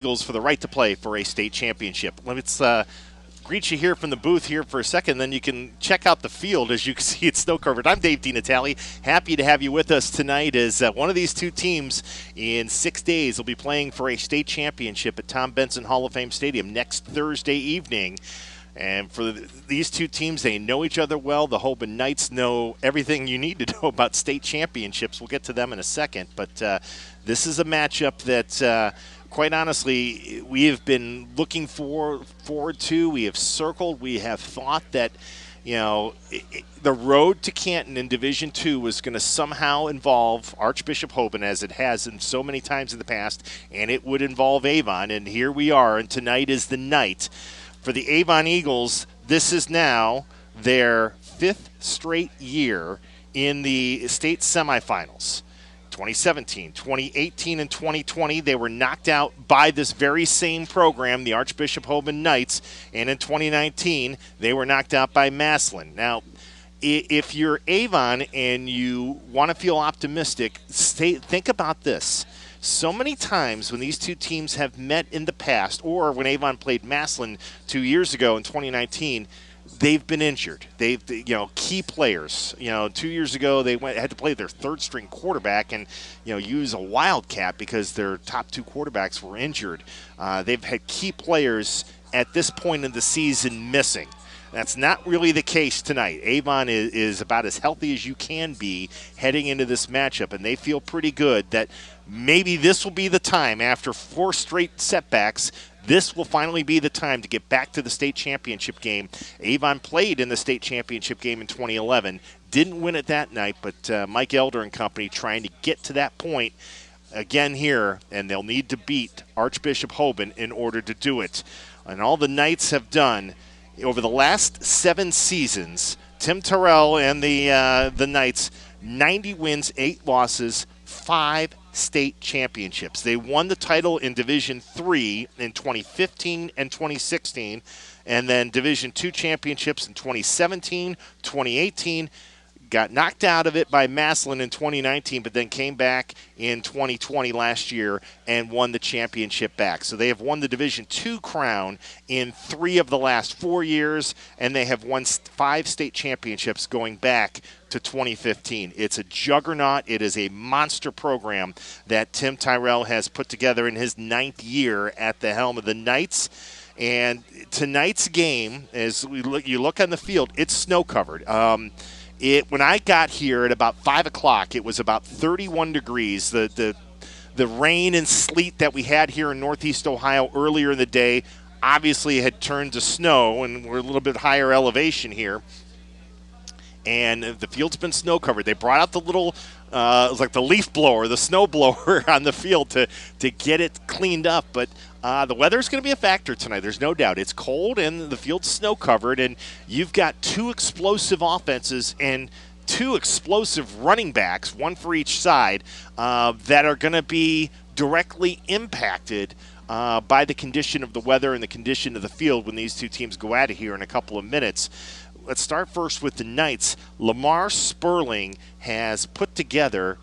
Eagles for the right to play for a state championship. Let's greet you here from the booth here for a second, then you can check out the field. As you can see, it's snow covered. I'm Dave DiNatale. Happy to have you with us tonight as one of these two teams in 6 days will be playing for a state championship at Tom Benson Hall of Fame Stadium next Thursday evening. And for these two teams, they know each other well. The Hoban Knights know everything you need to know about state championships. We'll get to them in a second. But this is a matchup that, quite honestly, we have been looking forward to. We have circled. We have thought that, the road to Canton in Division II was going to somehow involve Archbishop Hoban, as it has in so many times in the past, and it would involve Avon. And here we are, and tonight is the night. For the Avon Eagles, this is now their fifth straight year in the state semifinals. 2017, 2018, and 2020, they were knocked out by this very same program, the Archbishop Hoban Knights, and in 2019, they were knocked out by Massillon. Now, if you're Avon and you want to feel optimistic, think about this. So many times when these two teams have met in the past, or when Avon played Massillon 2 years ago in 2019, they've been injured. Key players. 2 years ago they had to play their third-string quarterback and use a wildcat because their top two quarterbacks were injured. They've had key players at this point in the season missing. That's not really the case tonight. Avon is about as healthy as you can be heading into this matchup, and they feel pretty good that maybe this will be the time after 4 straight setbacks. This will finally be the time to get back to the state championship game. Avon played in the state championship game in 2011. Didn't win it that night, but Mike Elder and company trying to get to that point again here, and they'll need to beat Archbishop Hoban in order to do it. And all the Knights have done over the last 7 seasons, Tim Terrell and the Knights, 90 wins, 8 losses, 5 state championships. They won the title in Division III in 2015 and 2016, and then Division II championships in 2017, 2018. Got knocked out of it by Massillon in 2019, but then came back in 2020 last year and won the championship back. So they have won the Division II crown in 3 of the last 4 years, and they have won 5 state championships going back to 2015. It's a juggernaut. It is a monster program that Tim Tyrell has put together in his 9th year at the helm of the Knights. And tonight's game, as you look on the field, it's snow-covered. When I got here at about 5 o'clock, it was about 31 degrees. The rain and sleet that we had here in Northeast Ohio earlier in the day obviously had turned to snow, and we're a little bit higher elevation here. And the field's been snow covered. They brought out the little, it was like the leaf blower, the snow blower on the field to get it cleaned up. But the weather's going to be a factor tonight. There's no doubt. It's cold and the field's snow covered, and you've got 2 explosive offenses and 2 explosive running backs, one for each side, that are going to be directly impacted by the condition of the weather and the condition of the field when these two teams go at it here in a couple of minutes. Let's start first with the Knights. Lamar Sperling has put together,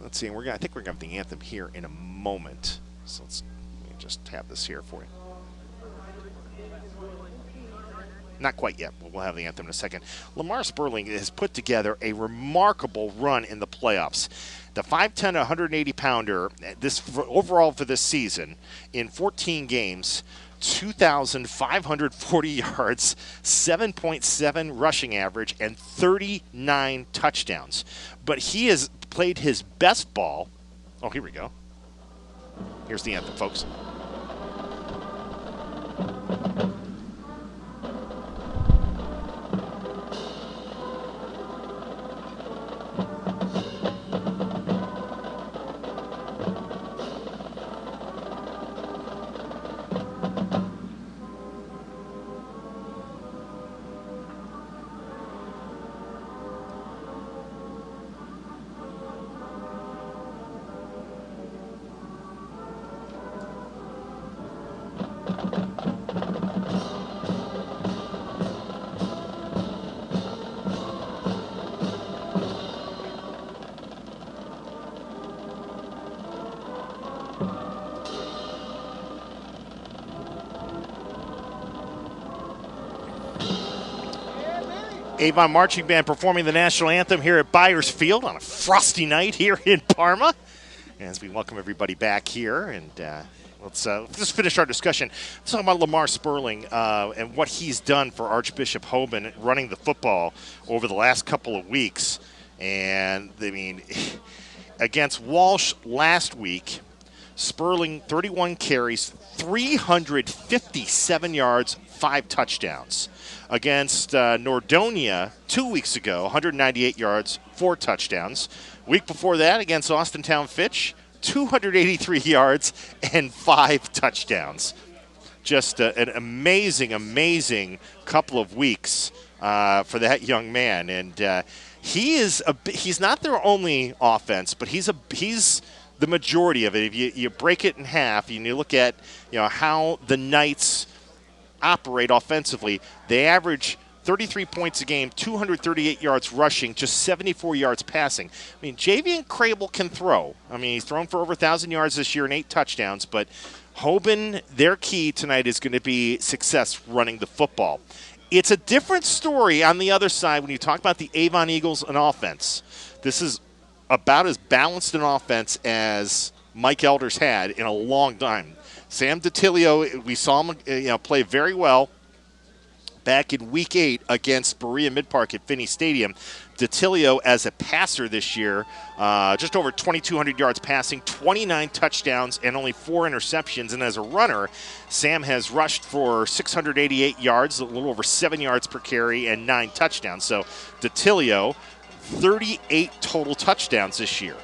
let's see, I think we're going to have the anthem here in a moment. So let me just have this here for you. Not quite yet, but we'll have the anthem in a second. Lamar Sperling has put together a remarkable run in the playoffs. The 5'10", 180-pounder, overall for this season, in 14 games, 2,540 yards, 7.7 rushing average, and 39 touchdowns. But he has played his best ball. Oh, here we go. Here's the anthem, folks. Avon Marching Band performing the national anthem here at Byers Field on a frosty night here in Parma. As we welcome everybody back here, and let's just finish our discussion. Let's talk about Lamar Sperling and what he's done for Archbishop Hoban running the football over the last couple of weeks. And, I mean, against Walsh last week, Sperling, 31 carries, 357 yards, 5 touchdowns. Against Nordonia 2 weeks ago, 198 yards, 4 touchdowns. Week before that, against Austintown Fitch, 283 yards and 5 touchdowns. Just an amazing, amazing couple of weeks for that young man. And he's not their only offense, but he's the majority of it. If you break it in half and you look at how the Knights operate offensively, they average 33 points a game, 238 yards rushing, just 74 yards passing. I mean, Javian Crable can throw. I mean, he's thrown for over 1,000 yards this year and 8 touchdowns, but Hoban, their key tonight is going to be success running the football. It's a different story on the other side when you talk about the Avon Eagles and offense. This is about as balanced an offense as Mike Elder's had in a long time. Sam DiTilio, we saw him play very well back in Week 8 against Berea Midpark at Finney Stadium. DiTilio, as a passer this year, just over 2,200 yards passing, 29 touchdowns, and only 4 interceptions. And as a runner, Sam has rushed for 688 yards, a little over 7 yards per carry, and 9 touchdowns. So DiTilio, 38 total touchdowns this year.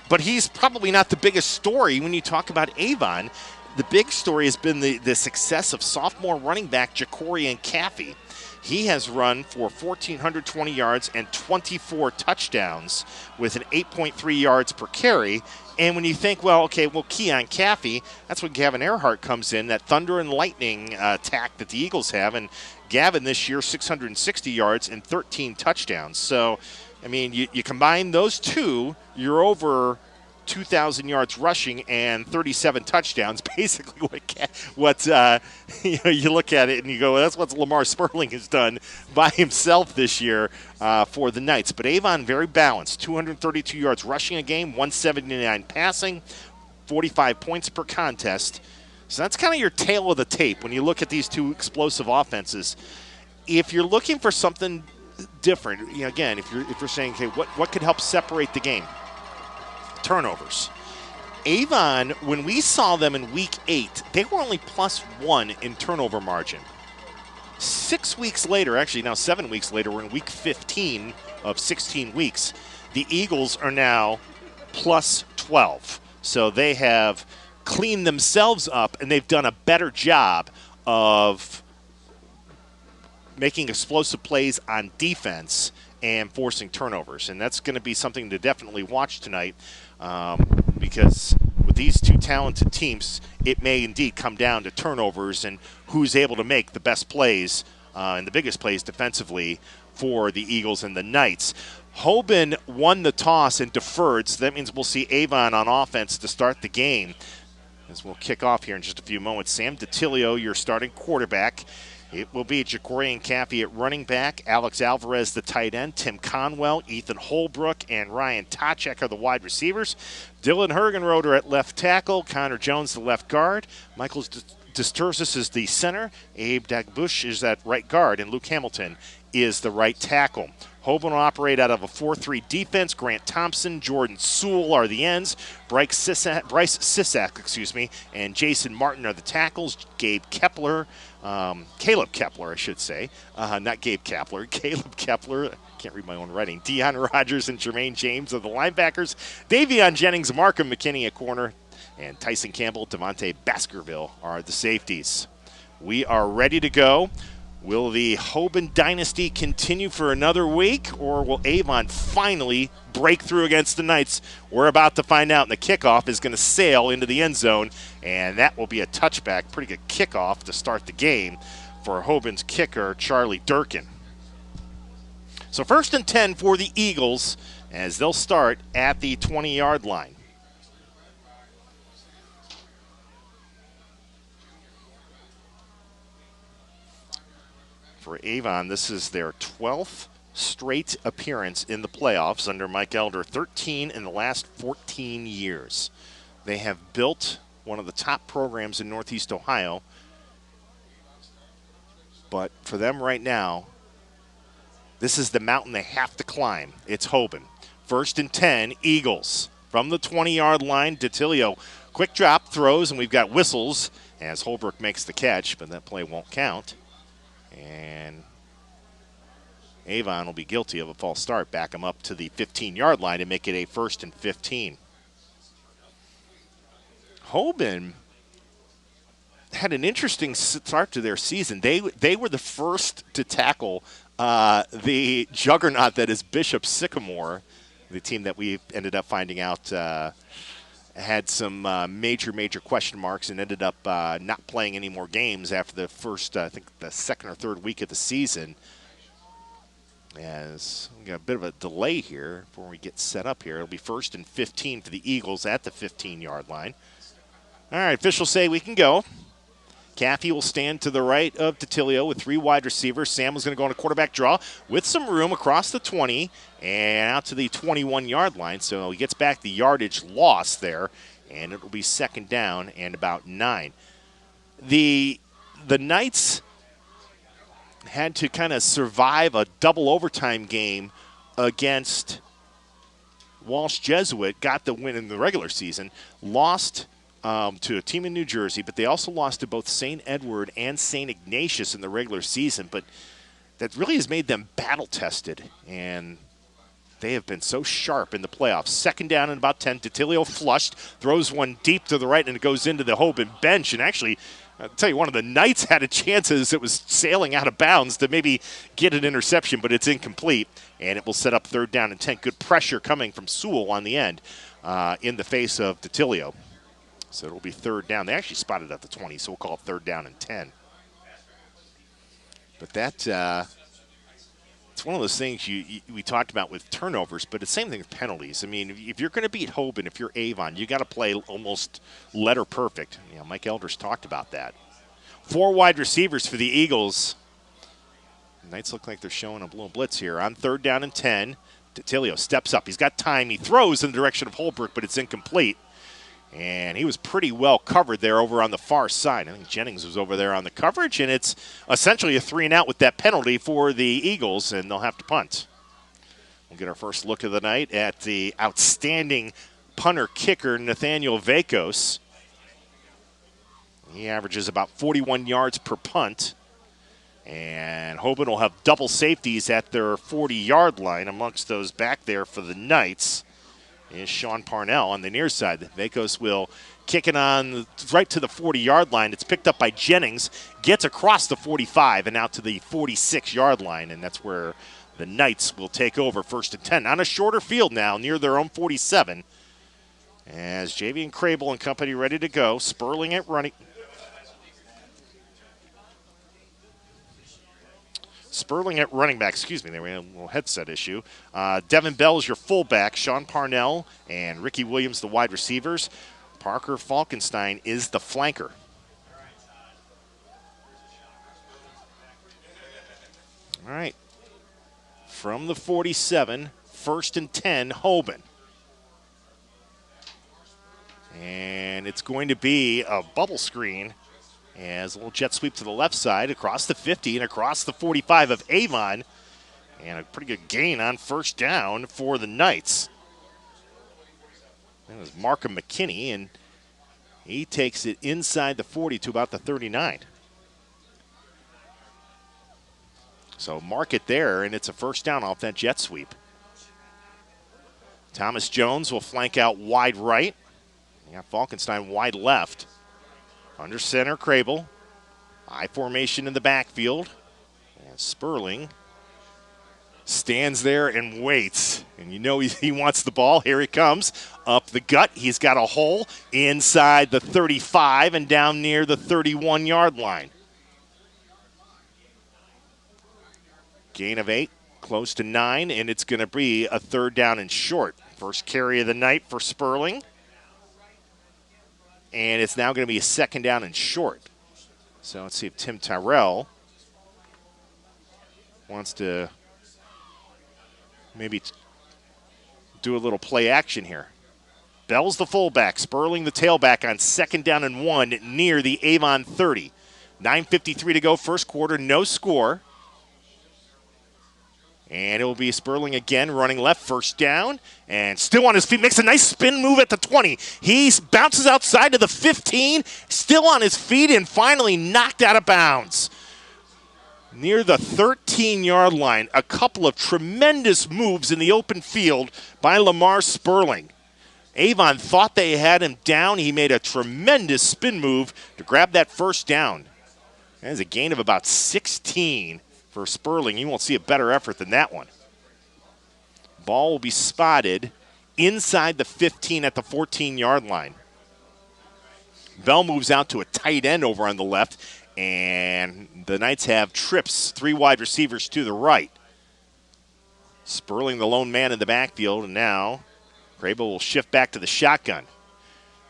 But he's probably not the biggest story when you talk about Avon. The big story has been the success of sophomore running back Jacorian Caffey. He has run for 1,420 yards and 24 touchdowns with an 8.3 yards per carry. And when you think, Keon Caffey, that's when Gavin Earhart comes in, that thunder and lightning attack that the Eagles have. And Gavin this year, 660 yards and 13 touchdowns. So, I mean, you combine those two, you're over 2,000 yards rushing and 37 touchdowns. Basically, what you look at it and you go, that's what Lamar Sperling has done by himself this year for the Knights. But Avon, very balanced, 232 yards rushing a game, 179 passing, 45 points per contest. So that's kind of your tail of the tape when you look at these two explosive offenses. If you're looking for something different, again, if you're saying, okay, what could help separate the game? Turnovers. Avon, when we saw them in Week 8, they were only +1 in turnover margin. 6 weeks later, actually now 7 weeks later, we're in Week 15 of 16 weeks. The Eagles are now +12. So they have cleaned themselves up, and they've done a better job of making explosive plays on defense and forcing turnovers. And that's going to be something to definitely watch tonight because with these two talented teams, it may indeed come down to turnovers and who's able to make the best plays and the biggest plays defensively for the Eagles and the Knights. Hoban won the toss and deferred, so that means we'll see Avon on offense to start the game. As we'll kick off here in just a few moments. Sam DiTilio, your starting quarterback. It will be Jacorian Caffey at running back, Alex Alvarez the tight end, Tim Conwell, Ethan Holbrook, and Ryan Toczek are the wide receivers. Dylan Hergenroder at left tackle, Connor Jones the left guard, Michael Distursis is the center, Abe Dagbush is at right guard, and Luke Hamilton is the right tackle. Hoban will operate out of a 4-3 defense. Grant Thompson, Jordan Sewell are the ends. Bryce Sisak, and Jason Martin are the tackles. Caleb Kepler, I should say. Not Gabe Kapler. Caleb Kepler. Can't read my own writing. Deion Rogers and Jermaine James are the linebackers. Davion Jennings, Markham McKinney at corner. And Tyson Campbell, Devontae Baskerville are the safeties. We are ready to go. Will the Hoban dynasty continue for another week, or will Avon finally break through against the Knights? We're about to find out, and the kickoff is going to sail into the end zone, and that will be a touchback. Pretty good kickoff to start the game for Hoban's kicker, Charlie Durkin. So 1st and 10 for the Eagles as they'll start at the 20-yard line. For Avon, this is their 12th straight appearance in the playoffs under Mike Elder, 13 in the last 14 years. They have built one of the top programs in Northeast Ohio, but for them right now, this is the mountain they have to climb. It's Hoban. 1st and 10, Eagles. From the 20-yard line, DeTilio, quick drop, throws, and we've got whistles as Holbrook makes the catch, but that play won't count. And Avon will be guilty of a false start. Back him up to the 15-yard line and make it a 1st and 15. Hoban had an interesting start to their season. They were the first to tackle the juggernaut that is Bishop Sycamore, the team that we ended up finding out had some major question marks and ended up not playing any more games after the first, I think, the 2nd or 3rd week of the season. As we got a bit of a delay here before we get set up here. It'll be 1st and 15 for the Eagles at the 15-yard line. All right, officials say we can go. Caffey will stand to the right of DeTilio with 3 wide receivers. Sam was going to go on a quarterback draw with some room across the 20 and out to the 21-yard line. So he gets back the yardage loss there, and it will be 2nd down and about 9. The Knights had to kind of survive a double overtime game against Walsh Jesuit, got the win in the regular season, lost to a team in New Jersey, but they also lost to both St. Edward and St. Ignatius in the regular season. But that really has made them battle-tested, and they have been so sharp in the playoffs. 2nd down and about 10. DeTilio flushed, throws one deep to the right, and it goes into the Hoban bench. And actually, I'll tell you, one of the Knights had a chance as it was sailing out of bounds to maybe get an interception, but it's incomplete, and it will set up 3rd down and 10. Good pressure coming from Sewell on the end in the face of DeTilio. So it'll be 3rd down. They actually spotted at the 20, so we'll call it 3rd down and 10. But that it's one of those things we talked about with turnovers, but it's the same thing with penalties. I mean, if you're going to beat Hoban, if you're Avon, you got to play almost letter perfect. You know, Mike Elder's talked about that. 4 wide receivers for the Eagles. The Knights look like they're showing a little blitz here. On 3rd down and 10, DeTilio steps up. He's got time. He throws in the direction of Holbrook, but it's incomplete. And he was pretty well covered there over on the far side. I think Jennings was over there on the coverage, and it's essentially a 3-and-out with that penalty for the Eagles, and they'll have to punt. We'll get our first look of the night at the outstanding punter-kicker, Nathaniel Vakos. He averages about 41 yards per punt. And Hoban will have double safeties at their 40-yard line amongst those back there for the Knights. Is Sean Parnell on the near side. Vakos will kick it on right to the 40-yard line. It's picked up by Jennings, gets across the 45 and out to the 46-yard line, and that's where the Knights will take over 1st and 10 on a shorter field now near their own 47. As Javian Crable and company ready to go. Sperling at running. Sperling at running back, excuse me, there we had a little headset issue. Devin Bell is your fullback, Sean Parnell and Ricky Williams the wide receivers. Parker Falkenstein is the flanker. All right, from the 47, 1st and 10, Hoban. And it's going to be a bubble screen. As a little jet sweep to the left side, across the 50 and across the 45 of Avon. And a pretty good gain on 1st down for the Knights. That was Markham McKinney, and he takes it inside the 40 to about the 39. So mark it there, and it's a 1st down off that jet sweep. Thomas Jones will flank out wide right. You got Falkenstein wide left. Under center, Crable. I formation in the backfield. And Sperling stands there and waits. And you know he wants the ball. Here he comes. Up the gut. He's got a hole inside the 35 and down near the 31-yard line. Gain of 8, close to 9, and it's going to be a 3rd down and short. First carry of the night for Sperling. And it's now going to be a 2nd down and short. So let's see if Tim Tyrell wants to maybe do a little play action here. Bell's the fullback, Sperling the tailback on 2nd down and 1 near the Avon 30. 9:53 to go, first quarter, no score. And it will be Sperling again running left, first down, and still on his feet, makes a nice spin move at the 20. He bounces outside to the 15, still on his feet, and finally knocked out of bounds. Near the 13-yard line, a couple of tremendous moves in the open field by Lamar Sperling. Avon thought they had him down. He made a tremendous spin move to grab that first down. That is a gain of about 16 for Sperling. You won't see a better effort than that one. Ball will be spotted inside the 15 at the 14-yard line. Bell moves out to a tight end over on the left, and the Knights have trips, 3 wide receivers to the right. Sperling the lone man in the backfield, and now Crable will shift back to the shotgun.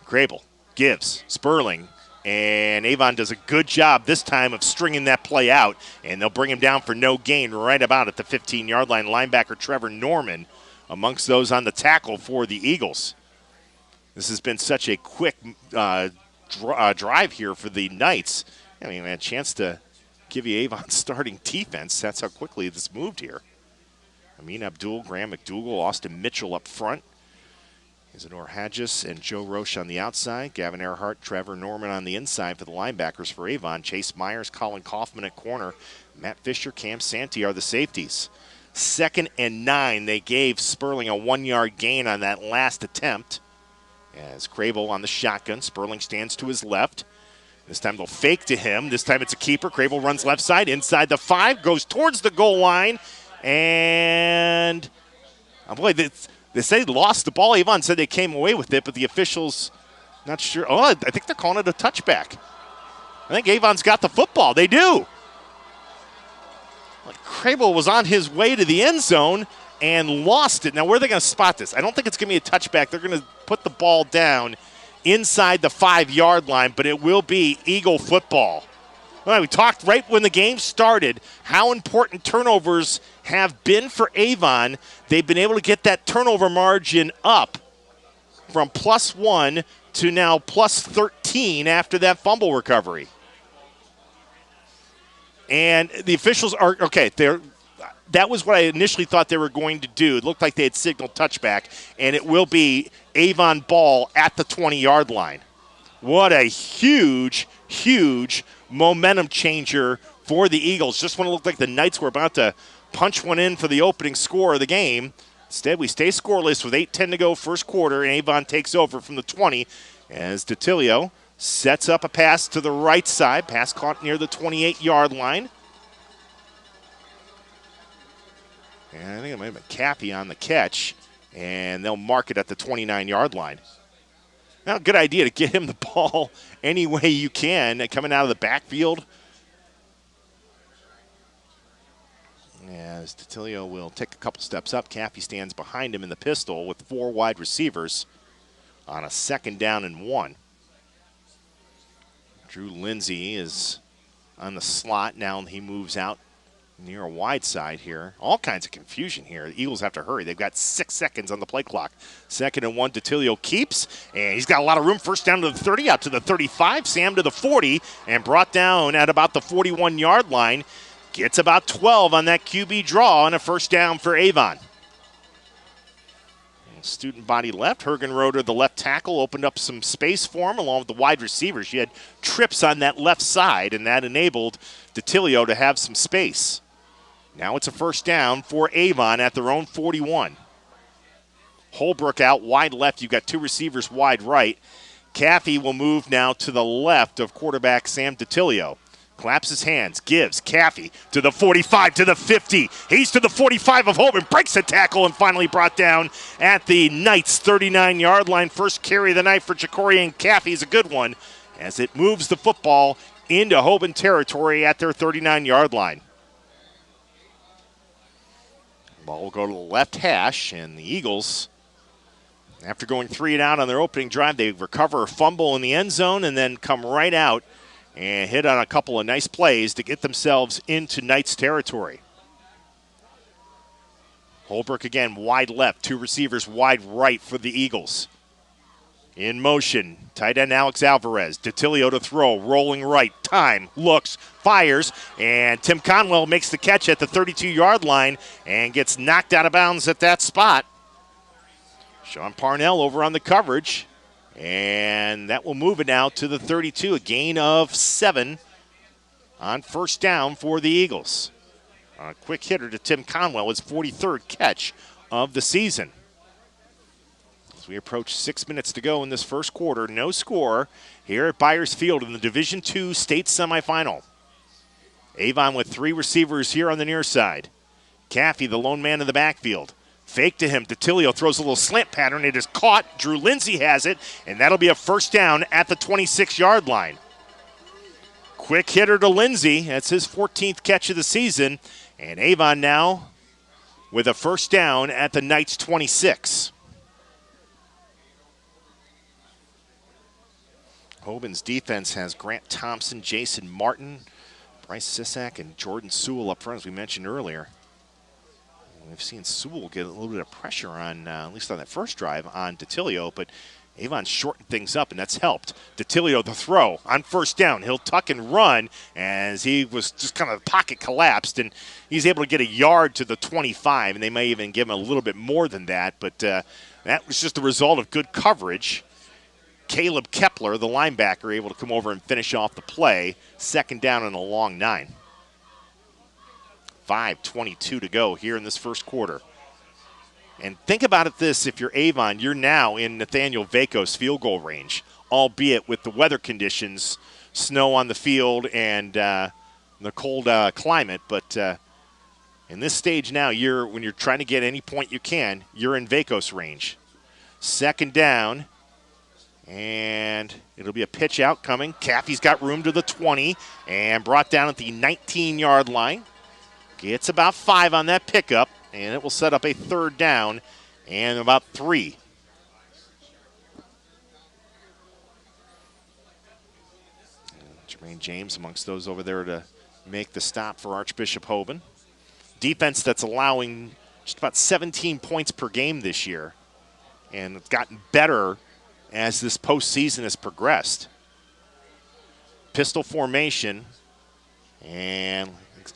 Crable gives Sperling, and Avon does a good job this time of stringing that play out, and they'll bring him down for no gain right about at the 15-yard line. Linebacker Trevor Norman amongst those on the tackle for the Eagles. This has been such a quick drive here for the Knights. I mean, a chance to give you Avon's starting defense. That's how quickly this moved here. Amin Abdul, Graham McDougal, Austin Mitchell up front. Isidore Hadjis and Joe Roche on the outside. Gavin Earhart, Trevor Norman on the inside for the linebackers for Avon. Chase Myers, Colin Kaufman at corner. Matt Fisher, Cam Santee are the safeties. 2nd and 9. They gave Sperling a 1-yard gain on that last attempt. As Crable on the shotgun. Sperling stands to his left. This time they'll fake to him. This time it's a keeper. Crable runs left side, inside the 5, goes towards the goal line. And, oh boy, they say they lost the ball. Avon said they came away with it, but the officials, not sure. Oh, I think they're calling it a touchback. I think Avon's got the football. They do. Crable was on his way to the end zone and lost it. Now, where are they going to spot this? I don't think it's going to be a touchback. They're going to put the ball down inside the 5-yard line, but it will be Eagle football. Well, we talked right when the game started how important turnovers have been for Avon. They've been able to get that turnover margin up from +1 to now +13 after that fumble recovery. And the officials are, okay, that was what I initially thought they were going to do. It looked like they had signaled touchback, and it will be Avon ball at the 20-yard line. What a huge, huge momentum changer for the Eagles. Just when it looked like the Knights were about to punch one in for the opening score of the game. Instead, we stay scoreless with 8:10 to go first quarter, and Avon takes over from the 20 as DiTilio sets up a pass to the right side. Pass caught near the 28-yard line. And I think it might have been Cappy on the catch, and they'll mark it at the 29-yard line. Now, good idea to get him the ball any way you can coming out of the backfield. As DiTilio will take a couple steps up, Cappy stands behind him in the pistol with 4 wide receivers on a 2nd down and 1. Drew Lindsay is on the slot. Now he moves out near a wide side here. All kinds of confusion here. The Eagles have to hurry. They've got 6 seconds on the play clock. 2nd and 1, DiTilio keeps, and he's got a lot of room. First down to the 30, out to the 35, Sam to the 40, and brought down at about the 41-yard line. Gets about 12 on that QB draw, and a first down for Avon. Student body left. Hergenroder, the left tackle, opened up some space for him along with the wide receivers. You had trips on that left side, and that enabled DiTilio to have some space. Now it's a first down for Avon at their own 41. Holbrook out wide left. You've got 2 receivers wide right. Caffey will move now to the left of quarterback Sam DiTilio. Claps his hands, gives Caffey to the 45, to the 50. He's to the 45 of Hoban, breaks a tackle, and finally brought down at the Knights' 39-yard line. First carry of the night for Jacorian Caffey is a good one as it moves the football into Hoban territory at their 39-yard line. Ball will go to the left hash, and the Eagles, after going 3 and out on their opening drive, they recover a fumble in the end zone and then come right out and hit on a couple of nice plays to get themselves into Knights territory. Holbrook again, wide left. 2 receivers wide right for the Eagles. In motion, tight end Alex Alvarez. DeTilio to throw, rolling right. Time, looks, fires, and Tim Conwell makes the catch at the 32-yard line and gets knocked out of bounds at that spot. Sean Parnell over on the coverage, and that will move it now to the 32, a gain of 7 on first down for the Eagles. A quick hitter to Tim Conwell, his 43rd catch of the season. As we approach 6 minutes to go in this first quarter, no score here at Byers Field in the Division II state semifinal. Avon with 3 receivers here on the near side. Caffey, the lone man in the backfield. Fake to him. DeTilio throws a little slant pattern. It is caught. Drew Lindsay has it, and that'll be a first down at the 26-yard line. Quick hitter to Lindsay. That's his 14th catch of the season. And Avon now with a first down at the Knights' 26. Hoban's defense has Grant Thompson, Jason Martin, Bryce Sisak, and Jordan Sewell up front, as we mentioned earlier. We've seen Sewell get a little bit of pressure on, at least on that first drive, on DeTilio, but Avon shortened things up, and that's helped. DeTilio the throw on first down. He'll tuck and run as he was just kind of pocket collapsed, and he's able to get a yard to the 25, and they may even give him a little bit more than that, but that was just the result of good coverage. Caleb Kepler, the linebacker, able to come over and finish off the play. Second down and a long 9. 5:22 to go here in this first quarter. And think about it this, if you're Avon, you're now in Nathaniel Vaco's field goal range, albeit with the weather conditions, snow on the field and the cold climate. But in this stage now, when you're trying to get any point you can, you're in Vaco's range. Second down, and it'll be a pitch out coming. Caffey's got room to the 20 and brought down at the 19-yard line. Gets about 5 on that pickup, and it will set up a third down and about 3. Jermaine James amongst those over there to make the stop for Archbishop Hoban. Defense that's allowing just about 17 points per game this year, and it's gotten better as this postseason has progressed. Pistol formation, and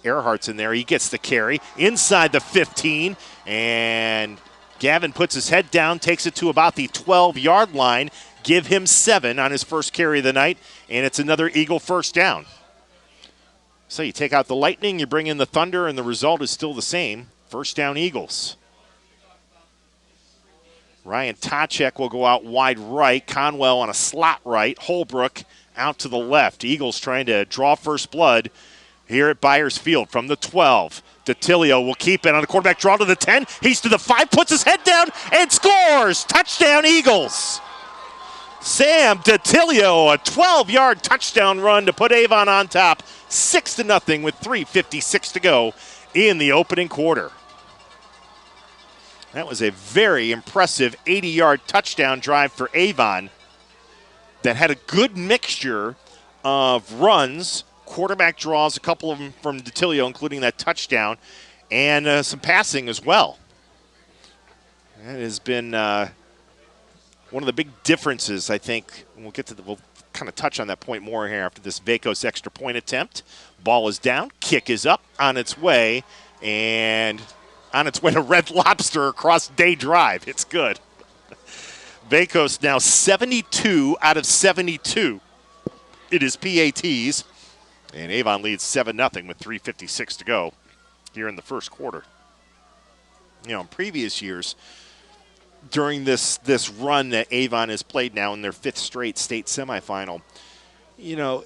Earhart's in there. He gets the carry inside the 15, and Gavin puts his head down, takes it to about the 12-yard line. Give him 7 on his first carry of the night, and it's another Eagle first down. So you take out the Lightning, you bring in the Thunder, and the result is still the same. First down, Eagles. Ryan Tachek will go out wide right. Conwell on a slot right. Holbrook out to the left. Eagles trying to draw first blood here at Byers Field from the 12. DeTilio will keep it on the quarterback draw to the 10. He's to the 5, puts his head down, and scores! Touchdown, Eagles! Sam DeTilio, a 12-yard touchdown run to put Avon on top, 6-0 with 3:56 to go in the opening quarter. That was a very impressive 80-yard touchdown drive for Avon that had a good mixture of runs, quarterback draws, a couple of them from DeTilio, including that touchdown, and some passing as well. That has been one of the big differences, I think. We'll kind of touch on that point more here after this Vacos extra point attempt. Ball is down, kick is up, on its way, and on its way to Red Lobster across Day Drive. It's good. Vacos now 72 out of 72. It is PATs. And Avon leads 7-0 with 3:56 to go here in the first quarter. You know, in previous years, during this run that Avon has played now in their 5th straight state semifinal, you know,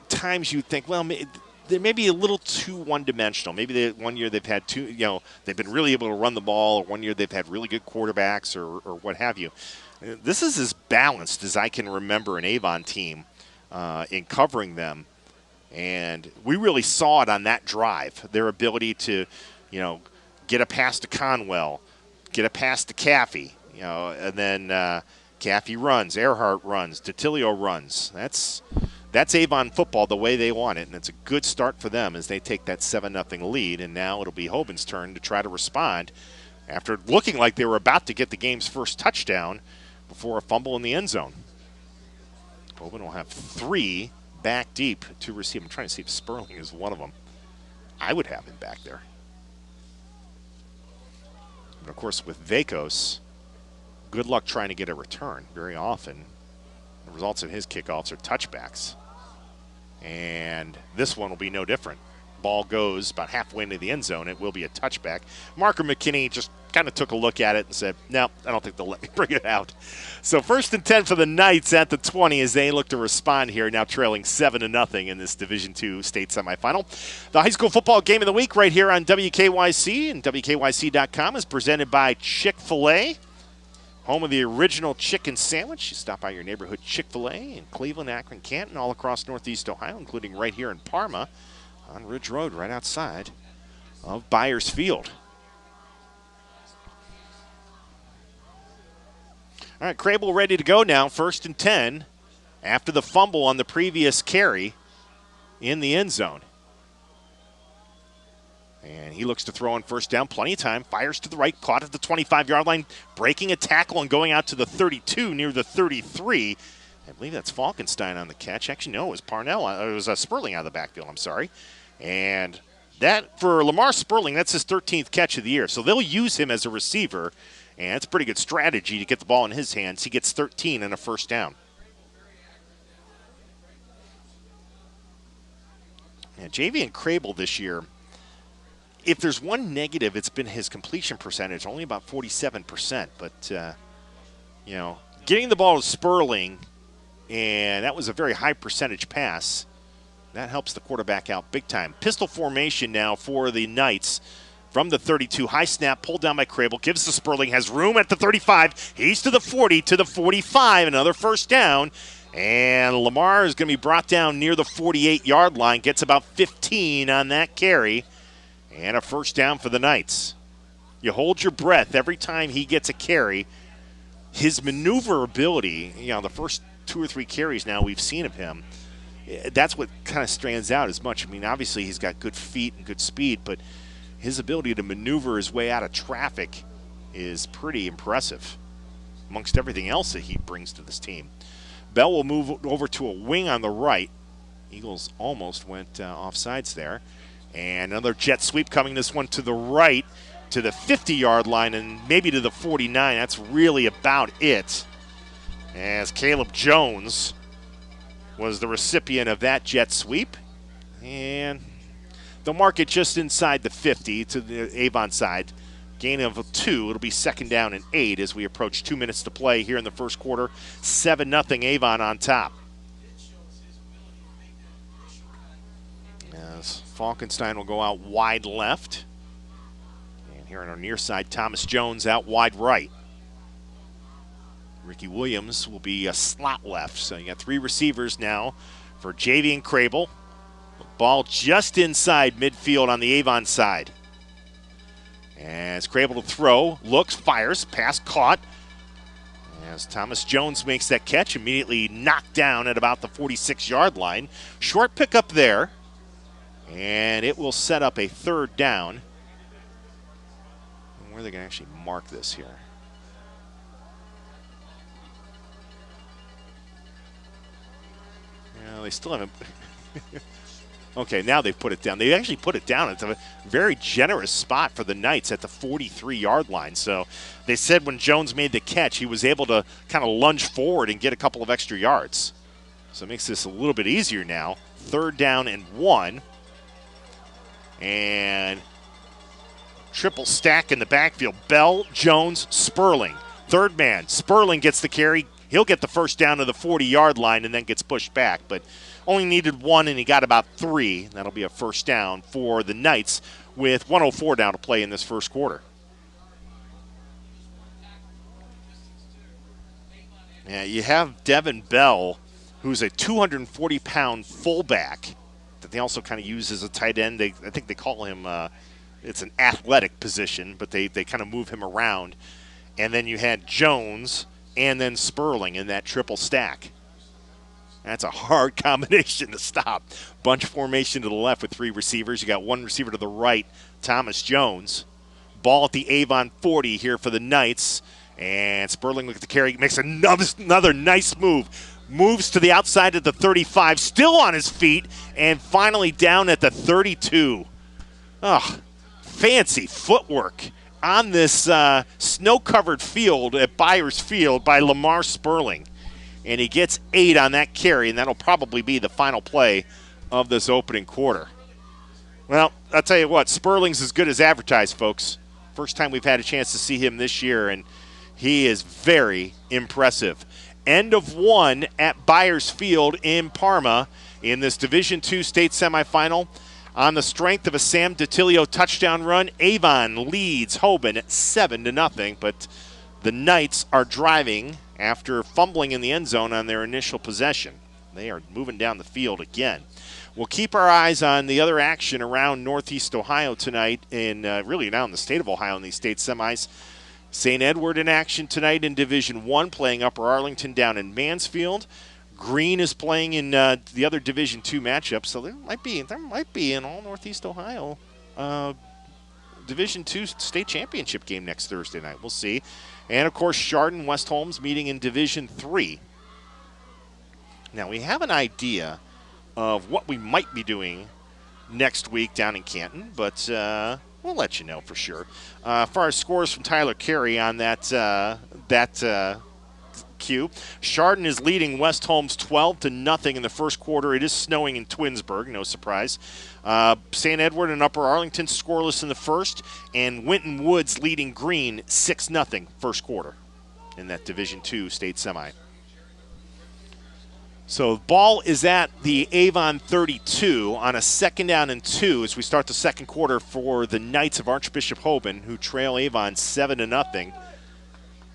times you'd think, well, they may be a little too one-dimensional. Maybe one year they've had two, you know, they've been really able to run the ball, or one year they've had really good quarterbacks or what have you. This is as balanced as I can remember an Avon team in covering them. And we really saw it on that drive, their ability to, you know, get a pass to Conwell, get a pass to Caffey, you know, and then Caffey runs, Earhart runs, DeTilio runs. That's Avon football the way they want it, and it's a good start for them as they take that 7-0 lead, and now it'll be Hoban's turn to try to respond after looking like they were about to get the game's first touchdown before a fumble in the end zone. Hoban will have 3 back deep to receive. I'm trying to see if Sperling is one of them. I would have him back there. But of course, with Vacos, good luck trying to get a return. Very often, the results of his kickoffs are touchbacks. And this one will be no different. Ball goes about halfway into the end zone. It will be a touchback. Marker McKinney just kind of took a look at it and said, no, I don't think they'll let me bring it out. So 1st and 10 for the Knights at the 20 as they look to respond here, now trailing 7-0 in this Division II state semifinal. The high school football game of the week right here on WKYC and WKYC.com is presented by Chick-fil-A, home of the original chicken sandwich. You stop by your neighborhood Chick-fil-A in Cleveland, Akron, Canton, all across Northeast Ohio, including right here in Parma on Ridge Road, right outside of Byers Field. All right, Crable ready to go now, 1st and 10, after the fumble on the previous carry in the end zone. And he looks to throw on 1st down, plenty of time, fires to the right, caught at the 25-yard line, breaking a tackle and going out to the 32 near the 33. I believe that's Falkenstein on the catch. Actually, no, it was Parnell. It was Sperling out of the backfield, I'm sorry. And that, for Lamar Sperling, that's his 13th catch of the year. So they'll use him as a receiver, and it's a pretty good strategy to get the ball in his hands. He gets 13 and a 1st down. Yeah, JV and Crable this year, if there's one negative, it's been his completion percentage, only about 47%. But, you know, getting the ball to Sperling, and that was a very high percentage pass, that helps the quarterback out big time. Pistol formation now for the Knights from the 32. High snap, pulled down by Crable, gives to Sperling, has room at the 35. He's to the 40, to the 45, another 1st down. And Lamar is going to be brought down near the 48-yard line, gets about 15 on that carry, and a 1st down for the Knights. You hold your breath every time he gets a carry. His maneuverability, you know, the first 2 or 3 carries now we've seen of him, that's what kind of stands out as much. I mean, obviously he's got good feet and good speed, but his ability to maneuver his way out of traffic is pretty impressive amongst everything else that he brings to this team. Bell will move over to a wing on the right. Eagles almost went offsides there. And another jet sweep coming, this one to the right, to the 50-yard line and maybe to the 49. That's really about it, as Caleb Jones was the recipient of that jet sweep. And they'll mark it just inside the 50 to the Avon side. Gain of 2. It'll be 2nd down and 8 as we approach 2 minutes to play here in the first quarter. 7-0 Avon on top. As Falkenstein will go out wide left. And here on our near side, Thomas Jones out wide right. Ricky Williams will be a slot left. So you got 3 receivers now for JV and Crable. The ball just inside midfield on the Avon side. As Crable to throw, looks, fires, pass caught. As Thomas Jones makes that catch, immediately knocked down at about the 46-yard line. Short pickup there. And it will set up a 3rd down. Where are they going to actually mark this here? They still haven't. Okay, now they've put it down. They actually put it down. It's a very generous spot for the Knights at the 43-yard line. So they said when Jones made the catch, he was able to kind of lunge forward and get a couple of extra yards. So it makes this a little bit easier now. 3rd down and 1. And triple stack in the backfield. Bell, Jones, Sperling. 3rd man. Sperling gets the carry. He'll get the 1st down to the 40-yard line and then gets pushed back. But only needed 1, and he got about 3. That'll be a 1st down for the Knights with 1:04 down to play in this first quarter. Yeah, you have Devin Bell, who's a 240-pound fullback that they also kind of use as a tight end. I think they call him, it's an athletic position, but they kind of move him around. And then you had Jones and then Sperling in that triple stack. That's a hard combination to stop. Bunch formation to the left with 3 receivers. You got 1 receiver to the right, Thomas Jones. Ball at the Avon 40 here for the Knights. And Sperling with the carry, makes another nice move. Moves to the outside of the 35, still on his feet, and finally down at the 32. Oh, fancy footwork on this snow-covered field at Byers Field by Lamar Sperling. And he gets 8 on that carry, and that'll probably be the final play of this opening quarter. Well, I'll tell you what, Sperling's as good as advertised, folks. First time we've had a chance to see him this year, and he is very impressive. End of 1 at Byers Field in Parma in this Division II state semifinal. On the strength of a Sam DiTilio touchdown run, Avon leads Hoban 7-0, but the Knights are driving after fumbling in the end zone on their initial possession. They are moving down the field again. We'll keep our eyes on the other action around Northeast Ohio tonight, and really now in the state of Ohio in these state semis. St. Edward in action tonight in Division I, playing Upper Arlington down in Mansfield. Green is playing in the other Division II matchup, so there might be an all Northeast Ohio Division II state championship game next Thursday night. We'll see. And, of course, Chardon West Holmes meeting in Division III. Now, we have an idea of what we might be doing next week down in Canton, but we'll let you know for sure. For our scores from Tyler Carey on that cue, Chardon is leading West Holmes 12-0 in the first quarter. It is snowing in Twinsburg, no surprise. St. Edward and Upper Arlington scoreless in the first, and Winton Woods leading Green 6-0 first quarter in that Division II state semi. So ball is at the Avon 32 on a 2nd down and 2 as we start the second quarter for the Knights of Archbishop Hoban, who trail Avon 7-0.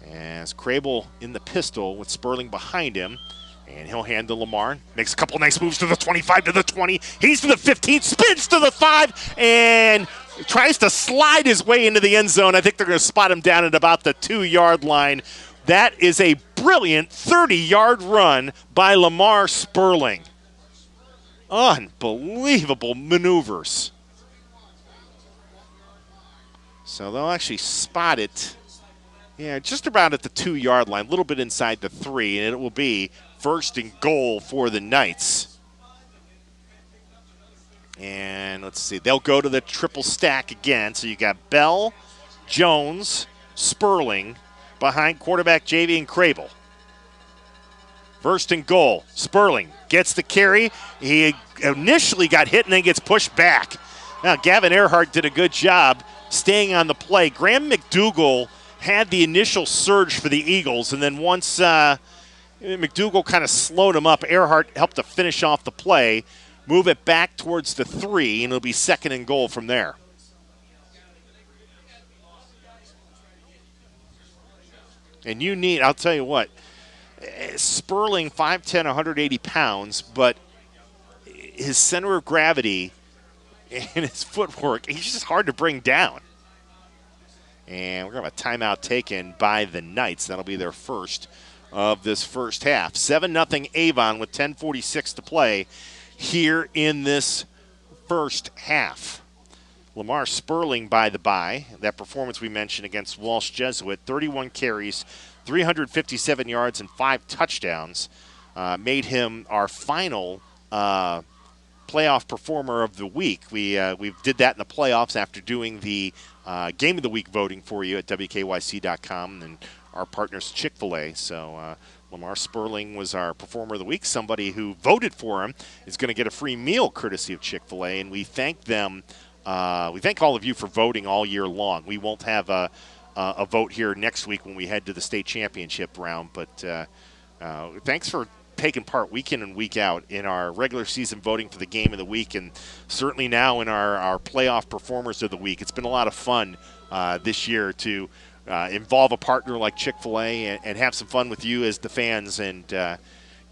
As Crable in the pistol with Sperling behind him. And he'll hand to Lamar. Makes a couple nice moves to the 25, to the 20. He's to the 15, spins to the 5, and tries to slide his way into the end zone. I think they're going to spot him down at about the 2-yard line. That is a brilliant 30-yard run by Lamar Sperling. Unbelievable maneuvers. So they'll actually spot it. Yeah, just about at the 2-yard line, a little bit inside the 3, and it will be 1st and goal for the Knights. And let's see, they'll go to the triple stack again. So you got Bell, Jones, Sperling behind quarterback JV and Crable. 1st and goal. Sperling gets the carry. He initially got hit and then gets pushed back. Now, Gavin Earhart did a good job staying on the play. Graham McDougall had the initial surge for the Eagles, and then once McDougall kind of slowed him up, Earhart helped to finish off the play, move it back towards the 3, and it'll be 2nd and goal from there. And you need, I'll tell you what, Sperling, 5'10", 180 pounds, but his center of gravity and his footwork, he's just hard to bring down. And we're going to have a timeout taken by the Knights. That'll be their first of this first half. 7-0 Avon with 10:46 to play here in this first half. Lamar Sperling, by the by, that performance we mentioned against Walsh Jesuit, 31 carries, 357 yards, and 5 touchdowns, made him our final playoff performer of the week. We did that in the playoffs after doing the Game of the Week voting for you at WKYC.com and our partners Chick-fil-A. So Lamar Sperling was our performer of the week. Somebody who voted for him is going to get a free meal courtesy of Chick-fil-A, and we thank them. We thank all of you for voting all year long. We won't have a vote here next week when we head to the state championship round, but thanks for taking part week in and week out in our regular season voting for the game of the week, and certainly now in our playoff performers of the week. It's been a lot of fun this year to involve a partner like Chick-fil-A and have some fun with you as the fans and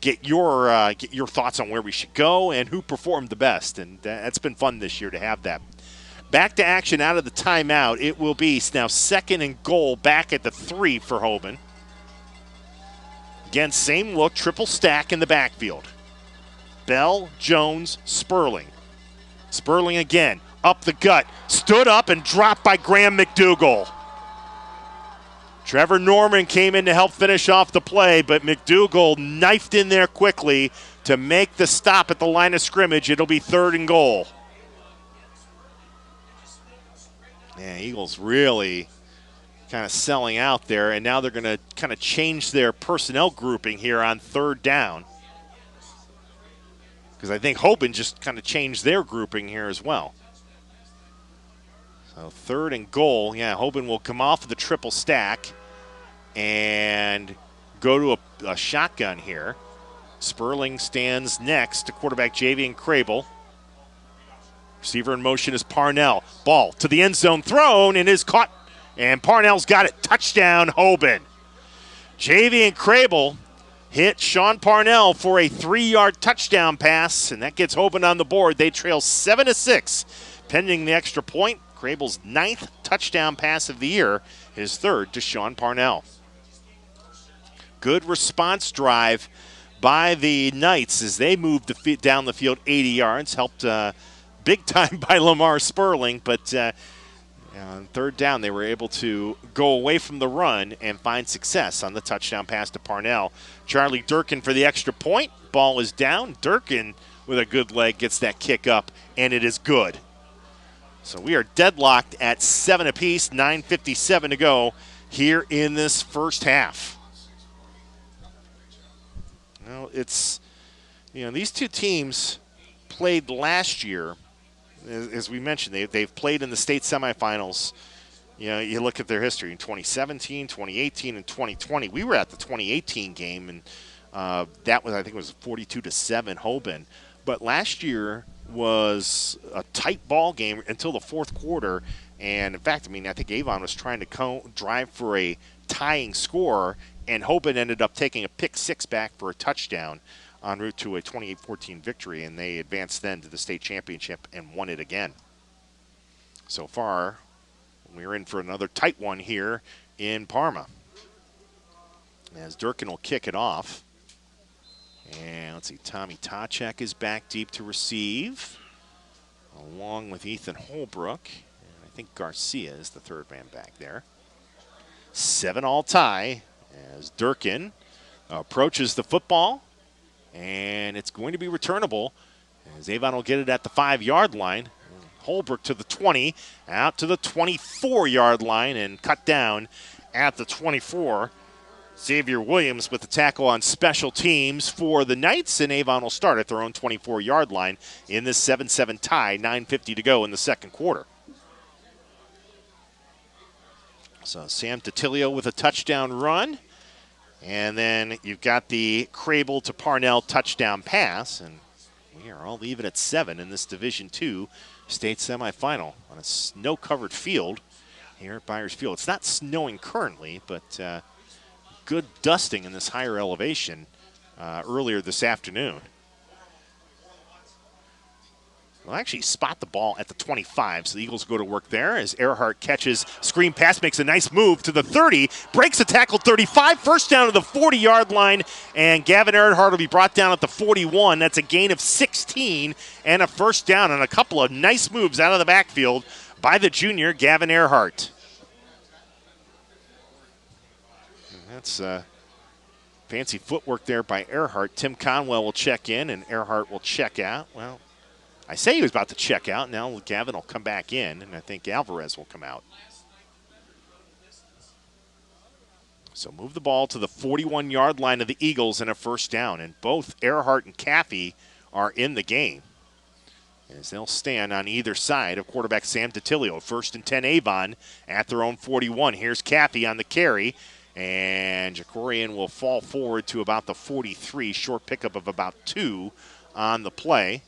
get your thoughts on where we should go and who performed the best. And that's been fun this year to have that. Back to action out of the timeout. It will be now 2nd and goal back at the 3 for Hoban. Again, same look, triple stack in the backfield. Bell, Jones, Sperling. Sperling again, up the gut, stood up and dropped by Graham McDougall. Trevor Norman came in to help finish off the play, but McDougall knifed in there quickly to make the stop at the line of scrimmage. It'll be 3rd and goal. Yeah, Eagles really kind of selling out there, and now they're going to kind of change their personnel grouping here on 3rd down. Because I think Hoban just kind of changed their grouping here as well. So 3rd and goal. Yeah, Hoban will come off of the triple stack and go to a shotgun here. Sperling stands next to quarterback Javian Crable. Receiver in motion is Parnell. Ball to the end zone, thrown, and is caught. And Parnell's got it. Touchdown, Hoban. Javian Crable hit Sean Parnell for a 3-yard touchdown pass, and that gets Hoban on the board. They trail 7-6, pending the extra point. Crable's 9th touchdown pass of the year, his 3rd to Sean Parnell. Good response drive by the Knights as they moved down the field 80 yards, helped big time by Lamar Sperling, but on 3rd down they were able to go away from the run and find success on the touchdown pass to Parnell. Charlie Durkin for the extra point. Ball is down. Durkin with a good leg gets that kick up, and it is good. So we are deadlocked at 7 apiece, 9:57 to go here in this first half. Well, it's, these two teams played last year. As we mentioned, they've played in the state semifinals. You look at their history in 2017, 2018, and 2020. We were at the 2018 game, and that was, I think it was 42-7 Hoban. But last year was a tight ball game until the 4th quarter. And, in fact, I think Avon was trying to drive for a tying score, and Hoban ended up taking a pick 6 back for a touchdown en route to a 28-14 victory, and they advanced then to the state championship and won it again. So far, we're in for another tight one here in Parma. As Durkin will kick it off. And let's see, Tommy Tachek is back deep to receive, along with Ethan Holbrook. And I think Garcia is the 3rd man back there. 7-all tie as Durkin approaches the football. And it's going to be returnable as Avon will get it at the 5-yard line. Holbrook to the 20, out to the 24-yard line, and cut down at the 24. Xavier Williams with the tackle on special teams for the Knights, and Avon will start at their own 24-yard line in this 7-7 tie, 9:50 to go in the 2nd quarter. So Sam Titilio with a touchdown run. And then you've got the Crable to Parnell touchdown pass, and we are all even at 7 in this Division II state semifinal on a snow-covered field here at Byers Field. It's not snowing currently, but good dusting in this higher elevation earlier this afternoon. Well, actually spot the ball at the 25, so the Eagles go to work there as Earhart catches, screen pass, makes a nice move to the 30, breaks a tackle 35, first down to the 40-yard line, and Gavin Earhart will be brought down at the 41. That's a gain of 16 and a first down, and a couple of nice moves out of the backfield by the junior, Gavin Earhart. And that's fancy footwork there by Earhart. Tim Conwell will check in, and Earhart will check out. Well, I say he was about to check out. Now Gavin will come back in, and I think Alvarez will come out. So move the ball to the 41-yard line of the Eagles and a first down. And both Earhart and Caffey are in the game, as they'll stand on either side of quarterback Sam Titilio. 1st and 10 Avon at their own 41. Here's Caffey on the carry, and Jacorian will fall forward to about the 43. Short pickup of about 2 on the play.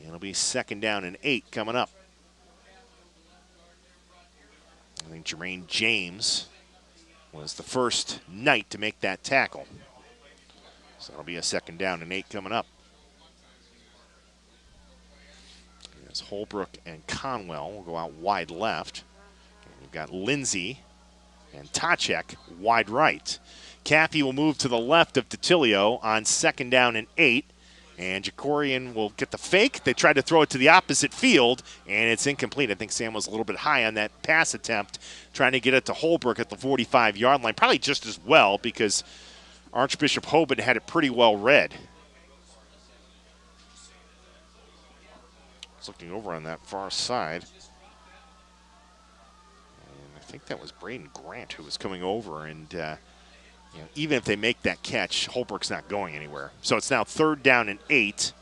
It'll be 2nd down and 8 coming up. I think Jermaine James was the first Knight to make that tackle. So it'll be a 2nd down and 8 coming up. As Holbrook and Conwell will go out wide left. And we've got Lindsay and Tachek wide right. Caffey will move to the left of Titilio on 2nd down and 8. And Jacorian will get the fake. They tried to throw it to the opposite field, and it's incomplete. I think Sam was a little bit high on that pass attempt, trying to get it to Holbrook at the 45-yard line. Probably just as well because Archbishop Hoban had it pretty well read. I was looking over on that far side. And I think that was Braden Grant who was coming over, and even if they make that catch, Holbrook's not going anywhere. So it's now 3rd down and 8.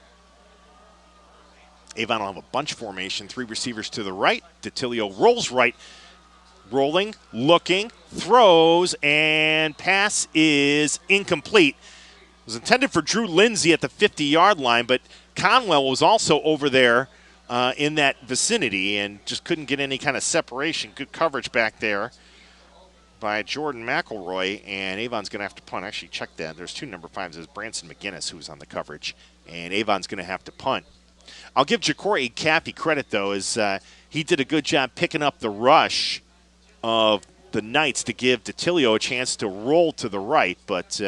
Avon will have a bunch formation, 3 receivers to the right. DeTilio rolls right, rolling, looking, throws, and pass is incomplete. It was intended for Drew Lindsay at the 50-yard line, but Conwell was also over there in that vicinity and just couldn't get any kind of separation. Good coverage back there by Jordan McElroy, and Avon's going to have to punt. Actually, check that. There's 2 number 5s. There's Branson McGinnis, who was on the coverage, and Avon's going to have to punt. I'll give Ja'Cory Cappy credit, though, as he did a good job picking up the rush of the Knights to give DeTilio a chance to roll to the right, but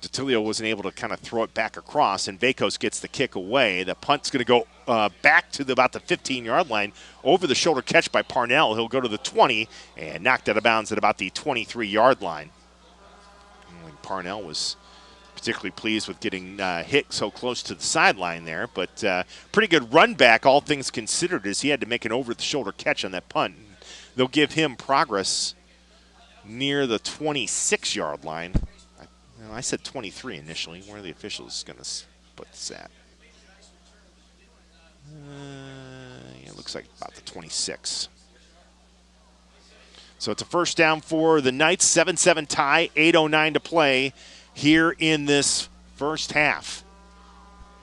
DeTilio wasn't able to kind of throw it back across, and Vakos gets the kick away. The punt's going to go back to about the 15-yard line. Over the shoulder catch by Parnell. He'll go to the 20 and knocked out of bounds at about the 23-yard line. Parnell was particularly pleased with getting hit so close to the sideline there, but pretty good run back, all things considered, as he had to make an over-the-shoulder catch on that punt. They'll give him progress near the 26-yard line. I said 23 initially. Where are the officials going to put this at? It looks like about the 26. So it's a first down for the Knights. 7-7 tie, 8:09 to play here in this first half.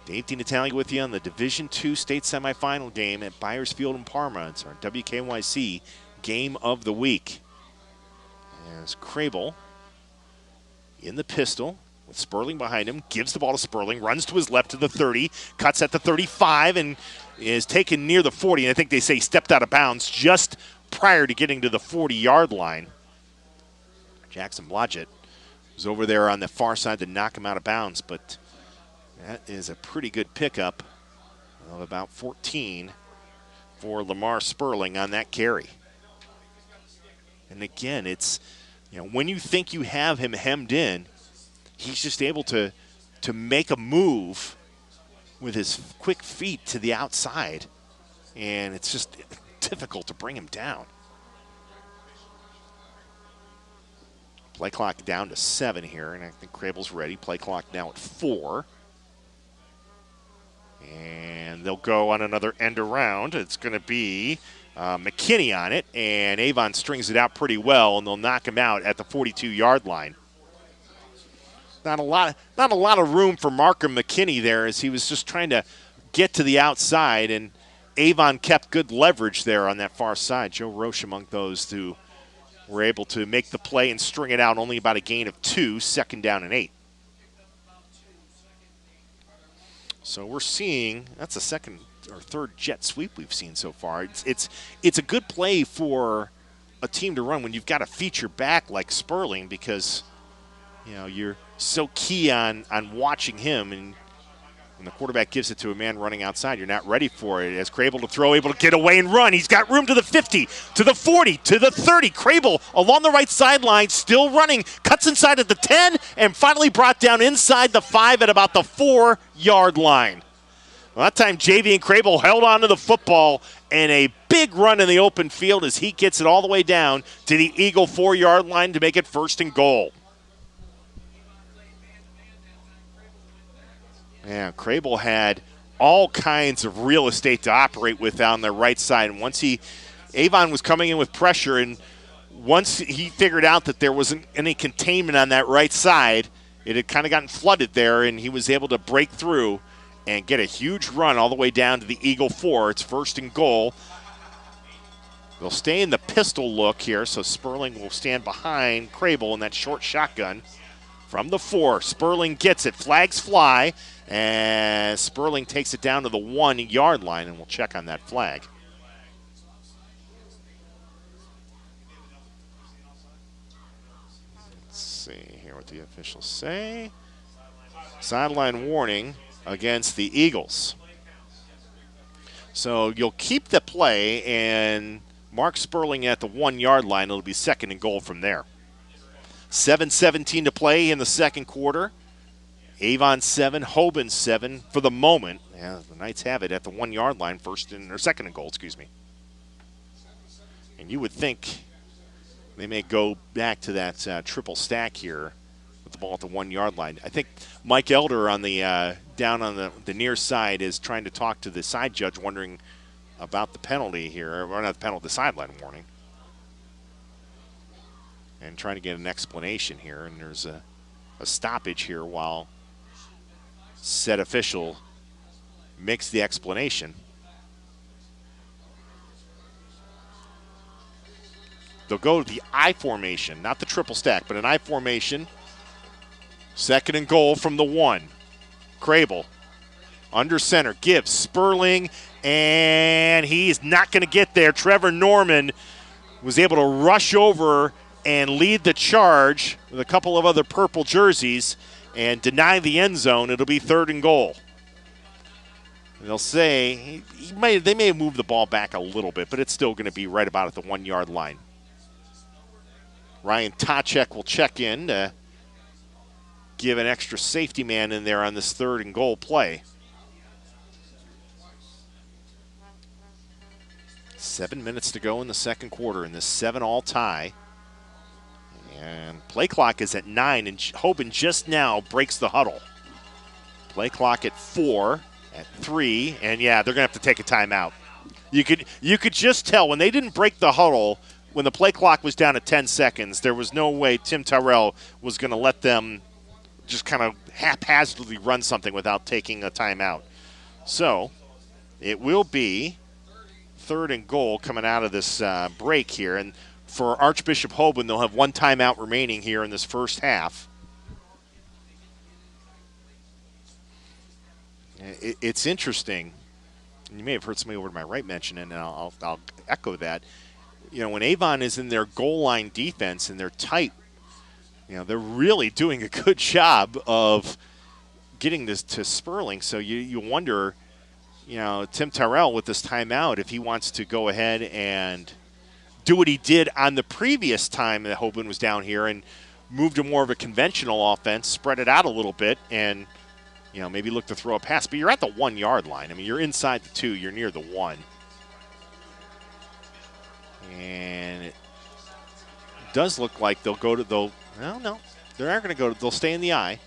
Dave DiNatale with you on the Division II state semifinal game at Byers Field in Parma. It's our WKYC game of the week. As Crable in the pistol with Sperling behind him, gives the ball to Sperling, runs to his left to the 30, cuts at the 35, and is taken near the 40. And I think they say he stepped out of bounds just prior to getting to the 40-yard line. Jackson Blodgett was over there on the far side to knock him out of bounds, but that is a pretty good pickup of about 14 for Lamar Sperling on that carry. And again, it's, when you think you have him hemmed in, he's just able to make a move with his quick feet to the outside, and it's just difficult to bring him down. Play clock down to 7 here, and I think Crable's ready. Play clock now at 4. And they'll go on another end around. It's going to be McKinney on it, and Avon strings it out pretty well, and they'll knock him out at the 42-yard line. Not a lot of room for Markham McKinney there, as he was just trying to get to the outside, and Avon kept good leverage there on that far side. Joe Roche among those who were able to make the play and string it out, only about a gain of 2, 2nd down and 8. So we're seeing, that's a second or third jet sweep we've seen so far. It's a good play for a team to run when you've got a feature back like Sperling, because you're so key on watching him, and when the quarterback gives it to a man running outside, you're not ready for it. As Crable to throw, able to get away and run. He's got room to the 50, to the 40, to the 30. Crable along the right sideline, still running, cuts inside at the 10, and finally brought down inside the 5 at about the 4-yard line. Well, that time JV and Crable held on to the football, and a big run in the open field as he gets it all the way down to the Eagle 4-yard line to make it 1st and goal. Yeah, Crable had all kinds of real estate to operate with on the right side. And once Avon was coming in with pressure, and once he figured out that there wasn't any containment on that right side, it had kind of gotten flooded there, and he was able to break through and get a huge run all the way down to the Eagle 4. It's 1st and goal. They'll stay in the pistol look here, so Sperling will stand behind Crable in that short shotgun. From the 4, Sperling gets it. Flags fly, and Sperling takes it down to the 1-yard line, and we'll check on that flag. Let's see here what the officials say. Sideline warning against the Eagles. So you'll keep the play, and Mark Sperling at the 1-yard line. It'll be 2nd and goal from there. 7:17 to play in the second quarter. Avon 7, Hoban 7 for the moment. Yeah, the Knights have it at the 1-yard line, 2nd and goal, excuse me. And you would think they may go back to that triple stack here with the ball at the 1-yard line. I think Mike Elder on the down on the near side is trying to talk to the side judge, wondering about the penalty here, or not the penalty, the sideline warning, and trying to get an explanation here. And there's a stoppage here while said official makes the explanation. They'll go to the I formation, not the triple stack, but an I formation. 2nd and goal from the 1. Crable under center, gives Sperling, and he's not going to get there. Trevor Norman was able to rush over and lead the charge with a couple of other purple jerseys and deny the end zone. It'll be 3rd and goal. They'll say they may have moved the ball back a little bit, but it's still going to be right about at the 1-yard line. Ryan Tachek will check in to give an extra safety man in there on this 3rd and goal play. 7 minutes to go in the second quarter in this 7-all tie. And play clock is at 9, and Hoban just now breaks the huddle. Play clock at 4, at 3, and yeah, they're going to have to take a timeout. You could just tell when they didn't break the huddle, when the play clock was down at 10 seconds, there was no way Tim Tyrell was going to let them just kind of haphazardly run something without taking a timeout. So it will be 3rd and goal coming out of this break here. And for Archbishop Hoban, they'll have 1 timeout remaining here in this first half. It's interesting. You may have heard somebody over to my right mention it, and I'll echo that. You know, when Avon is in their goal line defense and they're tight, you know, they're really doing a good job of getting this to Sperling. So you wonder, you know, Tim Tyrell with this timeout, if he wants to go ahead and do what he did on the previous time that Hoban was down here and move to more of a conventional offense, spread it out a little bit, and, you know, maybe look to throw a pass. But you're at the 1-yard line. I mean, you're inside the 2. You're near the 1. And it does look like they'll go to the – no, they aren't going to go to – they'll stay in the I. And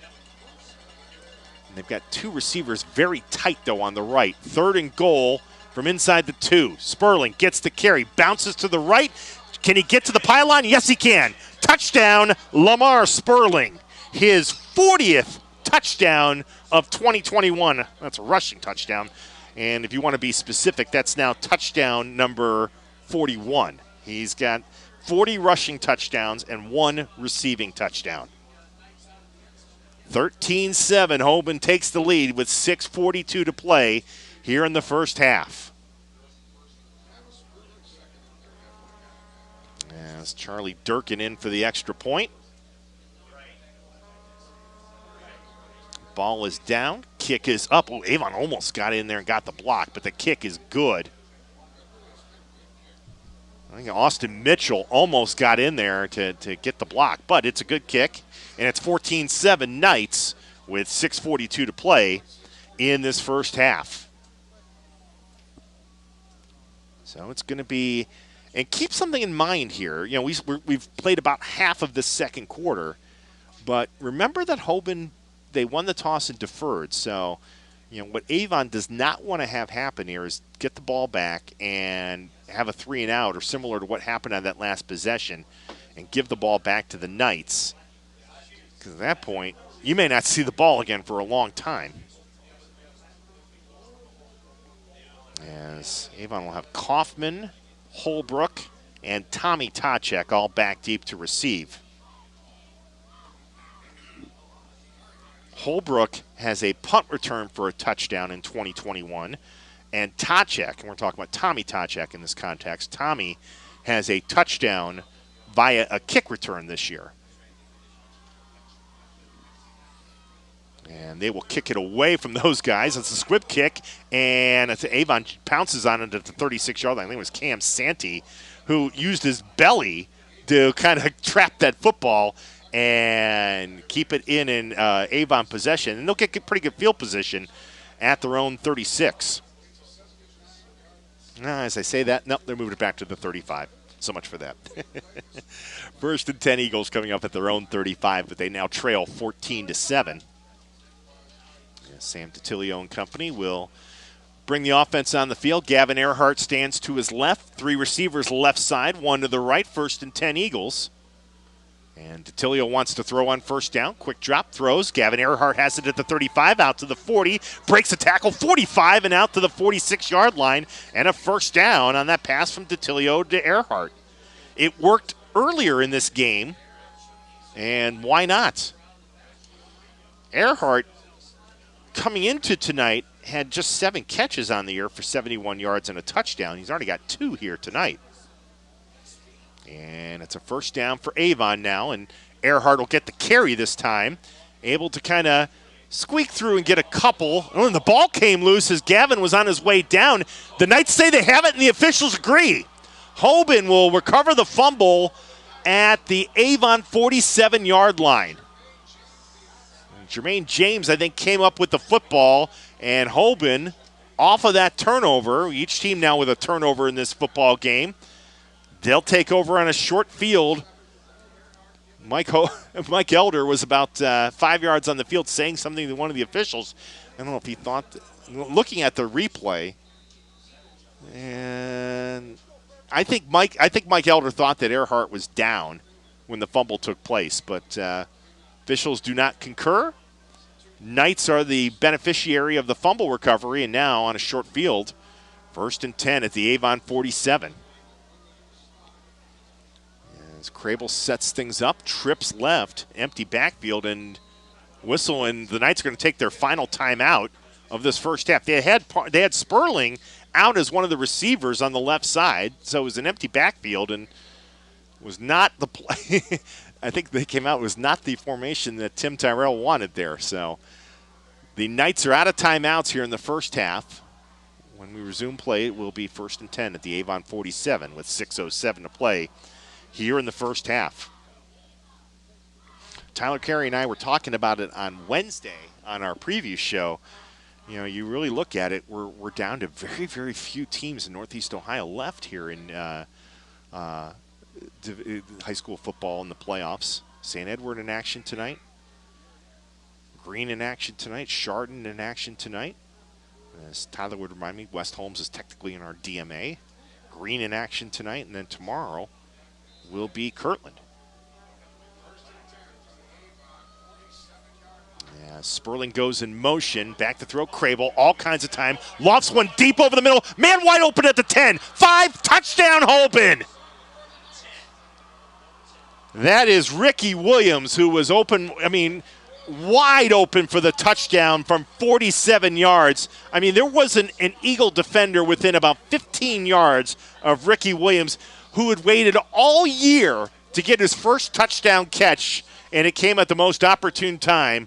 they've got 2 receivers very tight, though, on the right. 3rd and goal from inside the 2. Sperling gets the carry, bounces to the right. Can he get to the pylon? Yes, he can. Touchdown, Lamar Sperling. His 40th touchdown of 2021. That's a rushing touchdown. And if you want to be specific, that's now touchdown number 41. He's got 40 rushing touchdowns and 1 receiving touchdown. 13-7, Hoban takes the lead with 6:42 to play here in the first half. As Charlie Durkin in for the extra point. Ball is down, kick is up. Oh, Avon almost got in there and got the block, but the kick is good. I think Austin Mitchell almost got in there to get the block, but it's a good kick. And it's 14-7 Knights with 6:42 to play in this first half. So it's going to be, and keep something in mind here. You know, we've played about half of this second quarter, but remember that Hoban, they won the toss and deferred. So, you know, what Avon does not want to have happen here is get the ball back and have a 3-and-out, or similar to what happened on that last possession, and give the ball back to the Knights. Because at that point, you may not see the ball again for a long time. As Avon will have Kaufman, Holbrook, and Tommy Tachek all back deep to receive. Holbrook has a punt return for a touchdown in 2021. And Tachek, and we're talking about Tommy Tachek in this context, Tommy has a touchdown via a kick return this year. And they will kick it away from those guys. It's a squib kick, and Avon pounces on it at the 36-yard line. I think it was Cam Santee who used his belly to kind of trap that football and keep it in Avon possession. And they'll get pretty good field position at their own 36. As I say that, nope, they're moving it back to the 35. So much for that. First and 10 Eagles coming up at their own 35, but they now trail 14-7. Sam DiTilio and company will bring the offense on the field. Gavin Earhart stands to his left. 3 receivers left side, 1 to the right. First and 10 Eagles. And DiTilio wants to throw on first down. Quick drop, throws. Gavin Earhart has it at the 35, out to the 40. Breaks a tackle, 45, and out to the 46-yard line. And a first down on that pass from DiTilio to Earhart. It worked earlier in this game, and why not? Earhart, coming into tonight, had just 7 catches on the year for 71 yards and a touchdown. He's already got 2 here tonight. And it's a first down for Avon now, and Earhart will get the carry this time. Able to kind of squeak through and get a couple. Oh, and the ball came loose as Gavin was on his way down. The Knights say they have it, and the officials agree. Hoban will recover the fumble at the Avon 47-yard line. Jermaine James, I think, came up with the football, and Hoban off of that turnover. Each team now with a turnover in this football game. They'll take over on a short field. Mike Elder was about 5 yards on the field saying something to one of the officials. I don't know if he thought, looking at the replay, and I think Mike Elder thought that Earhart was down when the fumble took place, but officials do not concur. Knights are the beneficiary of the fumble recovery, and now on a short field, first and 10 at the Avon 47. As Crable sets things up, trips left, empty backfield, and whistle, and the Knights are going to take their final timeout of this first half. They had Sperling out as one of the receivers on the left side, so it was an empty backfield and was not the play. I think they came out, it was not the formation that Tim Tyrell wanted there. So the Knights are out of timeouts here in the first half. When we resume play, it will be first and 10 at the Avon 47 with 6:07 to play here in the first half. Tyler Carey and I were talking about it on Wednesday on our preview show. You know, you really look at it, we're down to very, very few teams in Northeast Ohio left here in high school football in the playoffs. St. Edward in action tonight. Green in action tonight. Chardon in action tonight. As Tyler would remind me, West Holmes is technically in our DMA. Green in action tonight, and then tomorrow will be Kirtland. Yeah, Sperling goes in motion, back to throw. Crable, all kinds of time. Lofts one deep over the middle. Man wide open at the 10. 5, touchdown Hoban. That is Ricky Williams, who was open, wide open for the touchdown from 47 yards. There wasn't an Eagle defender within about 15 yards of Ricky Williams, who had waited all year to get his first touchdown catch, and it came at the most opportune time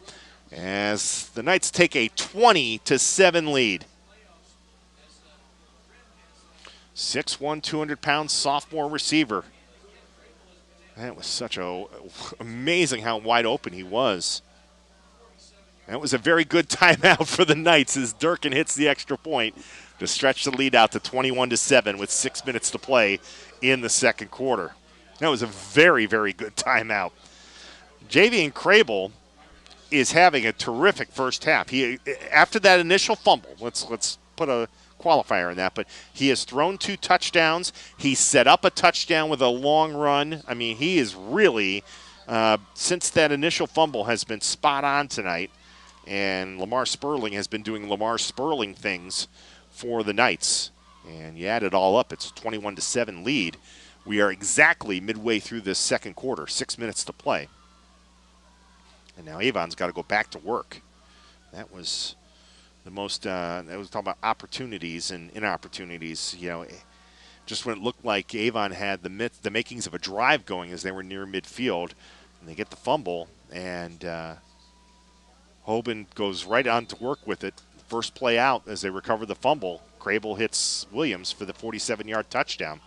as the Knights take a 20-7 lead. 6'1", 200-pound sophomore receiver. That was such amazing how wide open he was. That was a very good timeout for the Knights as Durkin hits the extra point to stretch the lead out to 21-7 with 6 minutes to play in the second quarter. That was a very, very good timeout. Javian Crable is having a terrific first half. He, after that initial fumble, let's put a qualifier in that, but he has thrown 2 touchdowns. He set up a touchdown with a long run. He is really, since that initial fumble, has been spot on tonight, and Lamar Sperling has been doing Lamar Sperling things for the Knights. And you add it all up, it's a 21-7 lead. We are exactly midway through this second quarter, 6 minutes to play. And now Avon's got to go back to work. That was the most, that was talking about opportunities and inopportunities. Just when it looked like Avon had the makings of a drive going as they were near midfield, and they get the fumble, and Hoban goes right on to work with it. First play out as they recover the fumble. Crable hits Williams for the 47-yard touchdown.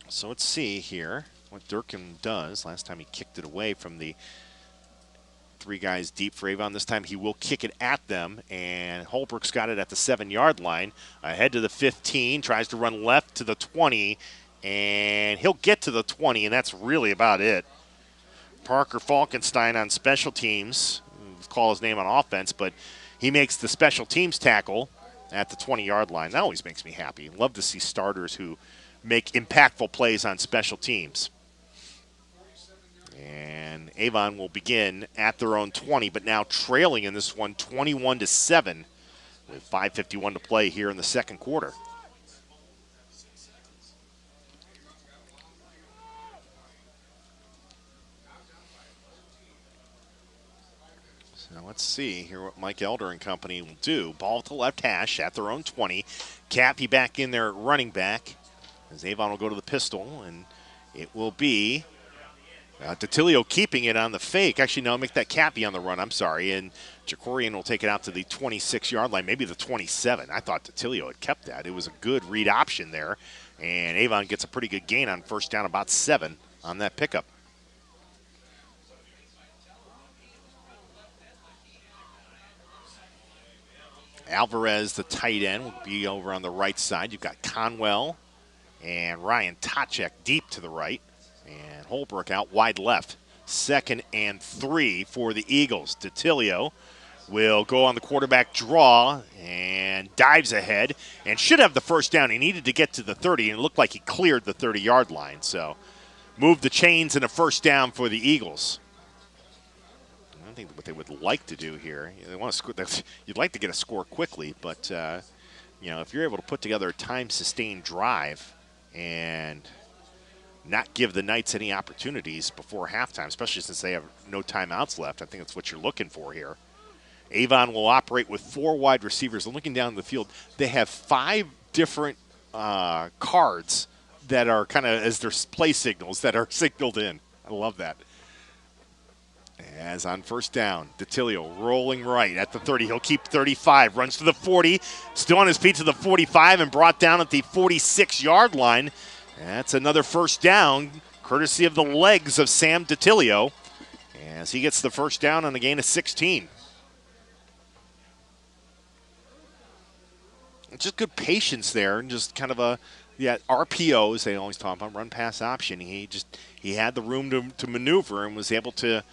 So let's see here what Durkin does. Last time he kicked it away from the three guys deep for Avon. This time he will kick it at them, and Holbrook's got it at the 7-yard line. Ahead to the 15, tries to run left to the 20, and he'll get to the 20, and that's really about it. Parker Falkenstein on special teams, call his name on offense, but he makes the special teams tackle at the 20-yard line. That always makes me happy. Love to see starters who make impactful plays on special teams. And Avon will begin at their own 20, but now trailing in this one 21-7 with 5:51 to play here in the second quarter. So let's see here what Mike Elder and company will do. Ball to left hash at their own 20. Cappy back in there at running back as Avon will go to the pistol, and it will be DeTilio keeping it on the fake. Actually, no, make that Cappy on the run. I'm sorry. And Jacorian will take it out to the 26-yard line, maybe the 27. I thought DeTilio had kept that. It was a good read option there. And Avon gets a pretty good gain on first down, about 7 on that pickup. Alvarez, the tight end, will be over on the right side. You've got Conwell and Ryan Tachek deep to the right. And Holbrook out wide left. 2nd and 3 for the Eagles. DeTilio will go on the quarterback draw and dives ahead and should have the first down. He needed to get to the 30, and it looked like he cleared the 30-yard line. So move the chains and a first down for the Eagles. I think what they would like to do here, they want to score. You'd like to get a score quickly, but if you're able to put together a time-sustained drive and not give the Knights any opportunities before halftime, especially since they have no timeouts left. I think that's what you're looking for here. Avon will operate with 4 wide receivers. I'm looking down the field. They have 5 different cards that are kind of as their play signals that are signaled in. I love that. As on first down, DeTilio rolling right at the 30. He'll keep 35, runs to the 40, still on his feet to the 45, and brought down at the 46-yard line. That's another first down, courtesy of the legs of Sam DeTilio, as he gets the first down on a gain of 16. Just good patience there, and just kind of RPOs, they always talk about, run-pass option. He had the room to maneuver and was able to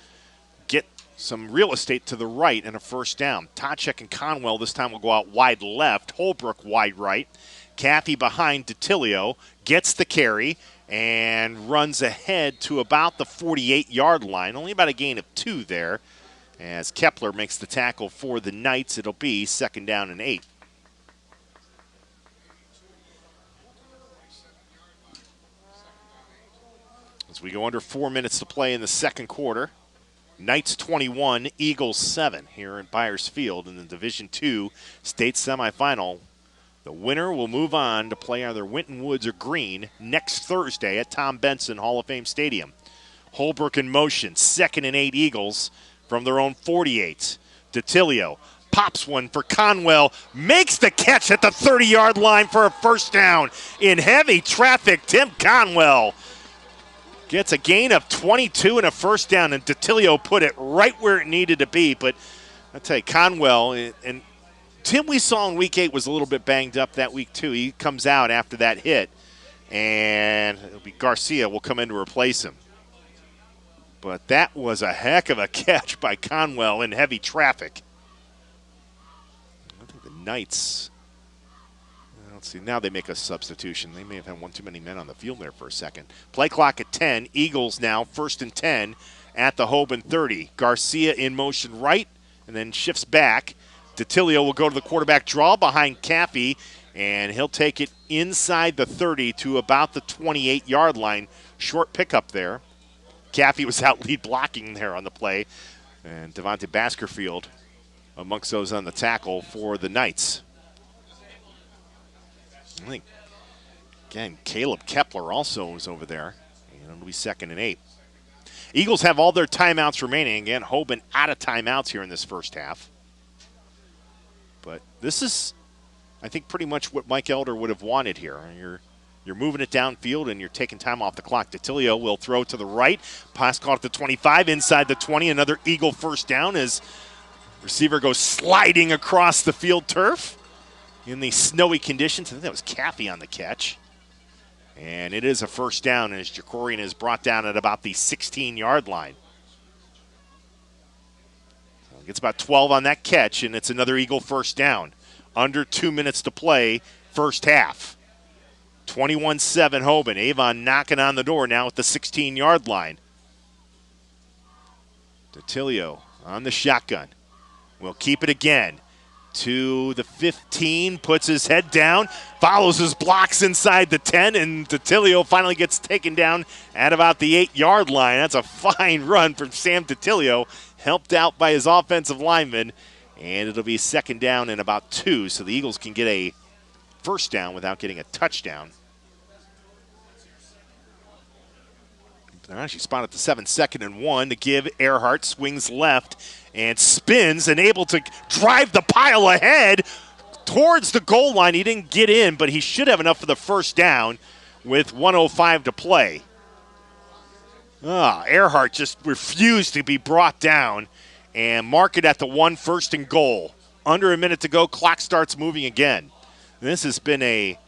get some real estate to the right and a first down. Tachek and Conwell this time will go out wide left, Holbrook wide right. Cappy behind DeTilio, gets the carry, and runs ahead to about the 48-yard line. Only about a gain of 2 there. As Kepler makes the tackle for the Knights, it'll be 2nd down and 8. As we go under 4 minutes to play in the second quarter, Knights 21, Eagles 7 here at Byers Field in the Division II state semifinal. The winner will move on to play either Winton Woods or Green next Thursday at Tom Benson Hall of Fame Stadium. Holbrook in motion, 2nd and 8 Eagles from their own 48. DeTilio pops one for Conwell, makes the catch at the 30-yard line for a first down. In heavy traffic, Tim Conwell gets a gain of 22 and a first down, and DeTilio put it right where it needed to be. But I'll tell you, Conwell and Tim we saw in Week 8 was a little bit banged up that week too. He comes out after that hit, and it'll be Garcia will come in to replace him. But that was a heck of a catch by Conwell in heavy traffic. I think the Knights, let's see, now they make a substitution. They may have had one too many men on the field there for a second. Play clock at 10. Eagles now 1st and 10 at the Hoban 30. Garcia in motion right and then shifts back. DeTilio will go to the quarterback draw behind Cappy, and he'll take it inside the 30 to about the 28-yard line. Short pickup there. Cappy was out lead blocking there on the play, and Devontae Baskerfield amongst those on the tackle for the Knights. I think, again, Caleb Kepler also was over there, and it'll be 2nd and 8. Eagles have all their timeouts remaining. Again, Hoban out of timeouts here in this first half. But this is, I think, pretty much what Mike Elder would have wanted here. You're moving it downfield and you're taking time off the clock. DeTilio will throw to the right. Pass caught at the 25, inside the 20. Another Eagle first down as receiver goes sliding across the field turf in the snowy conditions. I think that was Caffey on the catch. And it is a first down as Jacorian is brought down at about the 16-yard line. So gets about 12 on that catch, and it's another Eagle first down. Under 2 minutes to play, first half. 21-7 Hoban. Avon knocking on the door now at the 16-yard line. DeTilio on the shotgun. Will keep it again to the 15, puts his head down, follows his blocks inside the 10, and DeTilio finally gets taken down at about the 8-yard line. That's a fine run from Sam DeTilio, helped out by his offensive lineman, and it'll be second down and about 2, so the Eagles can get a first down without getting a touchdown. They're actually spotted at the 7, 2nd and 1 to give. Earhart swings left and spins and able to drive the pile ahead towards the goal line. He didn't get in, but he should have enough for the first down with 1:05 to play. Earhart just refused to be brought down and mark it at the 1, 1st and goal. Under a minute to go, clock starts moving again. This has been a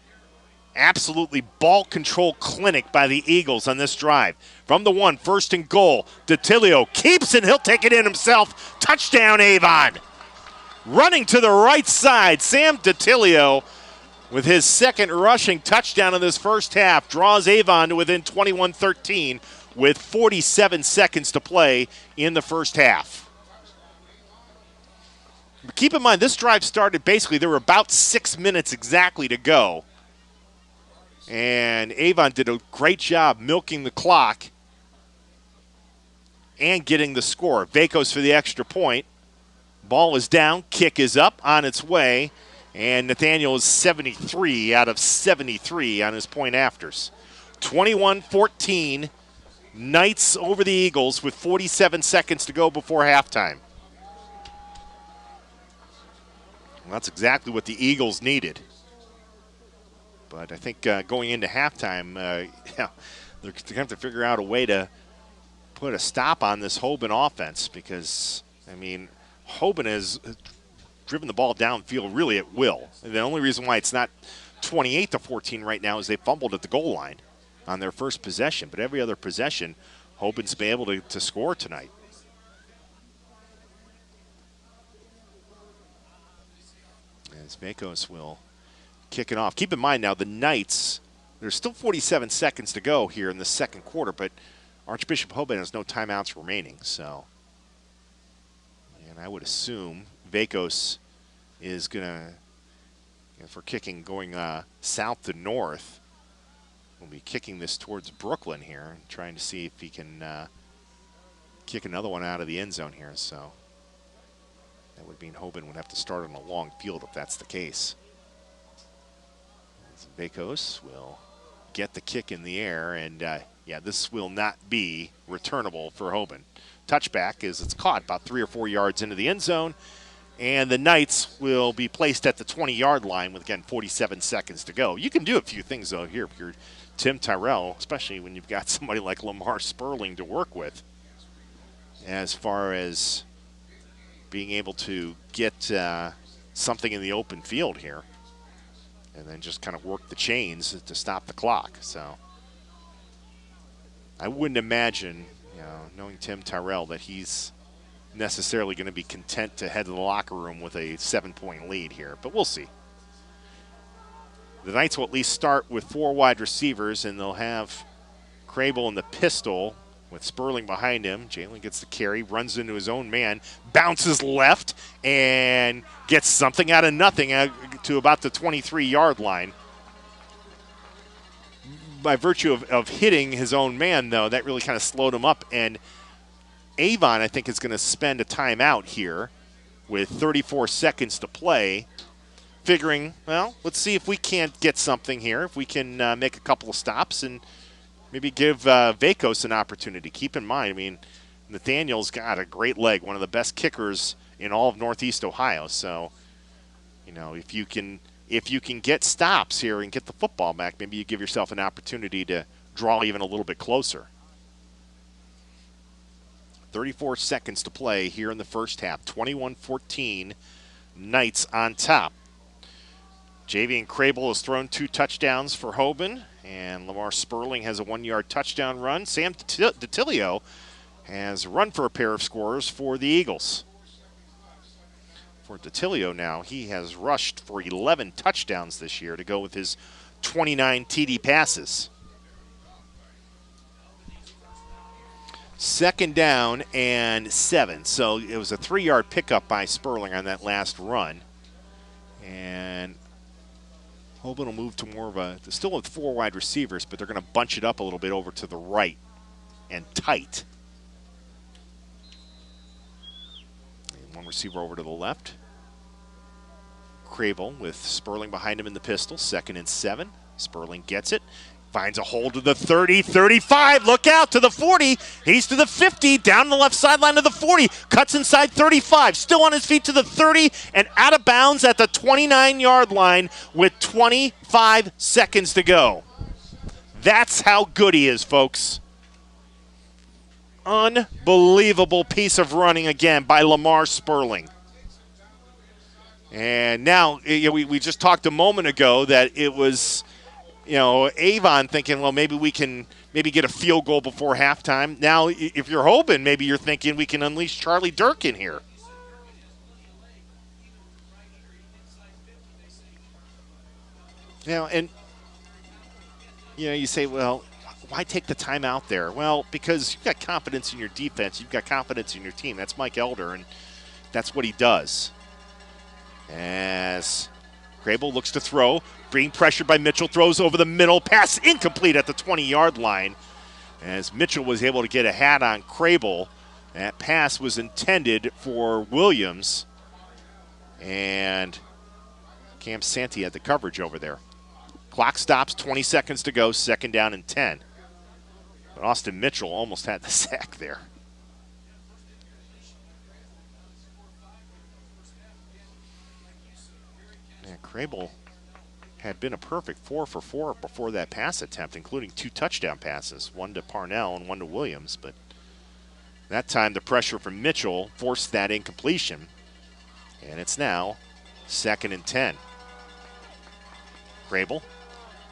absolutely ball control clinic by the Eagles on this drive. From the 1, 1st and goal, DeTilio keeps it, he'll take it in himself. Touchdown, Avon. Running to the right side, Sam DeTilio with his second rushing touchdown in this first half draws Avon to within 21-13 with 47 seconds to play in the first half. But keep in mind, this drive started basically, there were about 6 minutes exactly to go. And Avon did a great job milking the clock and getting the score. Vacos for the extra point. Ball is down, kick is up, on its way, and Nathaniel is 73 out of 73 on his point afters. 21-14, Knights over the Eagles with 47 seconds to go before halftime. Well, that's exactly what the Eagles needed. But I think going into halftime, they're going to have to figure out a way to put a stop on this Hoban offense because, I mean, Hoban has driven the ball downfield really at will. And the only reason why it's not 28-14 right now is they fumbled at the goal line on their first possession. But every other possession, Hoban's been able to score tonight. As Vacos will kick it off. Keep in mind now, the Knights, there's still 47 seconds to go here in the second quarter, but Archbishop Hoban has no timeouts remaining, so. And I would assume Vacos is going to, if we're kicking going south to north, we'll be kicking this towards Brooklyn here, trying to see if he can kick another one out of the end zone here, so. That would mean Hoban would have to start on a long field if that's the case. Vacos will get the kick in the air, and yeah, this will not be returnable for Hoban. Touchback as it's caught about 3 or 4 yards into the end zone, and the Knights will be placed at the 20-yard line with, again, 47 seconds to go. You can do a few things, though, here if you're Tim Tyrell, especially when you've got somebody like Lamar Sperling to work with, as far as being able to get something in the open field here. And then just kind of work the chains to stop the clock. So I wouldn't imagine, knowing Tim Tyrell, that he's necessarily going to be content to head to the locker room with a 7-point lead here. But we'll see. The Knights will at least start with 4 wide receivers, and they'll have Crable in the pistol with Sperling behind him. Jalen gets the carry, runs into his own man, bounces left, and gets something out of nothing to about the 23-yard line. By virtue of hitting his own man, though, that really kind of slowed him up. And Avon, I think, is going to spend a timeout here with 34 seconds to play, figuring, well, let's see if we can't get something here, if we can make a couple of stops and maybe give Vacos an opportunity. Keep in mind, I mean, Nathaniel's got a great leg, one of the best kickers in all of Northeast Ohio. So, you know, if you can get stops here and get the football back, maybe you give yourself an opportunity to draw even a little bit closer. 34 seconds to play here in the first half. 21-14, Knights on top. Javian Crable has thrown 2 touchdowns for Hoban, and Lamar Sperling has a 1-yard touchdown run. Sam DiTilio has run for a pair of scores for the Eagles. For DiTilio now, he has rushed for 11 touchdowns this year to go with his 29 TD passes. 2nd down and 7. So it was a 3-yard pickup by Sperling on that last run. And Hoban will move to more of a, still with 4 wide receivers, but they're going to bunch it up a little bit over to the right and tight. And 1 receiver over to the left. Crable with Sperling behind him in the pistol. 2nd and 7. Sperling gets it. Finds a hole to the 30, 35. Look out to the 40. He's to the 50. Down the left sideline to the 40. Cuts inside 35. Still on his feet to the 30 and out of bounds at the 29-yard line with 25 seconds to go. That's how good he is, folks. Unbelievable piece of running again by Lamar Sperling. And now, we just talked a moment ago that it was, Avon thinking, well, maybe we can get a field goal before halftime. Now, if you're Hoban, maybe you're thinking we can unleash Charlie Durkin here. You say, well, why take the time out there? Well, because you've got confidence in your defense. You've got confidence in your team. That's Mike Elder, and that's what he does. As Crable looks to throw, being pressured by Mitchell, throws over the middle, pass incomplete at the 20-yard line. As Mitchell was able to get a hat on Crable, that pass was intended for Williams, and Cam Santee had the coverage over there. Clock stops, 20 seconds to go, 2nd down and 10. But Austin Mitchell almost had the sack there. Crable had been a perfect 4 for 4 before that pass attempt, including 2 touchdown passes, 1 to Parnell and 1 to Williams. But that time the pressure from Mitchell forced that incompletion. And it's now 2nd and 10. Crable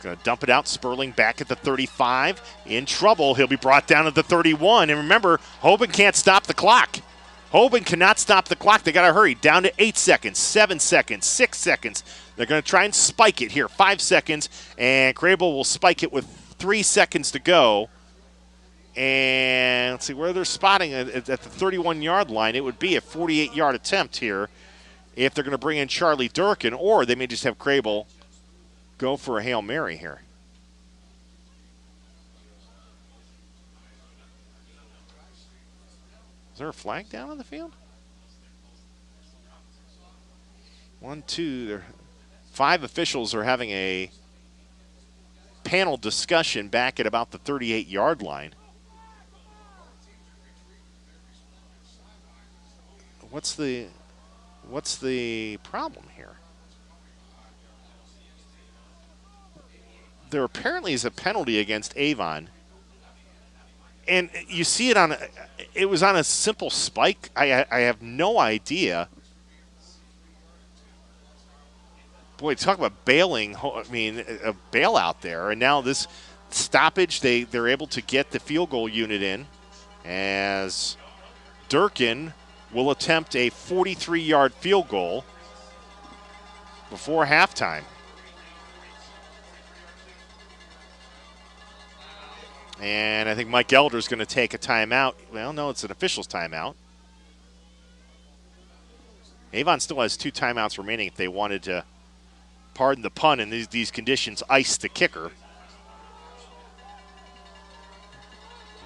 going to dump it out. Sperling back at the 35. In trouble. He'll be brought down at the 31. And remember, Hoban can't stop the clock. Hoban cannot stop the clock. They got to hurry. Down to 8 seconds, 7 seconds, 6 seconds. They're going to try and spike it here. 5 seconds, and Crable will spike it with 3 seconds to go. And let's see where they're spotting it at the 31-yard line. It would be a 48-yard attempt here if they're going to bring in Charlie Durkin, or they may just have Crable go for a Hail Mary here. Is there a flag down on the field? 1, 2, 5 officials are having a panel discussion back at about the 38-yard line. What's the problem here? There apparently is a penalty against Avon. And you see it it was on a simple spike. I have no idea. Boy, talk about bailing. I mean, a bailout there. And now this stoppage, they're able to get the field goal unit in as Durkin will attempt a 43-yard field goal before halftime. And I think Mike Elder's going to take a timeout. Well, no, it's an official's timeout. Avon still has 2 timeouts remaining if they wanted to, pardon the pun, in these conditions, ice the kicker.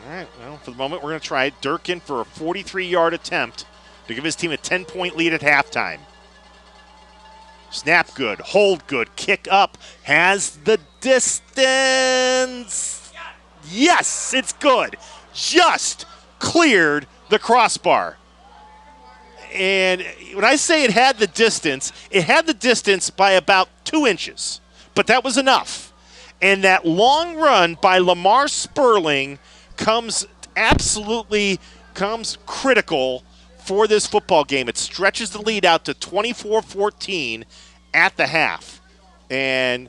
All right, well, for the moment, we're going to try it. Durkin for a 43-yard attempt to give his team a 10-point lead at halftime. Snap good, hold good, kick up, has the distance. Yes, it's good. Just cleared the crossbar. And when I say it had the distance by about 2 inches. But that was enough. And that long run by Lamar Sperling comes critical for this football game. It stretches the lead out to 24-14 at the half. And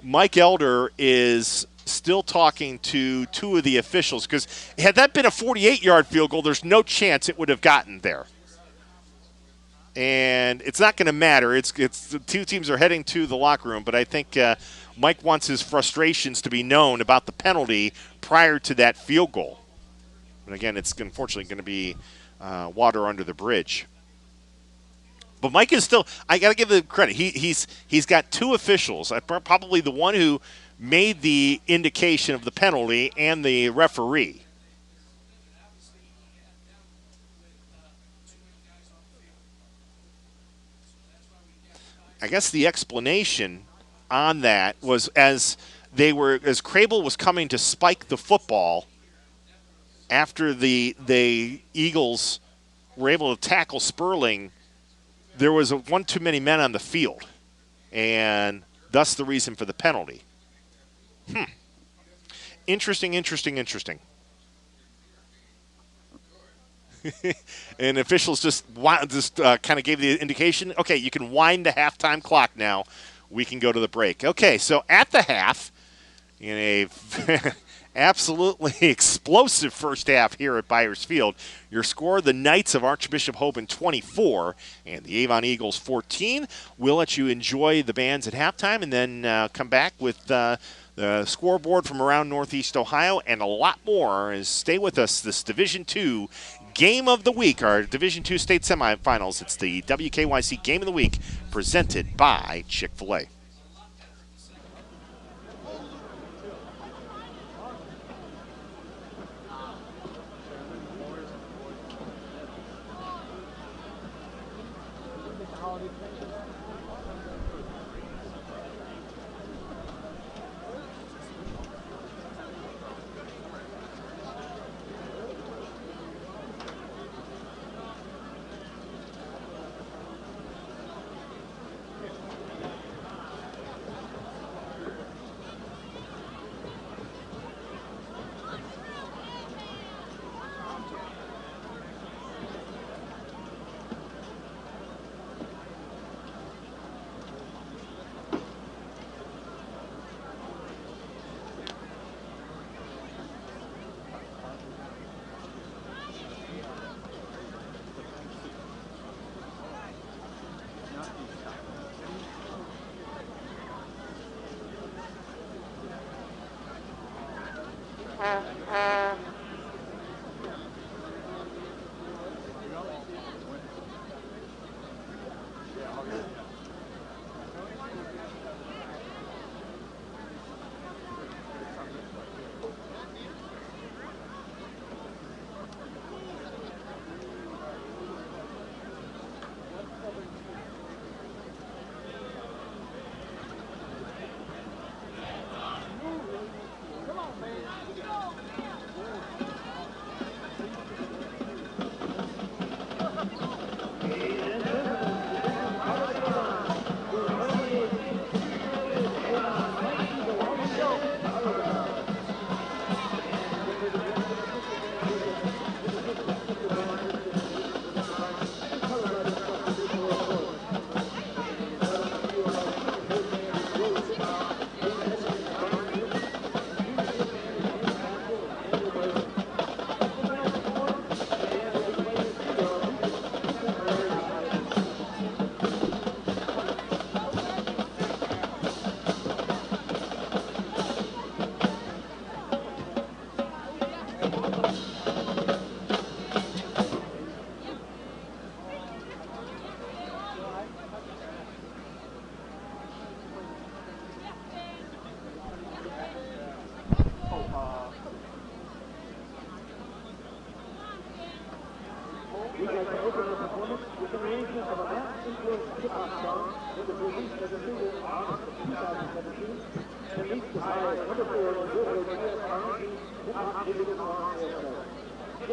Mike Elder is still talking to two of the officials, because had that been a 48-yard field goal, there's no chance it would have gotten there. And it's not going to matter. It's the two teams are heading to the locker room, but I think Mike wants his frustrations to be known about the penalty prior to that field goal. And again, it's unfortunately going to be water under the bridge. But Mike is still, I got to give the credit. He's got two officials, probably the one who made the indication of the penalty and the referee. I guess the explanation on that was as Crable was coming to spike the football after the Eagles were able to tackle Sperling, there was one too many men on the field, and thus the reason for the penalty. Interesting. And officials just kind of gave the indication, okay, you can wind the halftime clock now. We can go to the break. Okay, so at the half, in a absolutely explosive first half here at Byers Field, your score, the Knights of Archbishop Hoban 24 and the Avon Eagles 14. We'll let you enjoy the bands at halftime and then come back with the scoreboard from around Northeast Ohio and a lot more. Stay with us. This Division II Game of the Week, our Division II state semifinals. It's the WKYC Game of the Week presented by Chick-fil-A.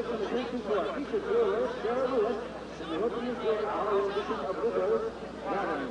attention to our featured jeweler, Sarah Lewis, and we hope you enjoy our edition of Widow's Gathering.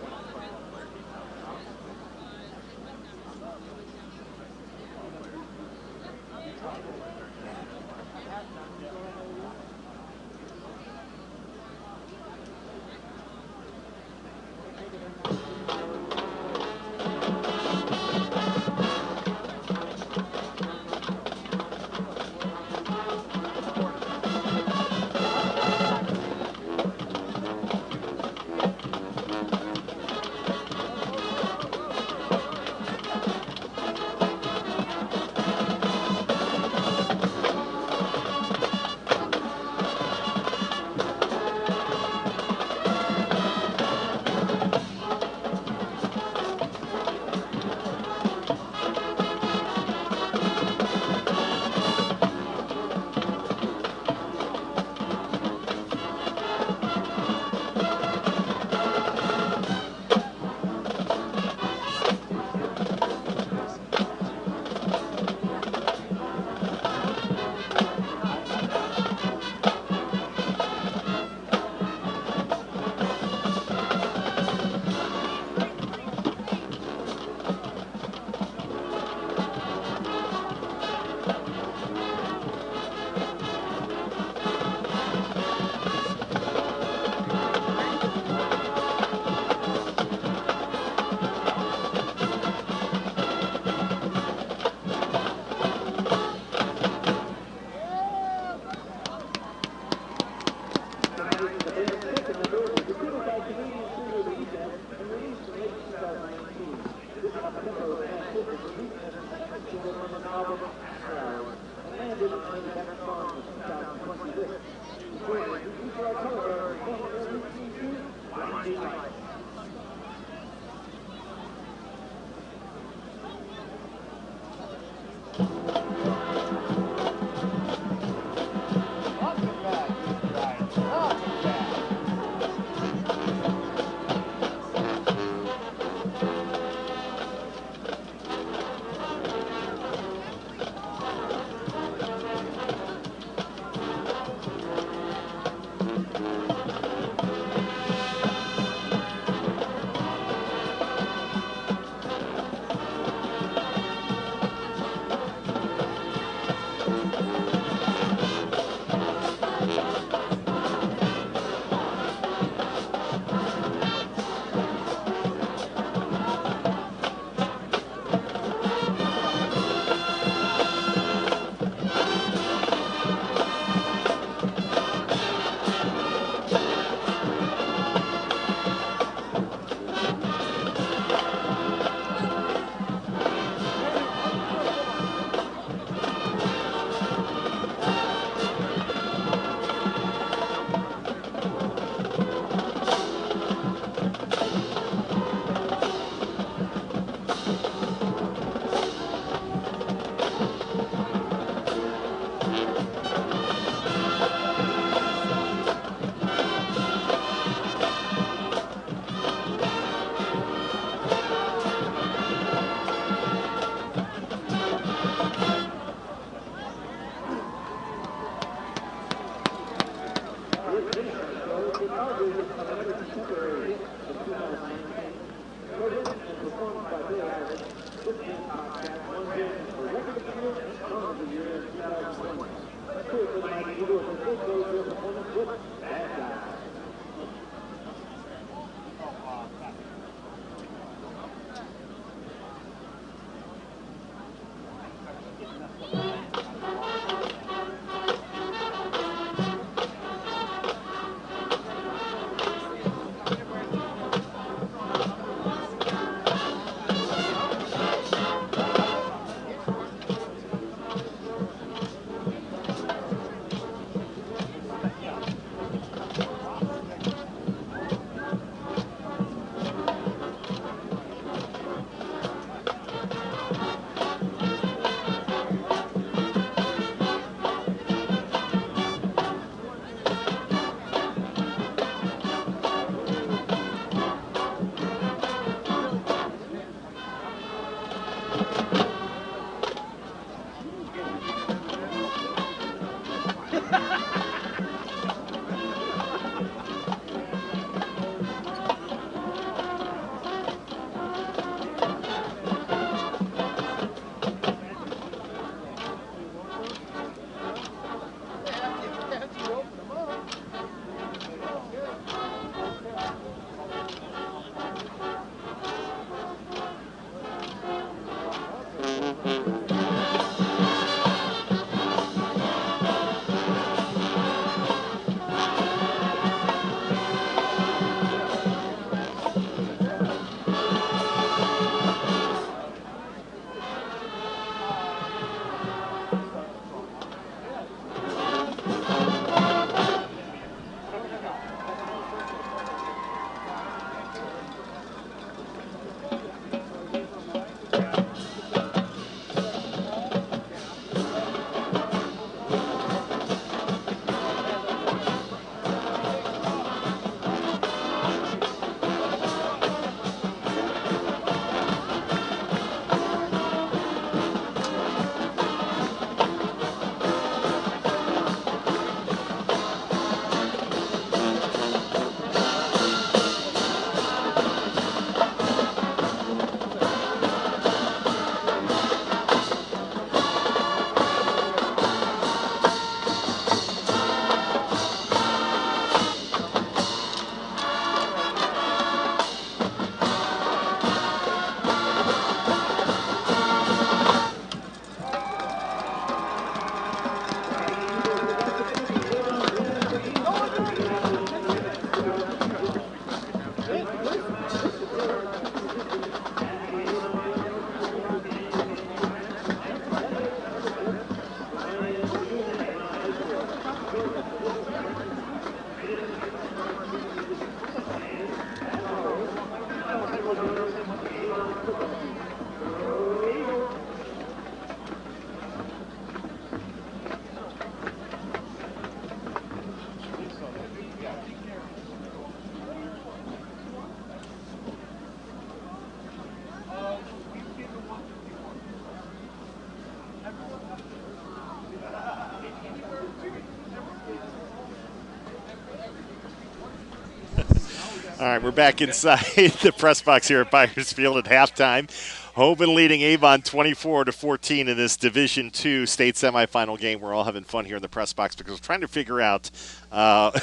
All right, we're back inside the press box here at Byers Field at halftime. Hoban leading Avon 24-14 in this Division II state semifinal game. We're all having fun here in the press box because we're trying to figure out Lamar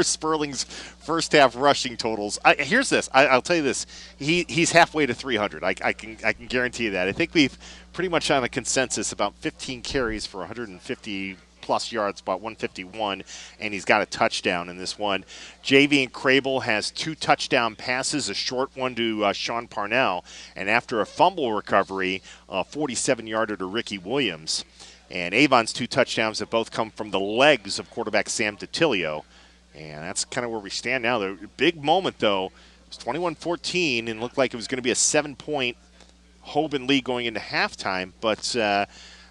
Sperling's first half rushing totals. Here's this. I'll tell you this. He's halfway to 300. I can guarantee you that. I think we've pretty much on a consensus about 15 carries for 150 plus yards, about 151, and he's got a touchdown in this one. JV and Crable has 2 touchdown passes, a short one to Sean Parnell, and after a fumble recovery, a 47-yarder to Ricky Williams. And Avon's 2 touchdowns have both come from the legs of quarterback Sam DiTilio. And that's kind of where we stand now. The big moment, though, it was 21-14 and looked like it was going to be a 7-point Hoban lead going into halftime, but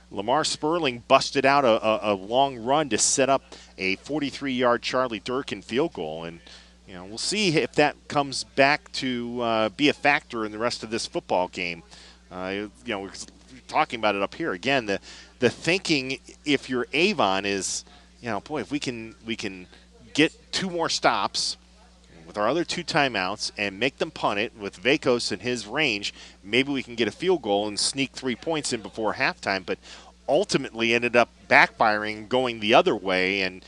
Lamar Sperling busted out a long run to set up a 43-yard Charlie Durkin field goal. And, we'll see if that comes back to be a factor in the rest of this football game. We're talking about it up here. Again, the thinking, if you're Avon, is, if we can get 2 more stops with our other 2 timeouts and make them punt it with Vakos and his range, maybe we can get a field goal and sneak 3 points in before halftime. But ultimately ended up backfiring, going the other way, and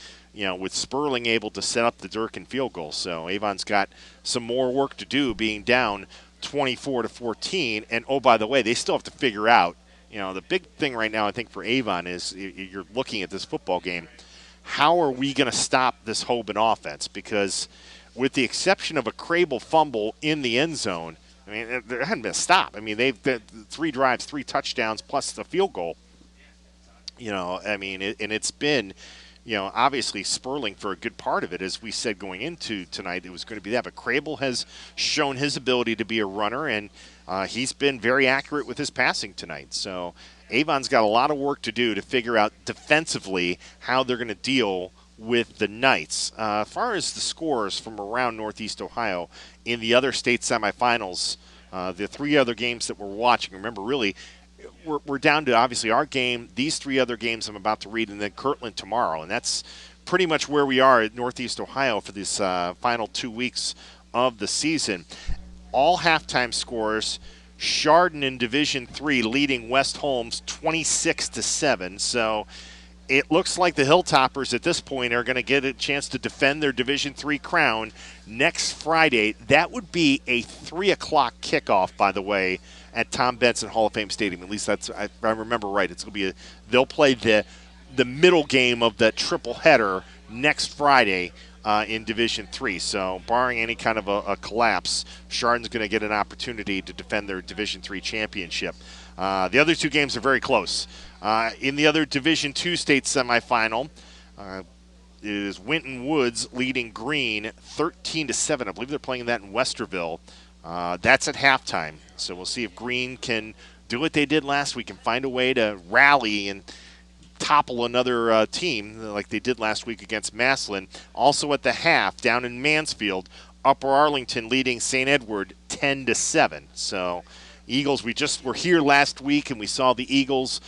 with Sperling able to set up the Durkin field goal. So Avon's got some more work to do, being down 24-14. And oh, by the way, they still have to figure out. The big thing right now, I think, for Avon is you're looking at this football game. How are we going to stop this Hoban offense? Because with the exception of a Crable fumble in the end zone, I mean, there hadn't been a stop. I mean, they've 3 drives, 3 touchdowns, plus the field goal. And it's been, obviously Sperling for a good part of it. As we said going into tonight, it was going to be that. But Crable has shown his ability to be a runner, and he's been very accurate with his passing tonight. So Avon's got a lot of work to do to figure out defensively how they're going to deal with the Knights. As far as the scores from around Northeast Ohio in the other state semifinals, the 3 other games that we're watching, remember, really, we're down to obviously our game, these 3 other games I'm about to read, and then Kirtland tomorrow. And that's pretty much where we are at Northeast Ohio for this final 2 weeks of the season. All halftime scores, Chardon in Division III leading West Holmes 26-7. So it looks like the Hilltoppers at this point are going to get a chance to defend their Division III crown next Friday. That would be a 3 o'clock kickoff, by the way, at Tom Benson Hall of Fame Stadium. At least that's, I remember right. It's going to be they'll play the middle game of the triple header next Friday in Division III. So barring any kind of a collapse, Chardon's going to get an opportunity to defend their Division III championship. The other 2 games are very close. In the other Division II state semifinal, it is Winton Woods leading Green 13-7. I believe they're playing that in Westerville. That's at halftime. So we'll see if Green can do what they did last week and find a way to rally and topple another team like they did last week against Massillon. Also at the half, down in Mansfield, Upper Arlington leading St. Edward 10-7. So Eagles, we're here last week and we saw the Eagles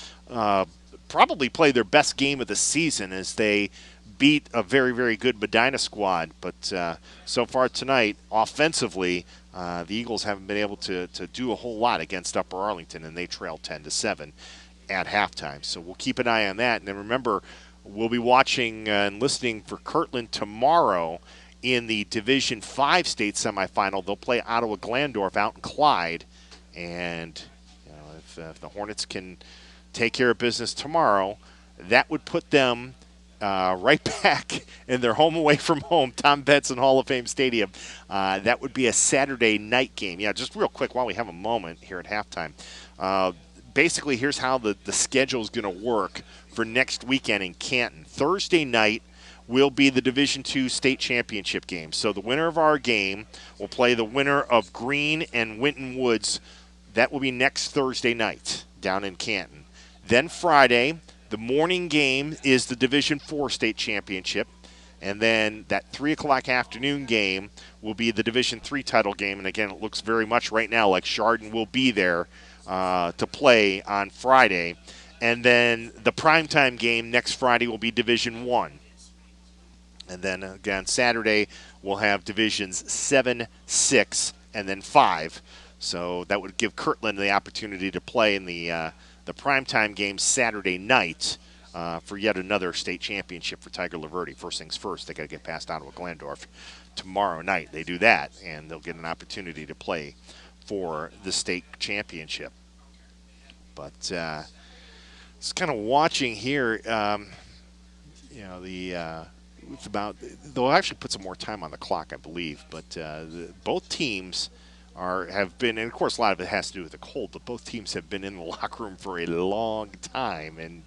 probably play their best game of the season as they beat a very, very good Medina squad. But so far tonight, offensively, the Eagles haven't been able to do a whole lot against Upper Arlington, and they trail 10-7 at halftime. So we'll keep an eye on that. And then remember, we'll be watching and listening for Kirtland tomorrow in the Division 5 state semifinal. They'll play Ottawa Glandorf out in Clyde. And if the Hornets can take care of business tomorrow, that would put them right back in their home away from home, Tom Benson Hall of Fame Stadium. That would be a Saturday night game. Yeah, just real quick while we have a moment here at halftime. Basically, here's how the schedule is going to work for next weekend in Canton. Thursday night will be the Division II state championship game. So the winner of our game will play the winner of Green and Winton Woods. That will be next Thursday night down in Canton. Then Friday, the morning game is the Division IV state championship. And then that 3 o'clock afternoon game will be the Division III title game. And again, it looks very much right now like Chardon will be there to play on Friday. And then the primetime game next Friday will be Division I. And then again, Saturday we'll have Divisions 7, 6, and then 5. So that would give Kirtland the opportunity to play in the primetime game Saturday night for yet another state championship for Tiger Laverty. First things first, they got to get past Ottawa Glandorf tomorrow night. They do that, and they'll get an opportunity to play for the state championship. But just kind of watching here, it's about, they'll actually put some more time on the clock, I believe. But both teams have been, and of course a lot of it has to do with the cold, but both teams have been in the locker room for a long time, and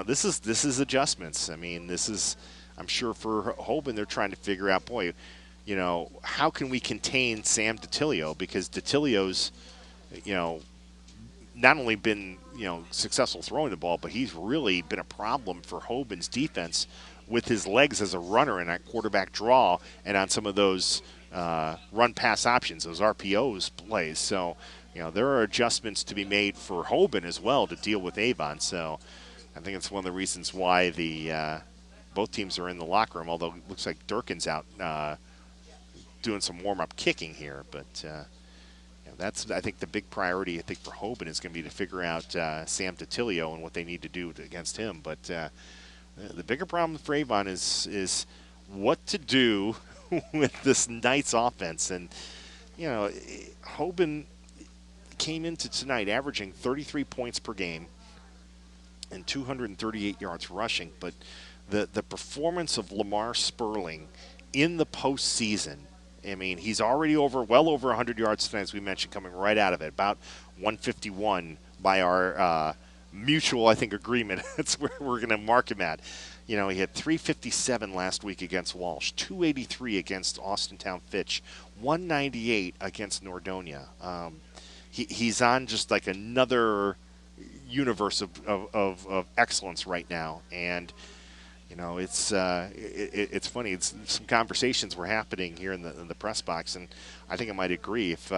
this is adjustments. I mean, this is, I'm sure for Hoban, they're trying to figure out, boy, how can we contain Sam DiTilio, because DiTilio's, not only been successful throwing the ball, but he's really been a problem for Hoban's defense with his legs as a runner in that quarterback draw and on some of those run-pass options, those RPOs plays. So, there are adjustments to be made for Hoban as well to deal with Avon. So, I think it's one of the reasons why both teams are in the locker room, although it looks like Durkin's out doing some warm-up kicking here. But that's, I think, the big priority, I think, for Hoban is going to be to figure out Sam DiTilio and what they need to do against him. But the bigger problem for Avon is what to do with this Knights offense. And, Hoban came into tonight averaging 33 points per game and 238 yards rushing. But the performance of Lamar Sperling in the postseason, I mean, he's already well over 100 yards tonight, as we mentioned, coming right out of it, about 151 by our mutual, I think, agreement. That's where we're going to mark him at. He had 357 last week against Walsh, 283 against Austintown Fitch, 198 against Nordonia. He's on just like another universe of excellence right now, and it's funny. It's some conversations were happening here in the press box, and I think I might agree. If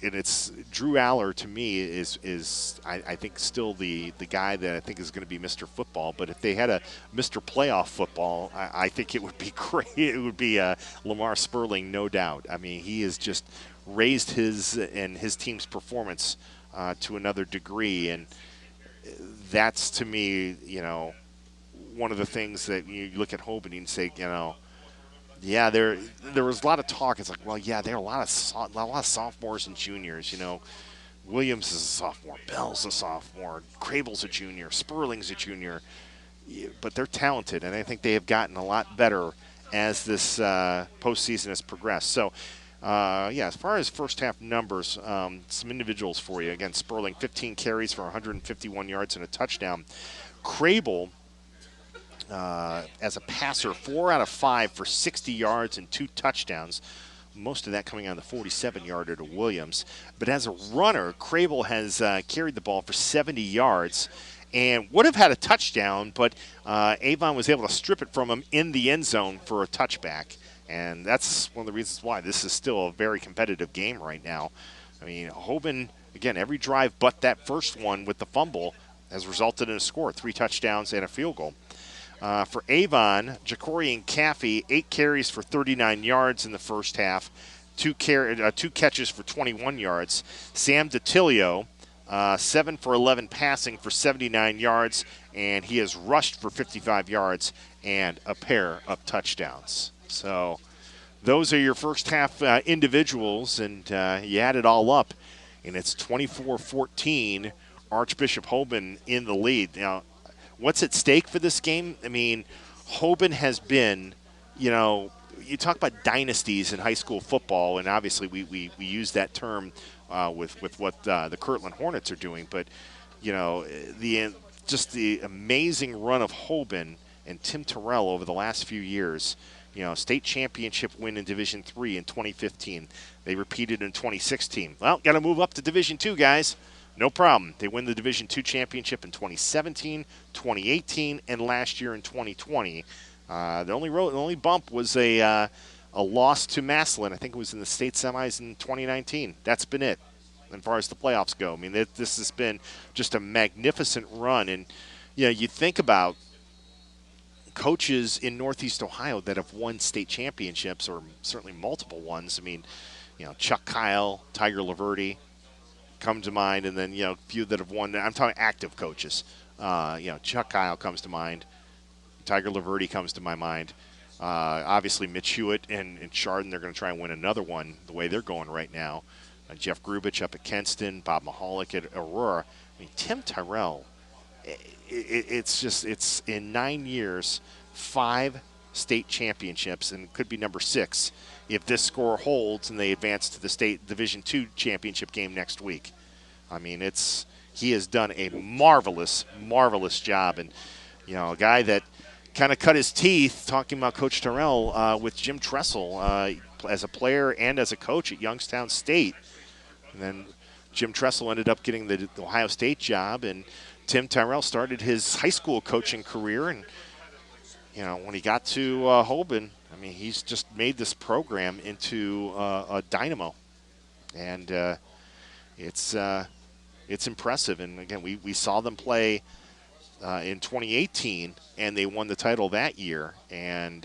it's Drew Aller, to me, is I think still the guy that I think is going to be Mr. Football. But if they had a Mr. Playoff Football, I think it would be great. It would be Lamar Sperling, no doubt. I mean, he has just raised his and his team's performance to another degree, and that's, to me, one of the things that you look at Hoban and say, yeah, there was a lot of talk. It's like, well, yeah, there are a lot of sophomores and juniors. Williams is a sophomore, Bell's a sophomore, Crable's a junior, Sperling's a junior, but they're talented, and I think they have gotten a lot better as this postseason has progressed. So, as far as first half numbers, some individuals for you. Again, Sperling, 15 carries for 151 yards and a touchdown. Crable, as a passer, 4 out of 5 for 60 yards and 2 touchdowns. Most of that coming on the 47-yarder to Williams. But as a runner, Crable has carried the ball for 70 yards and would have had a touchdown, but Avon was able to strip it from him in the end zone for a touchback. And that's one of the reasons why this is still a very competitive game right now. I mean, Hoban, again, every drive but that first one with the fumble has resulted in a score, 3 touchdowns and a field goal. For Avon, Jacorian Caffey, 8 carries for 39 yards in the first half, 2 catches for 21 yards. Sam DiTilio, 7 for 11 passing for 79 yards, and he has rushed for 55 yards and a pair of touchdowns. So those are your first half individuals, and you add it all up, and it's 24-14, Archbishop Hoban in the lead. Now, what's at stake for this game? I mean, Hoban has been, you know, you talk about dynasties in high school football, and obviously we use that term with what the Kirtland Hornets are doing. But, you know, just the amazing run of Hoban and Tim Terrell over the last few years. You know, state championship win in Division III in 2015. They repeated in 2016. Well, got to move up to Division II, guys. No problem. They win the Division II championship in 2017, 2018, and last year in 2020. The only bump was a loss to Massillon. I think it was in the state semis in 2019. That's been it as far as the playoffs go. I mean, this has been just a magnificent run. And, you know, you think about coaches in Northeast Ohio that have won state championships, or certainly multiple ones. I mean, you know, Chuck Kyle, Tiger Laverty come to mind, and then, you know, a few that have won. I'm talking active coaches. You know, Chuck Kyle comes to mind. Tiger Laverty comes to my mind. Obviously, Mitch Hewitt and Chardon, they're going to try and win another one the way they're going right now. Jeff Grubich up at Kenston, Bob Mahalik at Aurora. I mean, Tim Tyrell, it's in 9 years, 5 state championships, and could be number 6 if this score holds and they advance to the state Division II championship game next week. I mean, he has done a marvelous job, and, you know, a guy that kind of cut his teeth talking about Coach Terrell with Jim Tressel as a player and as a coach at Youngstown State, and then Jim Tressel ended up getting the Ohio State job, and Tim Tyrell started his high school coaching career, and, you know, when he got to Hoban, I mean, he's just made this program into a dynamo, and it's impressive. And again, we saw them play in 2018, and they won the title that year, and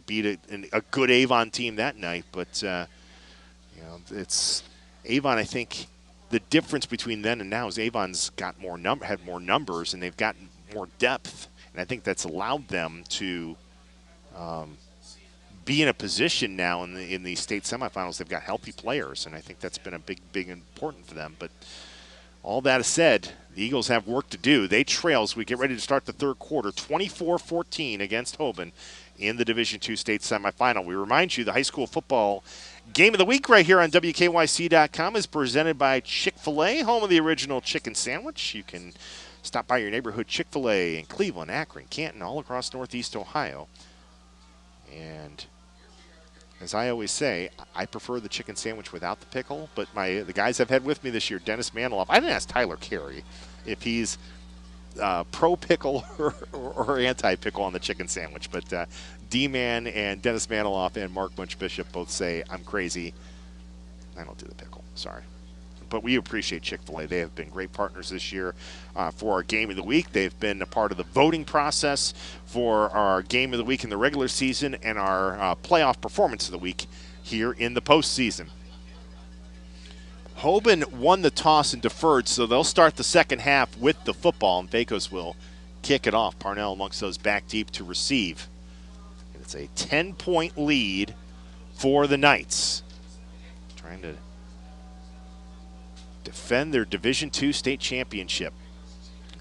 beat a good Avon team that night. But you know, it's Avon. I think the difference between then and now is Avon's got had more numbers, and they've got more depth, and I think that's allowed them to be in a position now in the state semifinals. They've got healthy players, and I think that's been a big important for them. But all that said, the Eagles have work to do. They trail as we get ready to start the third quarter, 24-14 against Hoban in the Division II state semifinal. We remind you the high school football game of the week right here on WKYC.com is presented by Chick-fil-A, home of the original chicken sandwich. You can stop by your neighborhood Chick-fil-A in Cleveland, Akron, Canton, all across Northeast Ohio. And as I always say, I prefer the chicken sandwich without the pickle, but the guys I've had with me this year, Dennis Maniloff, I didn't ask Tyler Carey if he's pro-pickle or anti-pickle on the chicken sandwich, but D-Man and Dennis Maniloff and Mark Bunch-Bishop both say, I'm crazy. I don't do the pickle, sorry. But we appreciate Chick-fil-A. They have been great partners this year for our Game of the Week. They've been a part of the voting process for our Game of the Week in the regular season and our playoff performance of the week here in the postseason. Hoban won the toss and deferred, so they'll start the second half with the football, and Pecos will kick it off. Parnell amongst those back deep to receive. And it's a 10-point lead for the Knights. Trying to defend their Division II state championship.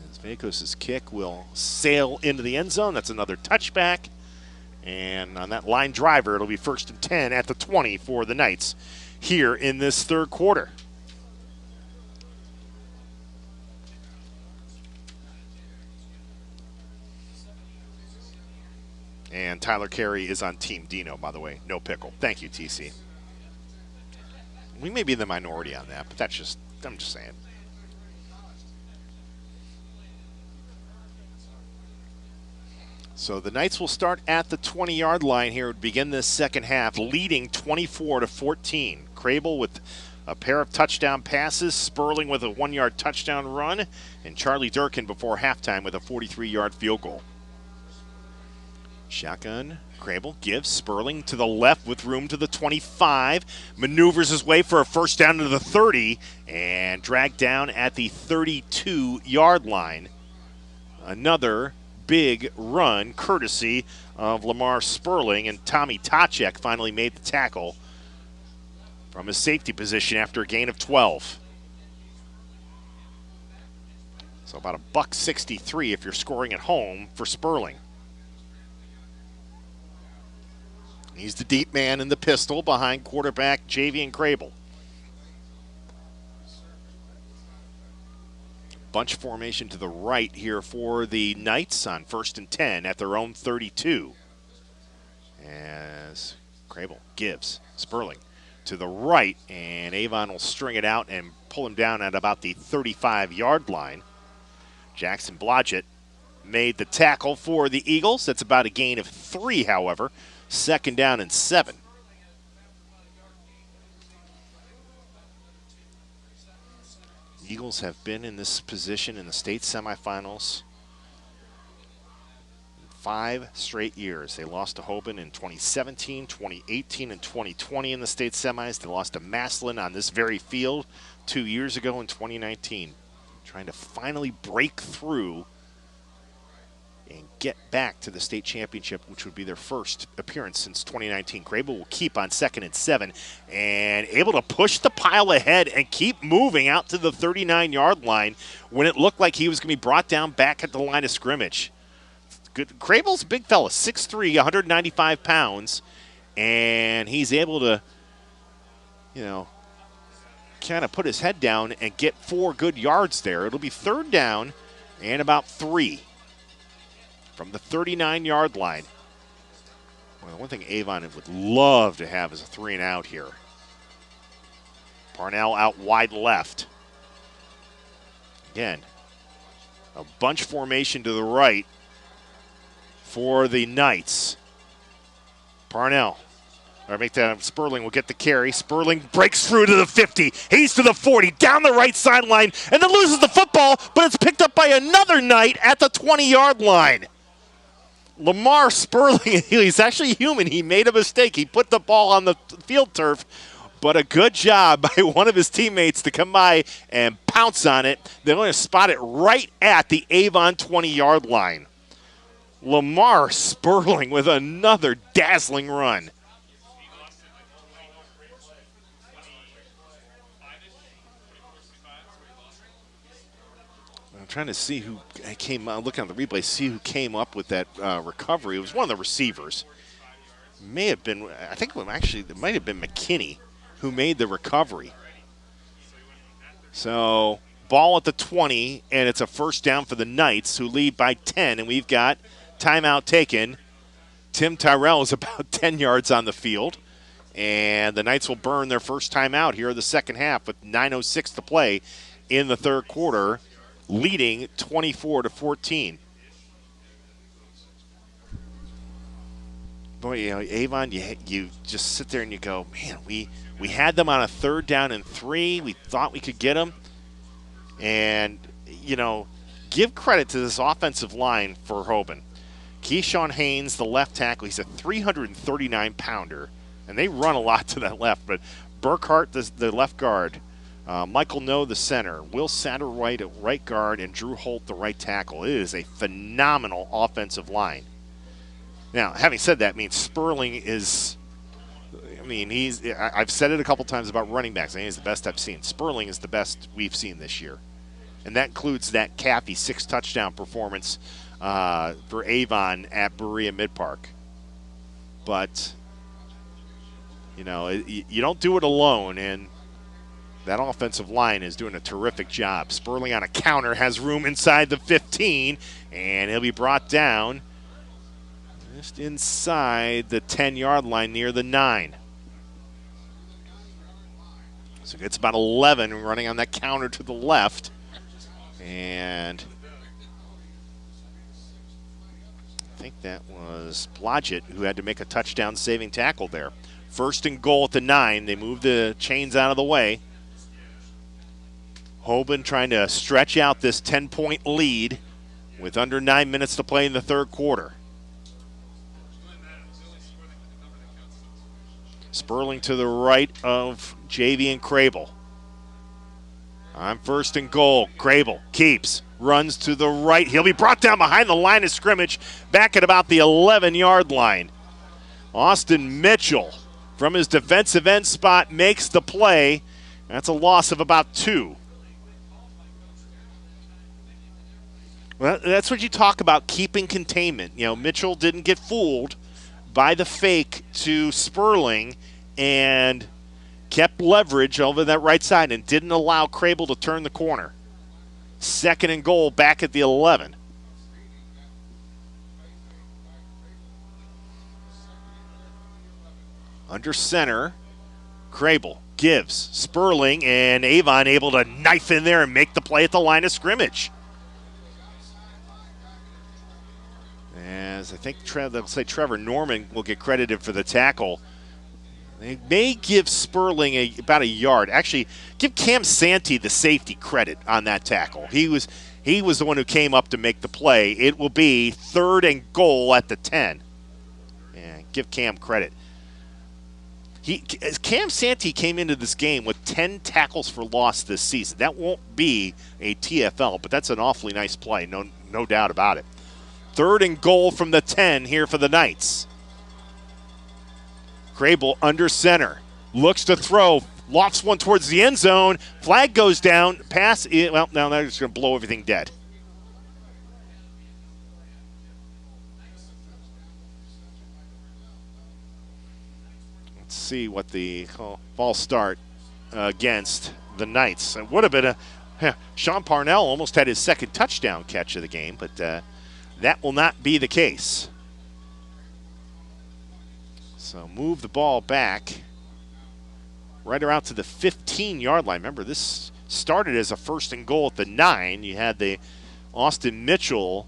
As Pecos' kick will sail into the end zone. That's another touchback. And on that line driver, it'll be 1st and 10 at the 20 for the Knights here in this third quarter. And Tyler Carey is on Team Dino, by the way. No pickle. Thank you, TC. We may be the minority on that, but I'm just saying. So the Knights will start at the 20-yard line here to begin this second half, leading 24-14. Crable with a pair of touchdown passes, Sperling with a 1-yard touchdown run, and Charlie Durkin before halftime with a 43-yard field goal. Shotgun, Crable gives Sperling to the left with room to the 25, maneuvers his way for a first down to the 30, and dragged down at the 32-yard line. Another big run courtesy of Lamar Sperling, and Tommy Tachek finally made the tackle from his safety position after a gain of 12. So about $1.63 if you're scoring at home for Sperling. He's the deep man in the pistol behind quarterback Javian Crable. Bunch formation to the right here for the Knights on 1st and 10 at their own 32. As Crable gives Sperling to the right, and Avon will string it out and pull him down at about the 35-yard line. Jackson Blodgett made the tackle for the Eagles. That's about a gain of 3, however. 2nd down and 7. Eagles have been in this position in the state semifinals 5 straight years. They lost to Hoban in 2017, 2018, and 2020 in the state semis. They lost to Massillon on this very field 2 years ago in 2019. Trying to finally break through and get back to the state championship, which would be their first appearance since 2019. Crable will keep on 2nd and 7 and able to push the pile ahead and keep moving out to the 39-yard line when it looked like he was going to be brought down back at the line of scrimmage. Good. Crable's a big fella, 6'3", 195 pounds, and he's able to, kind of put his head down and get 4 good yards there. It'll be 3rd down and about 3 from the 39-yard line. Well, the one thing Avon would love to have is a 3 and out here. Parnell out wide left. Again, a bunch formation to the right for the Knights. Parnell, or make that, Sperling will get the carry. Sperling breaks through to the 50. He's to the 40, down the right sideline, and then loses the football, but it's picked up by another Knight at the 20-yard line. Lamar Sperling, he's actually human. He made a mistake. He put the ball on the field turf, but a good job by one of his teammates to come by and pounce on it. They're going to spot it right at the Avon 20-yard line. Lamar Sperling with another dazzling run. I'm trying to see who came, looking at the replay, see who came up with that recovery. It was one of the receivers. May have been, I think it might have been McKinney who made the recovery. So, ball at the 20, and it's a 1st down for the Knights, who lead by 10, and we've got timeout taken. Tim Tyrell is about 10 yards on the field, and the Knights will burn their first timeout here in the second half with 9:06 to play in the 3rd quarter, leading 24-14. Boy, Avon, you just sit there and you go, man, we had them on a 3rd down and 3. We thought we could get them. And, give credit to this offensive line for Hoban. Keyshawn Haynes, the left tackle, he's a 339-pounder, and they run a lot to that left. But Burkhart, the left guard, Michael No, the center, Will Satterwhite at right guard, and Drew Holt, the right tackle. It is a phenomenal offensive line. Now, having said that, means Sperling is, I've said it a couple times about running backs. I think he's the best I've seen. Sperling is the best we've seen this year. And that includes that Caffey 6-touchdown performance for Avon at Berea Mid-Park. But, you don't do it alone, and that offensive line is doing a terrific job. Sperling on a counter has room inside the 15, and he'll be brought down just inside the 10-yard line near the 9. So it's about 11 running on that counter to the left. And I think that was Blodgett who had to make a touchdown-saving tackle there. 1st and goal at the 9. They move the chains out of the way. Hoban trying to stretch out this 10-point lead with under 9 minutes to play in the 3rd quarter. Sperling to the right of Javian Crable. On 1st and goal, Crable keeps, runs to the right. He'll be brought down behind the line of scrimmage, back at about the 11-yard line. Austin Mitchell, from his defensive end spot, makes the play. That's a loss of about 2. Well, that's what you talk about, keeping containment. You know, Mitchell didn't get fooled by the fake to Sperling and kept leverage over that right side and didn't allow Crable to turn the corner. 2nd and goal back at the 11. Under center, Crable gives. Sperling and Avon able to knife in there and make the play at the line of scrimmage. As I think they'll say Trevor Norman will get credited for the tackle. They may give Sperling about a yard. Actually, give Cam Santee, the safety, credit on that tackle. He was the one who came up to make the play. It will be 3rd and goal at the 10. Yeah, give Cam credit. Cam Santee came into this game with 10 tackles for loss this season. That won't be a TFL, but that's an awfully nice play, no doubt about it. 3rd and goal from the 10 here for the Knights. Crable under center. Looks to throw. Lofts one towards the end zone. Flag goes down. Pass. Well, now they're just going to blow everything dead. Let's see what the false start against the Knights. It would have been Sean Parnell almost had his 2nd touchdown catch of the game, but that will not be the case. So move the ball back right around to the 15-yard line. Remember, this started as a 1st and goal at the 9. You had the Austin Mitchell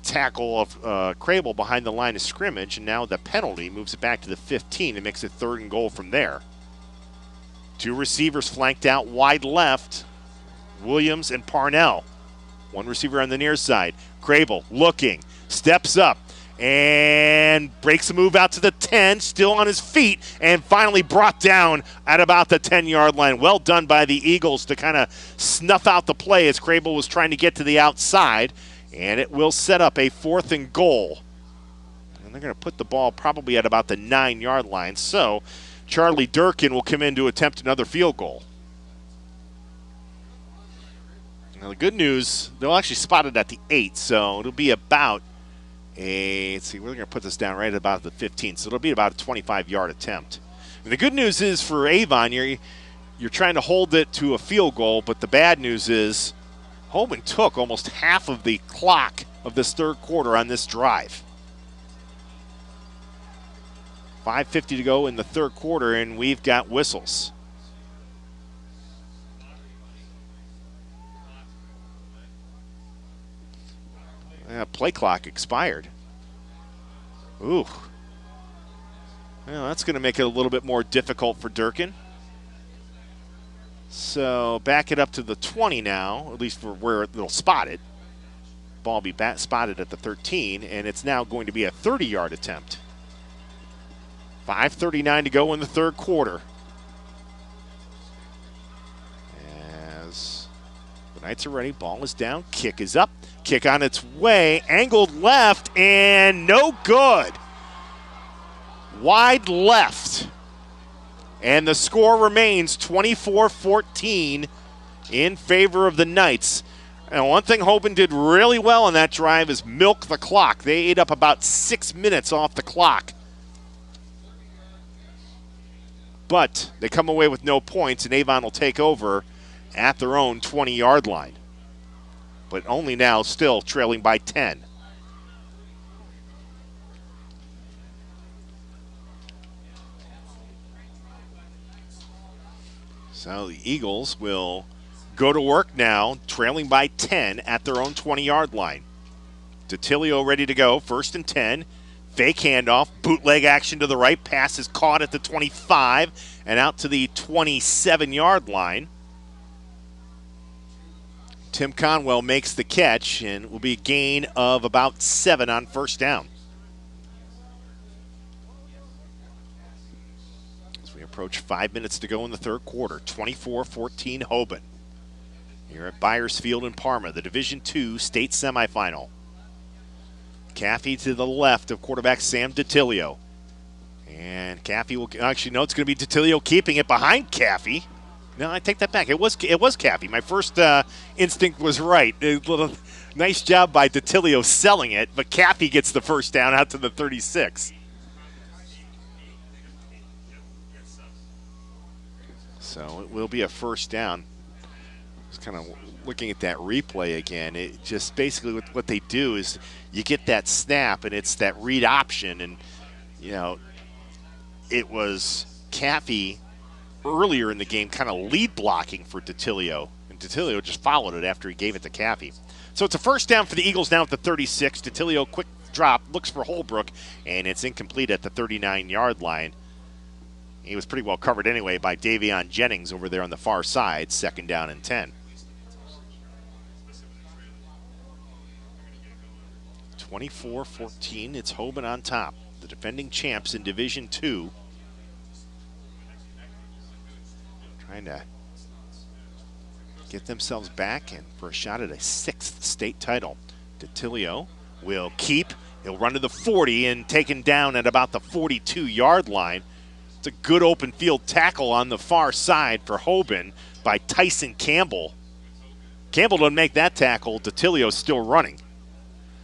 tackle of Crable behind the line of scrimmage, and now the penalty moves it back to the 15 and makes it 3rd and goal from there. 2 receivers flanked out wide left, Williams and Parnell. 1 receiver on the near side. Crable looking, steps up, and breaks a move out to the 10, still on his feet, and finally brought down at about the 10-yard line. Well done by the Eagles to kind of snuff out the play as Crable was trying to get to the outside, and it will set up a 4th and goal. And they're going to put the ball probably at about the 9-yard line, so Charlie Durkin will come in to attempt another field goal. Now the good news, they'll actually spot it at the 8, so it'll be about let's see, we're going to put this down right at about the 15, so it'll be about a 25-yard attempt. And the good news is for Avon, you're trying to hold it to a field goal, but the bad news is Hoban took almost half of the clock of this 3rd quarter on this drive. 5:50 to go in the 3rd quarter, and we've got whistles. Play clock expired. Ooh. Well, that's going to make it a little bit more difficult for Durkin. So back it up to the 20 now, at least for where they'll spot it. Ball will be spotted at the 13, and it's now going to be a 30-yard attempt. 5:39 to go in the 3rd quarter. As the Knights are ready, ball is down, kick is up. Kick on its way, angled left, and no good. Wide left. And the score remains 24-14 in favor of the Knights. And one thing Hoban did really well on that drive is milk the clock. They ate up about 6 minutes off the clock. But they come away with no points, and Avon will take over at their own 20-yard line. But only now still trailing by 10. So the Eagles will go to work now, trailing by 10 at their own 20-yard line. DiTilio ready to go, 1st and 10. Fake handoff, bootleg action to the right. Pass is caught at the 25 and out to the 27-yard line. Tim Conwell makes the catch, and it will be a gain of about 7 on 1st down. As we approach 5 minutes to go in the 3rd quarter, 24-14 Hoban. Here at Byers Field in Parma, the Division II state semifinal. Caffey to the left of quarterback Sam DiTilio. And Caffey will actually, no, it's going to be DiTilio keeping it behind Caffey. No, I take that back. It was Cappy. My first instinct was right. Nice job by DiTilio selling it, but Cappy gets the first down out to the 36. So it will be a first down. Just kind of looking at that replay again. It just basically what they do is you get that snap, and it's that read option, and it was Cappy earlier in the game kind of lead blocking for DiTilio, and DiTilio just followed it after he gave it to Cappy. So it's a first down for the Eagles now at the 36. DiTilio, quick drop, looks for Holbrook, and it's incomplete at the 39-yard line. He was pretty well covered anyway by Davion Jennings over there on the far side, second down and 10. 24-14, it's Hoban on top. The defending champs in Division II. Trying to get themselves back in for a shot at a 6th state title. DiTilio will keep. He'll run to the 40 and taken down at about the 42-yard line. It's a good open field tackle on the far side for Hoban by Tyson Campbell. Campbell doesn't make that tackle. DiTilio's still running.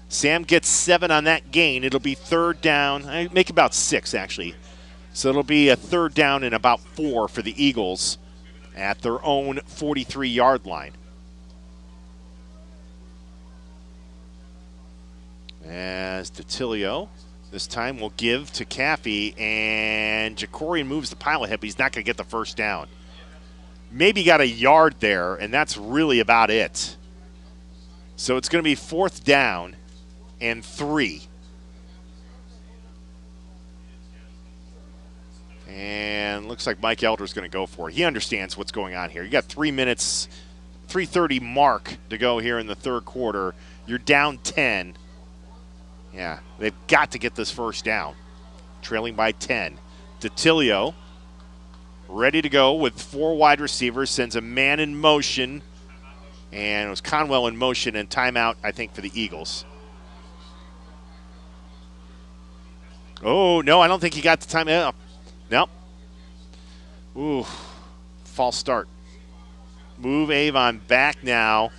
Sam gets 7 on that gain. It'll be third down. I make about 6, actually. So it'll be a third down and about 4 for the Eagles at their own 43-yard line. As DiTilio this time will give to Caffey, and Jacorian moves the pile ahead, but he's not going to get the first down. Maybe got a yard there, and that's really about it. So it's going to be 4th down and 3. And looks like Mike Elder's going to go for it. He understands what's going on here. You got 3 minutes, 3:30 mark to go here in the third quarter. You're down 10. Yeah, they've got to get this first down. Trailing by 10. DiTilio ready to go with 4 wide receivers. Sends a man in motion. And it was Conwell in motion, and timeout, I think, for the Eagles. Oh, no, I don't think he got the timeout. Nope. Ooh, false start. Move Avon back now.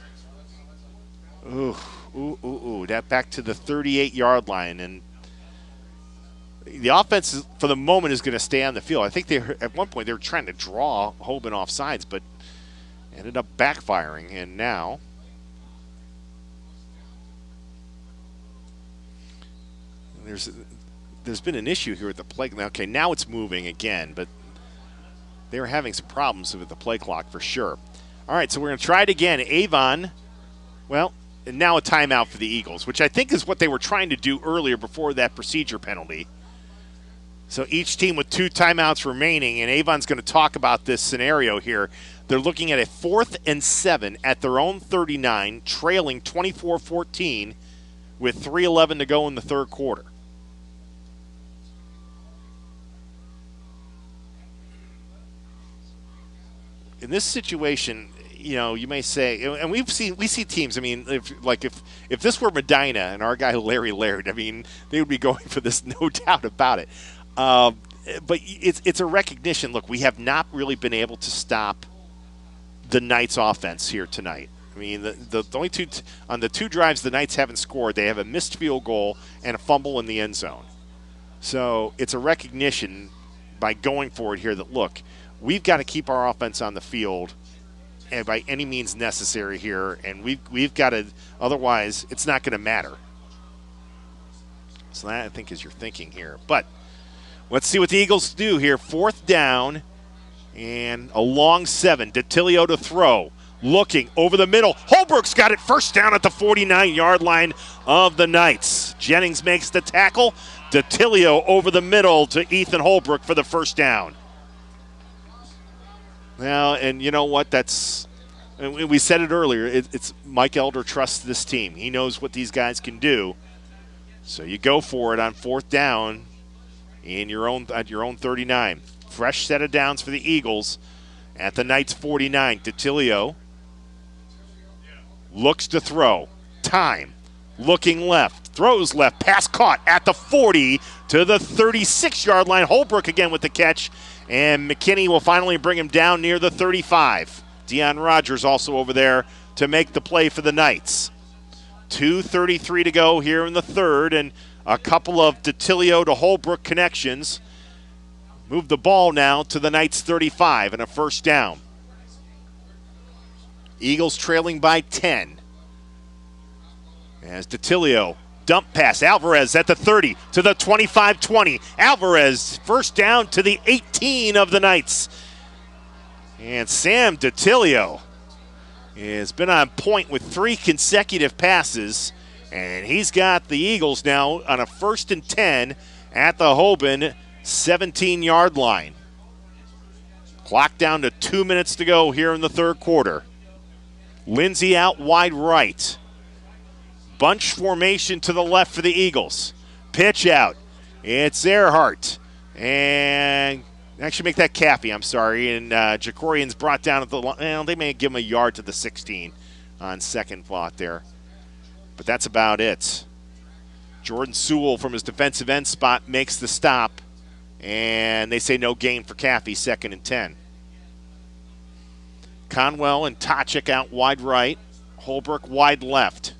Ooh. That back to the 38-yard line. And the offense, for the moment, is going to stay on the field. I think at one point they were trying to draw Hoban off sides, but ended up backfiring. And now there's been an issue here with the play. Okay, now it's moving again, but they were having some problems with the play clock for sure. All right, so we're going to try it again. Avon, well, and now a timeout for the Eagles, which I think is what they were trying to do earlier before that procedure penalty. So each team with 2 timeouts remaining, and Avon's going to talk about this scenario here. They're looking at a 4th and 7 at their own 39, trailing 24-14 with 3:11 to go in the third quarter. In this situation, you may say, and we see teams. I mean, if this were Medina and our guy Larry Laird, I mean, they would be going for this, no doubt about it. But it's a recognition. Look, we have not really been able to stop the Knights' offense here tonight. I mean, the only on the 2 drives the Knights haven't scored, they have a missed field goal and a fumble in the end zone. So it's a recognition by going for it here that, look, we've got to keep our offense on the field and by any means necessary here, and we've got to, otherwise it's not going to matter. So that, I think, is your thinking here. But let's see what the Eagles do here. 4th down and a long 7. DiTilio to throw. Looking over the middle. Holbrook's got it, first down at the 49-yard line of the Knights. Jennings makes the tackle. DiTilio over the middle to Ethan Holbrook for the first down. Well, and you know what? We said it earlier. It's Mike Elder trusts this team. He knows what these guys can do. So you go for it on 4th down at your own 39. Fresh set of downs for the Eagles at the Knights 49. DiTilio looks to throw. Time. Looking left. throws left, pass caught at the 40 to the 36-yard line. Holbrook again with the catch, and McKinney will finally bring him down near the 35. Deion Rogers also over there to make the play for the Knights. 2:33 to go here in the third, and a couple of DeTilio to Holbrook connections. Move the ball now to the Knights 35 and a first down. Eagles trailing by 10. As DeTilio, dump pass, Alvarez at the 30 to the 25-20. Alvarez first down to the 18 of the Knights. And Sam DeTilio has been on point with 3 consecutive passes, and he's got the Eagles now on a 1st and 10 at the Hoban 17-yard line. Clock down to 2 minutes to go here in the third quarter. Lindsey out wide right. Bunch formation to the left for the Eagles. Pitch out. It's Earhart. And actually make that Cappy, I'm sorry. And Jacorian's brought down at the line. Well, they may give him a yard to the 16 on second thought there. But that's about it. Jordan Sewell from his defensive end spot makes the stop. And they say no gain for Cappy, 2nd and 10. Conwell and Tochik out wide right. Holbrook wide left.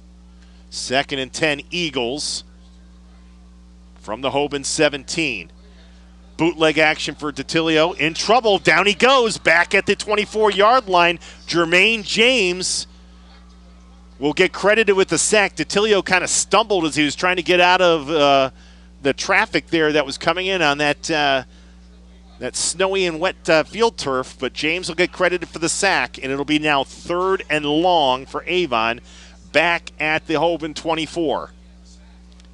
2nd and 10 Eagles from the Hoban 17. Bootleg action for DeTilio. In trouble. Down he goes. Back at the 24-yard line. Jermaine James will get credited with the sack. DeTilio kind of stumbled as he was trying to get out of the traffic there that was coming in on that snowy and wet field turf. But James will get credited for the sack, and it'll be now 3rd and long for Avon back at the Hoban 24.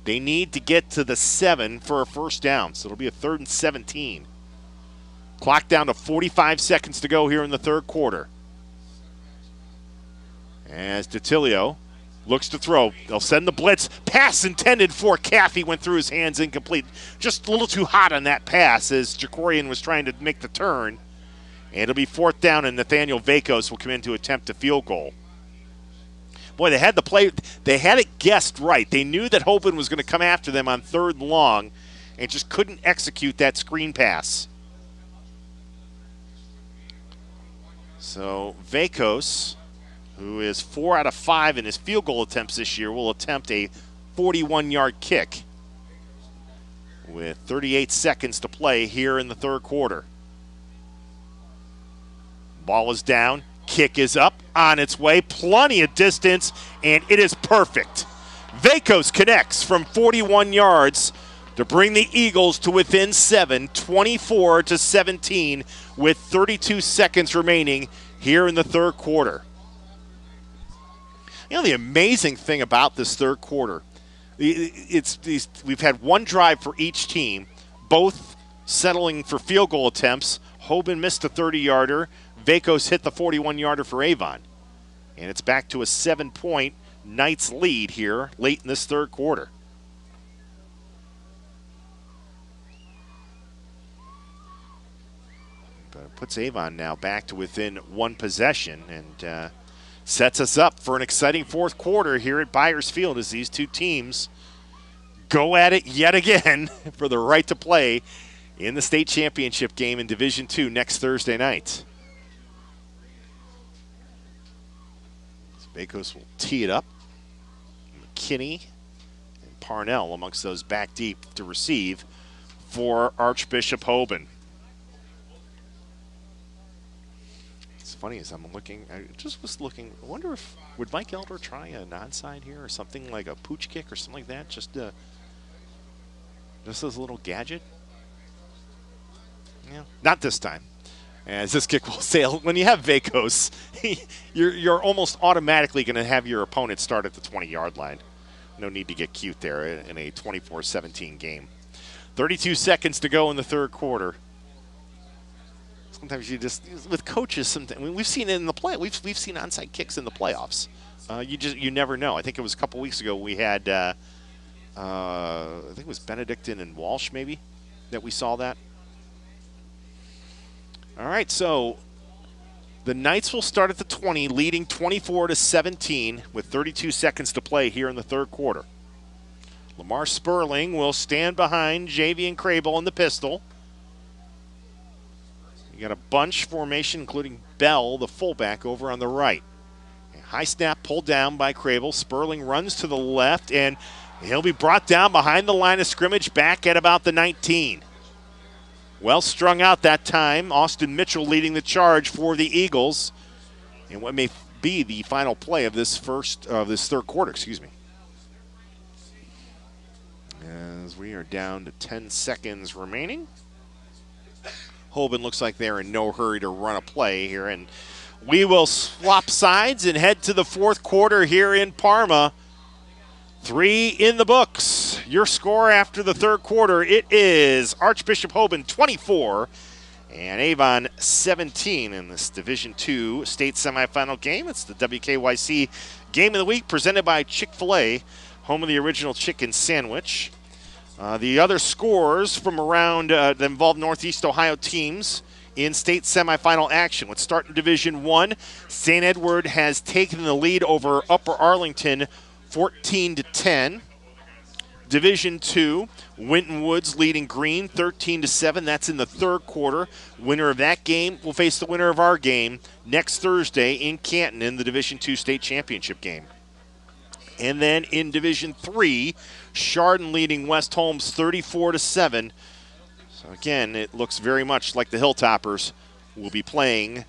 They need to get to the 7 for a first down, so it'll be a 3rd and 17. Clock down to 45 seconds to go here in the third quarter. As DeTilio looks to throw. They'll send the blitz. Pass intended for Caffey went through his hands, incomplete. Just a little too hot on that pass as Jacorian was trying to make the turn. And it'll be 4th down, and Nathaniel Vakos will come in to attempt a field goal. Boy, they had the play. They had it guessed right. They knew that Hoban was going to come after them on 3rd and long and just couldn't execute that screen pass. So Vakos, who is 4 out of 5 in his field goal attempts this year, will attempt a 41-yard kick with 38 seconds to play here in the third quarter. Ball is down. Kick is up, on its way, plenty of distance, and it is perfect. Vakos connects from 41 yards to bring the Eagles to within 7, 24-17, with 32 seconds remaining here in the third quarter. You know, the amazing thing about this third quarter, we've had one drive for each team, both settling for field goal attempts. Hoban missed a 30-yarder. Vakos hit the 41-yarder for Avon. And it's back to a 7-point Knights lead here late in this third quarter. But it puts Avon now back to within 1 possession and sets us up for an exciting fourth quarter here at Byers Field as these two teams go at it yet again for the right to play in the state championship game in Division II next Thursday night. Vakos will tee it up. McKinney and Parnell amongst those back deep to receive for Archbishop Hoban. It's funny as I'm looking, I just was looking, I wonder if, would Mike Elder try a non-side here or something like a pooch kick or something like that, just as a little gadget? Yeah, not this time. As this kick will sail, when you have Vakos, you're almost automatically going to have your opponent start at the 20-yard line. No need to get cute there in a 24-17 game. 32 seconds to go in the third quarter. Sometimes you just, with coaches, I mean, we've seen it in the play. We've seen onside kicks in the playoffs. You never know. I think it was a couple weeks ago we had, I think it was Benedictine and Walsh maybe that we saw that. All right, so the Knights will start at the 20, leading 24-17 with 32 seconds to play here in the third quarter. Lamar Sperling will stand behind Javian Crable in the pistol. You got a bunch formation, including Bell, the fullback, over on the right. High snap pulled down by Crable. Sperling runs to the left, and he'll be brought down behind the line of scrimmage back at about the 19. Well strung out that time. Austin Mitchell leading the charge for the Eagles in what may be the final play of this third quarter, As we are down to 10 seconds remaining. Hoban looks like they're in no hurry to run a play here, and we will swap sides and head to the fourth quarter here in Parma. 3 in the books. Your score after the third quarter, it is Archbishop Hoban 24 and Avon 17 in this Division II state semifinal game. It's the WKYC Game of the Week presented by Chick-fil-A, home of the original chicken sandwich. The other scores from around that involve Northeast Ohio teams in state semifinal action. Let's start in Division I. St. Edward has taken the lead over Upper Arlington 14-10. Division II, Winton Woods leading Green 13-7. That's in the third quarter. Winner of that game will face the winner of our game next Thursday in Canton in the Division II state championship game. And then in Division III, Chardon leading West Holmes 34-7. So again, it looks very much like the Hilltoppers will be playing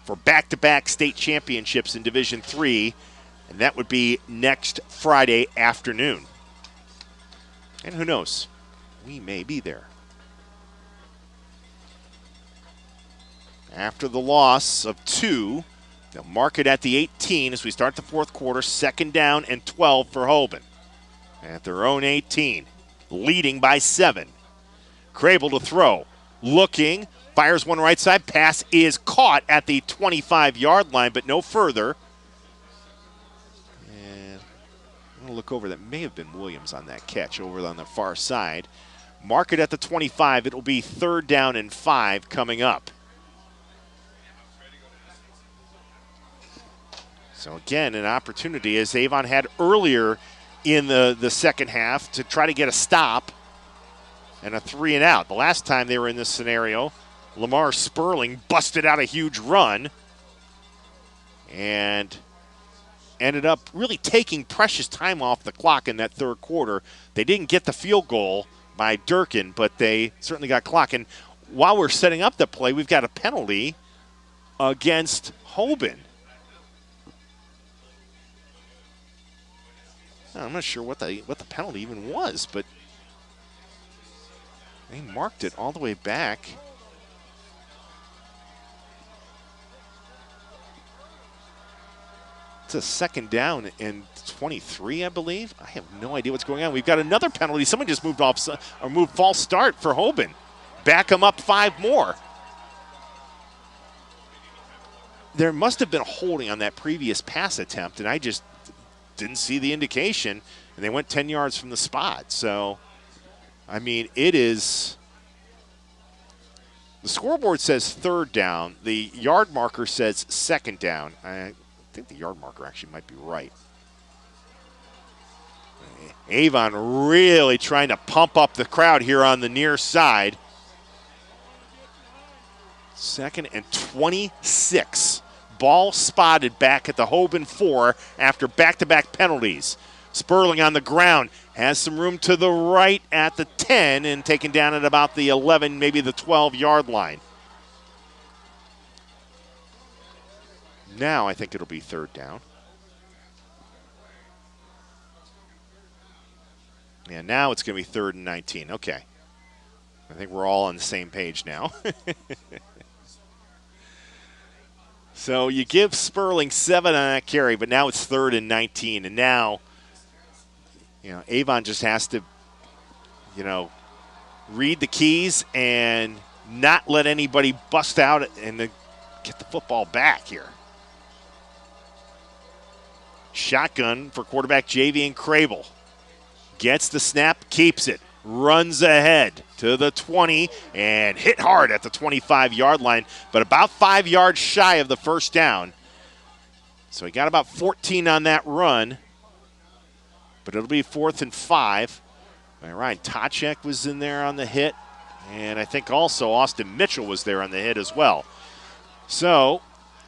for back-to-back state championships in Division III, and that would be next Friday afternoon. And who knows, we may be there. After the loss of 2, they'll mark it at the 18 as we start the fourth quarter. 2nd down and 12 for Hoban. At their own 18, leading by 7. Crable to throw. Looking, fires one right side. Pass is caught at the 25-yard line, but no further. And I'm going to look over. That may have been Williams on that catch over on the far side. Mark it at the 25. It will be 3rd down and 5 coming up. So again, an opportunity as Avon had earlier in the second half to try to get a stop and a 3 and out. The last time they were in this scenario, Lamar Sperling busted out a huge run and ended up really taking precious time off the clock in that third quarter. They didn't get the field goal by Durkin, but they certainly got clock. And while we're setting up the play, we've got a penalty against Hoban. I'm not sure what the penalty even was, but they marked it all the way back. It's a 2nd down and 23, I believe. I have no idea what's going on. We've got another penalty. Someone just moved off or moved false start for Hoban. Back them up 5 more. There must have been a holding on that previous pass attempt, and I just didn't see the indication, and they went 10 yards from the spot. So, I mean, it is – the scoreboard says 3rd down. The yard marker says 2nd down. I think the yard marker actually might be right. Avon really trying to pump up the crowd here on the near side. 2nd and 26. Ball spotted back at the Hoban 4 after back-to-back penalties. Sperling on the ground has some room to the right at the 10 and taken down at about the 11, maybe the 12-yard line. Now I think it'll be 3rd down. Yeah, now it's going to be 3rd and 19. Okay. I think we're all on the same page now. So you give Sperling 7 on that carry, but now it's 3rd and 19. And now, Avon just has to, read the keys and not let anybody bust out and get the football back here. Shotgun for quarterback Javian Crable. Gets the snap, keeps it, runs ahead to the 20 and hit hard at the 25-yard line, but about 5 yards shy of the 1st down. So he got about 14 on that run, but it'll be 4th and 5. Ryan Tachek was in there on the hit. And I think also Austin Mitchell was there on the hit as well. So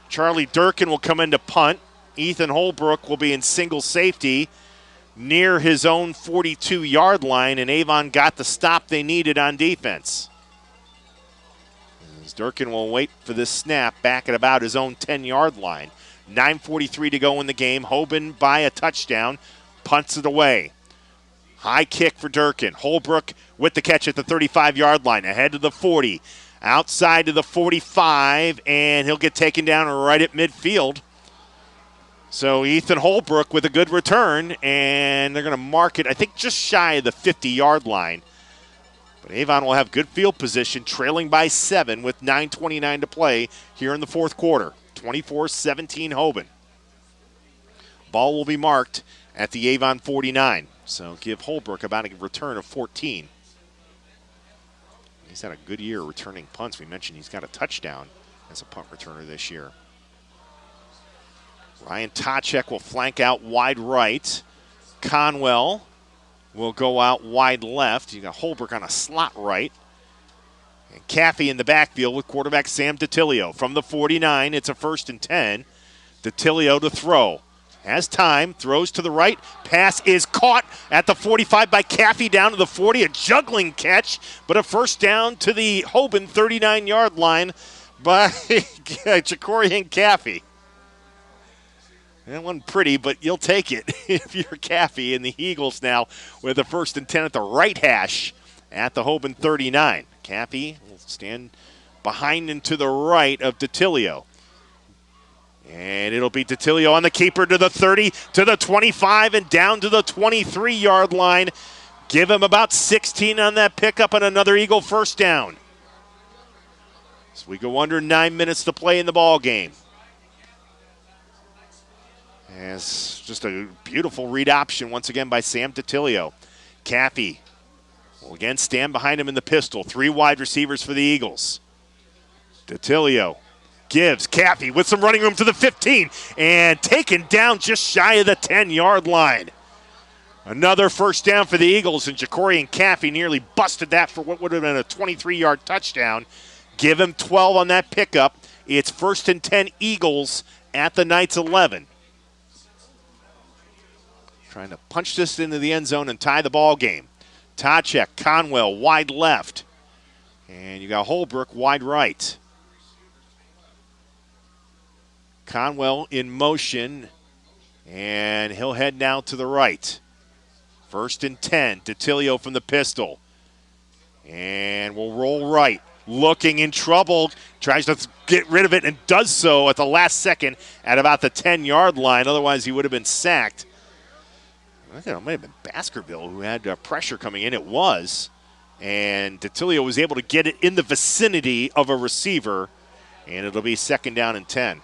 Charlie Durkin will come in to punt. Ethan Holbrook will be in single safety near his own 42-yard line, and Avon got the stop they needed on defense. As Durkin will wait for this snap back at about his own 10-yard line. 9:43 to go in the game. Hoban by a touchdown, punts it away. High kick for Durkin. Holbrook with the catch at the 35-yard line, ahead to the 40, outside to the 45, and he'll get taken down right at midfield. So Ethan Holbrook with a good return, and they're going to mark it, I think, just shy of the 50-yard line. But Avon will have good field position, trailing by 7 with 9:29 to play here in the fourth quarter. 24-17 Hoban. Ball will be marked at the Avon 49. So give Holbrook about a return of 14. He's had a good year returning punts. We mentioned he's got a touchdown as a punt returner this year. Ryan Tachek will flank out wide right. Conwell will go out wide left. You got Holbrook on a slot right. And Caffey in the backfield with quarterback Sam DiTilio. From the 49, it's a 1st and 10. DiTilio to throw. Has time, throws to the right. Pass is caught at the 45 by Caffey down to the 40. A juggling catch, but a first down to the Hoban 39-yard line by Jacorian Caffey. That wasn't pretty, but you'll take it if you're Caffey. And the Eagles now with a 1st and 10 at the right hash at the Hoban 39. Caffey will stand behind and to the right of DiTilio. And it'll be DiTilio on the keeper to the 30, to the 25, and down to the 23-yard line. Give him about 16 on that pickup and another Eagle first down. So we go under 9 minutes to play in the ball game. As just a beautiful read option once again by Sam DiTilio. Caffey will again stand behind him in the pistol. 3 wide receivers for the Eagles. DiTilio gives Caffey with some running room to the 15 and taken down just shy of the 10-yard line. Another first down for the Eagles, and Jacorian Caffey nearly busted that for what would have been a 23-yard touchdown. Give him 12 on that pickup. It's 1st and 10 Eagles at the Knights 11. Trying to punch this into the end zone and tie the ball game. Tachek, Conwell, wide left. And you got Holbrook wide right. Conwell in motion, and he'll head now to the right. 1st and 10, DiTilio from the pistol. And we'll roll right. Looking in trouble, tries to get rid of it and does so at the last second at about the 10-yard line. Otherwise, he would have been sacked. I think it might have been Baskerville who had pressure coming in. It was. And DiTilio was able to get it in the vicinity of a receiver, and it'll be 2nd down and 10.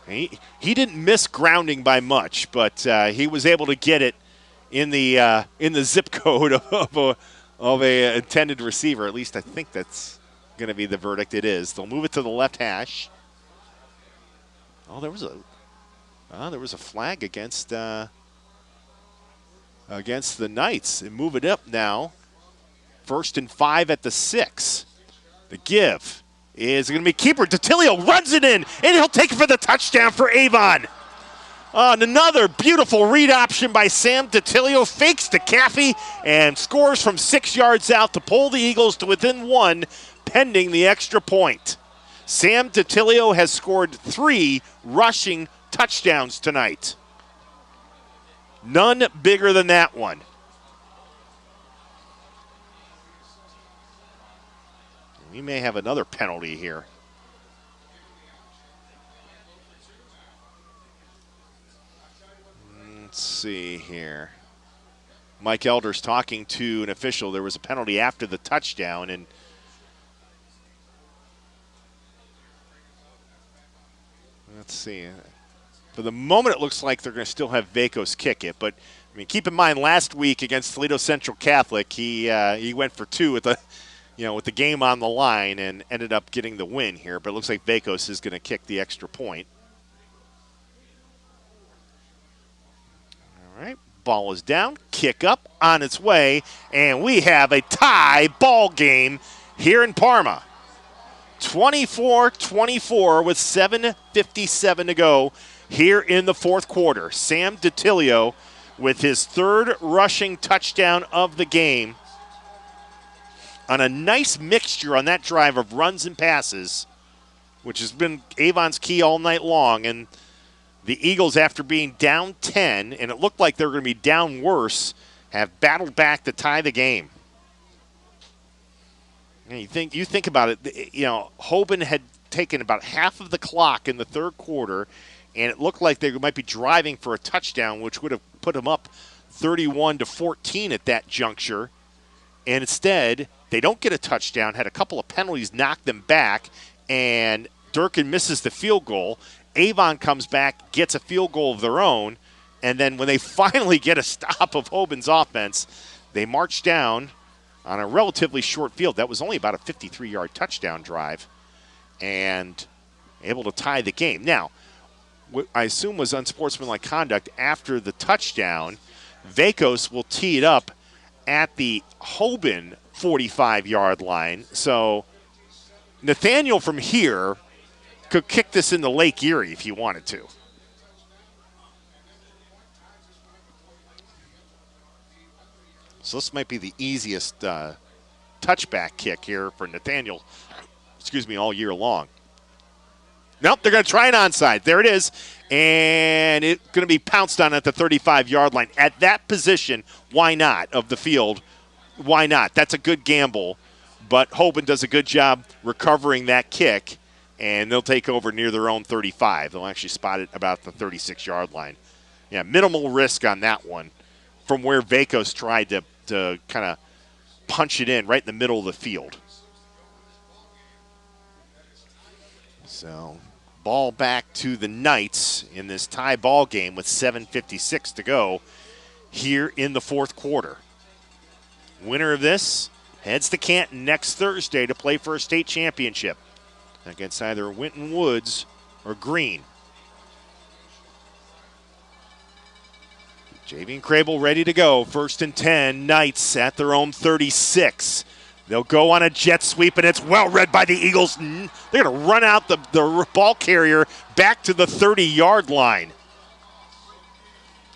He didn't miss grounding by much, but he was able to get it in the zip code of a intended receiver. At least I think that's going to be the verdict. It is. They'll move it to the left hash. Oh, there was a flag against the Knights. And move it up now. 1st and 5 at the 6. The give is going to be keeper. DiTilio runs it in, and he'll take it for the touchdown for Avon. And another beautiful read option by Sam DiTilio. Fakes to Caffey and scores from 6 yards out to pull the Eagles to within 1, pending the extra point. Sam DiTilio has scored 3 rushing touchdowns tonight. None bigger than that one. We may have another penalty here. Let's see here. Mike Elder's talking to an official. There was a penalty after the touchdown, and let's see. For the moment, it looks like they're going to still have Vacos kick it, but I mean, keep in mind last week against Toledo Central Catholic, he went for 2 with the game on the line and ended up getting the win here. But it looks like Vacos is going to kick the extra point. All right, Ball is down, kick up, on its way, and we have a tie ball game here in Parma. 24-24 with 7:57 to go here in the fourth quarter. Sam DiTilio with his third rushing touchdown of the game on a nice mixture on that drive of runs and passes, which has been Avon's key all night long. And the Eagles, after being down 10, and it looked like they were going to be down worse, have battled back to tie the game. And you think about it, Hoban had taken about half of the clock in the third quarter, and it looked like they might be driving for a touchdown, which would have put them up 31-14 at that juncture. And instead, they don't get a touchdown, had a couple of penalties knock them back, and Durkin misses the field goal. Avon comes back, gets a field goal of their own, and then when they finally get a stop of Hoban's offense, they march down on a relatively short field. That was only about a 53-yard touchdown drive, and able to tie the game. Now, what I assume was unsportsmanlike conduct after the touchdown. Vacos will tee it up at the Hoban 45-yard line. So Nathaniel from here could kick this into Lake Erie if he wanted to. So this might be the easiest touchback kick here for Nathaniel, all year long. Nope, they're going to try an onside. There it is. And it's going to be pounced on at the 35-yard line. At that position, why not, of the field? Why not? That's a good gamble. But Hoban does a good job recovering that kick, and they'll take over near their own 35. They'll actually spot it about the 36-yard line. Yeah, minimal risk on that one from where Vacos tried to kind of punch it in right in the middle of the field. So ball back to the Knights in this tie ball game with 7:56 to go here in the fourth quarter. Winner of this heads to Canton next Thursday to play for a state championship against either Winton Woods or Green. JV and Crable ready to go. 1st and 10, Knights at their own 36. They'll go on a jet sweep, and it's well read by the Eagles. They're going to run out the ball carrier back to the 30-yard line.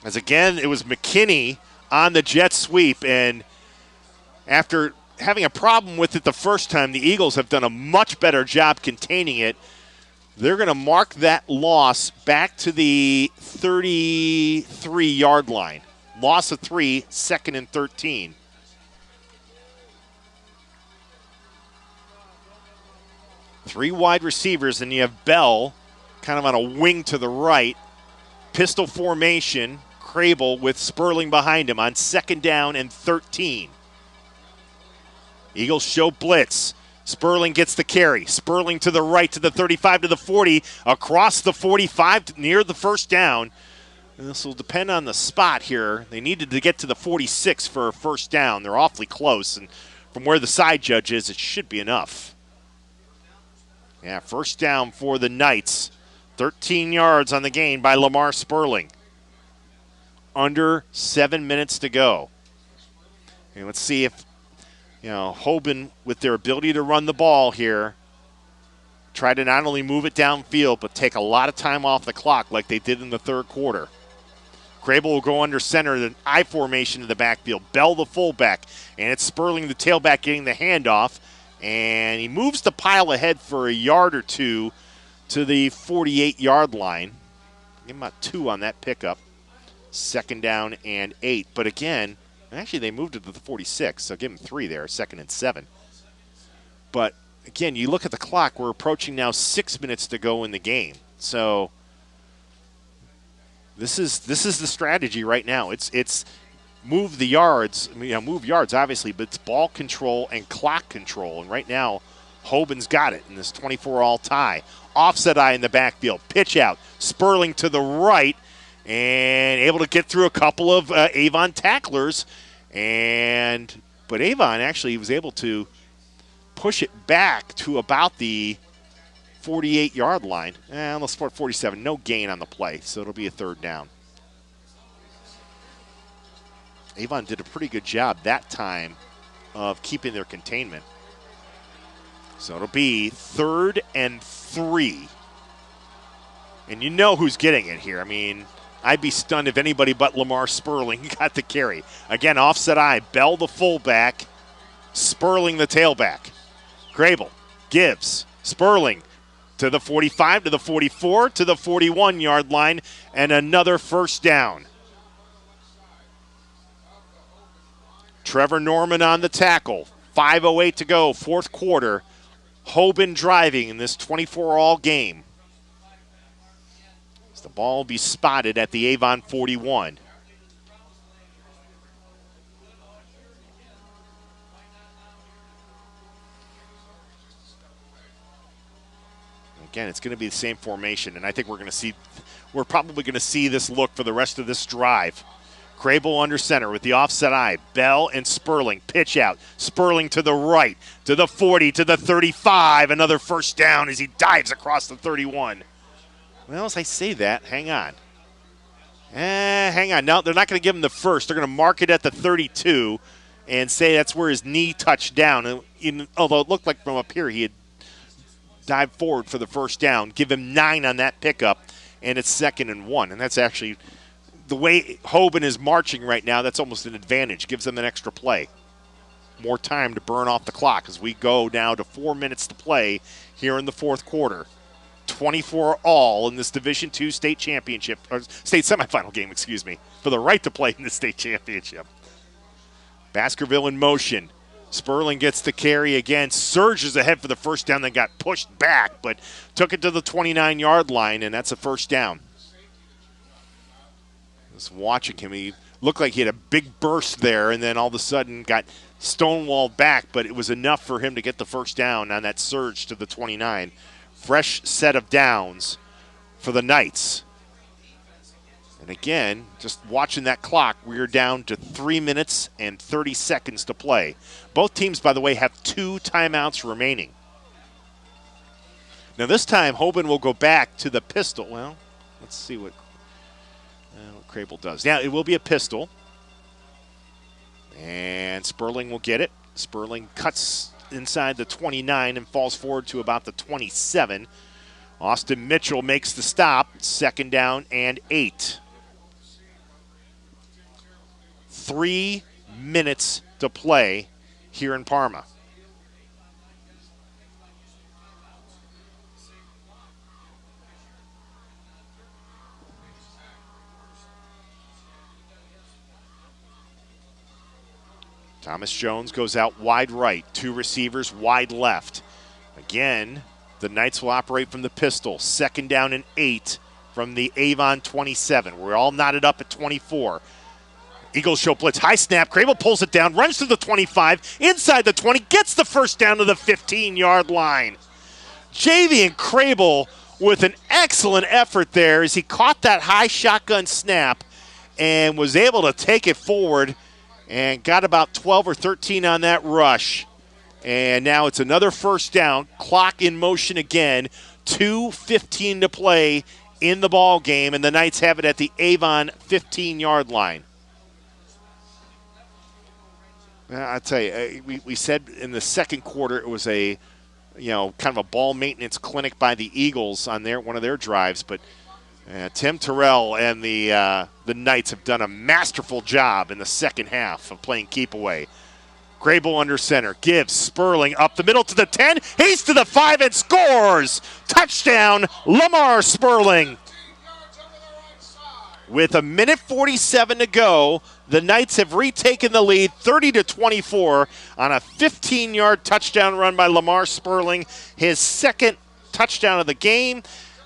As again, it was McKinney on the jet sweep, and after having a problem with it the first time, the Eagles have done a much better job containing it. They're going to mark that loss back to the 33-yard line. Loss of 3, 2nd and 13. Three wide receivers, and you have Bell kind of on a wing to the right. Pistol formation, Crable with Sperling behind him on 2nd down and 13. Eagles show blitz. Sperling gets the carry. Sperling to the right to the 35 to the 40, across the 45 near the first down. And this will depend on the spot here. They needed to get to the 46 for a first down. They're awfully close, and from where the side judge is, it should be enough. Yeah, first down for the Knights. 13 yards on the gain by Lamar Sperling. Under 7 minutes to go. And let's see if Hoban, with their ability to run the ball here, try to not only move it downfield, but take a lot of time off the clock like they did in the third quarter. Crable will go under center, the I formation in the backfield. Bell the fullback, and it's Sperling the tailback getting the handoff, and he moves the pile ahead for a yard or two to the 48-yard line. Give him about 2 on that pickup. 2nd down and 8, but again, actually, they moved it to the 46, so give him 3 there, 2nd and 7. But, again, you look at the clock, we're approaching now 6 minutes to go in the game. So this is the strategy right now. It's move the yards, move yards, obviously, but it's ball control and clock control. And right now, Hoban's got it in this 24-all tie. Offset eye in the backfield, pitch out, Sperling to the right, and able to get through a couple of Avon tacklers. But Avon actually was able to push it back to about the 48-yard line. Let's start 47. No gain on the play, so it'll be a 3rd down. Avon did a pretty good job that time of keeping their containment. So it'll be 3rd and 3. And you know who's getting it here. I mean, I'd be stunned if anybody but Lamar Sperling got the carry. Again, offset eye. Bell the fullback. Sperling the tailback. Crable gives. Sperling to the 45, to the 44, to the 41-yard line, and another first down. Trevor Norman on the tackle. 5:08 to go, fourth quarter. Hoban driving in this 24-all game. The ball will be spotted at the Avon 41. Again, it's going to be the same formation, and I think we're probably going to see this look for the rest of this drive. Crable under center with the offset eye. Bell and Sperling pitch out. Sperling to the right, to the 40, to the 35. Another first down as he dives across the 31. Well, as I say that, hang on. Hang on. No, they're not going to give him the first. They're going to mark it at the 32 and say that's where his knee touched down. And although it looked like from up here he had dived forward for the first down. Give him 9 on that pickup, and it's 2nd and 1. And that's actually the way Hoban is marching right now. That's almost an advantage. Gives them an extra play. More time to burn off the clock as we go now to 4 minutes to play here in the fourth quarter. 24 all in this Division II state championship, or state semifinal game, for the right to play in the state championship. Baskerville in motion. Sperling gets the carry again, surges ahead for the first down, then got pushed back, but took it to the 29-yard line, and that's a first down. Just watching him, he looked like he had a big burst there, and then all of a sudden got stonewalled back, but it was enough for him to get the first down on that surge to the 29. Fresh set of downs for the Knights. And again, just watching that clock, we are down to 3 minutes and 30 seconds to play. Both teams, by the way, have 2 timeouts remaining. Now this time, Hoban will go back to the pistol. Well, let's see what Crable does. Yeah, it will be a pistol. And Sperling will get it. Sperling cuts inside the 29 and falls forward to about the 27. Austin Mitchell makes the stop. 2nd down and 8. 3 minutes to play here in Parma. Thomas Jones goes out wide right. 2 receivers wide left. Again, the Knights will operate from the pistol. 2nd down and 8 from the Avon 27. We're all knotted up at 24. Eagles show blitz. High snap. Crable pulls it down, runs to the 25, inside the 20, gets the first down to the 15-yard line. Javian Crable with an excellent effort there as he caught that high shotgun snap and was able to take it forward and got about 12 or 13 on that rush. And now it's another first down. Clock in motion again. 2:15 to play in the ball game, and the Knights have it at the Avon 15-yard line. I'll tell you, we said in the second quarter it was a, kind of a ball maintenance clinic by the Eagles on one of their drives, but Tim Terrell and the Knights have done a masterful job in the second half of playing keep away. Crable under center, gives Sperling up the middle to the 10. He's to the 5 and scores. Touchdown, Lamar Sperling. With 1:47 to go, the Knights have retaken the lead 30-24 on a 15-yard touchdown run by Lamar Sperling. His 2nd touchdown of the game.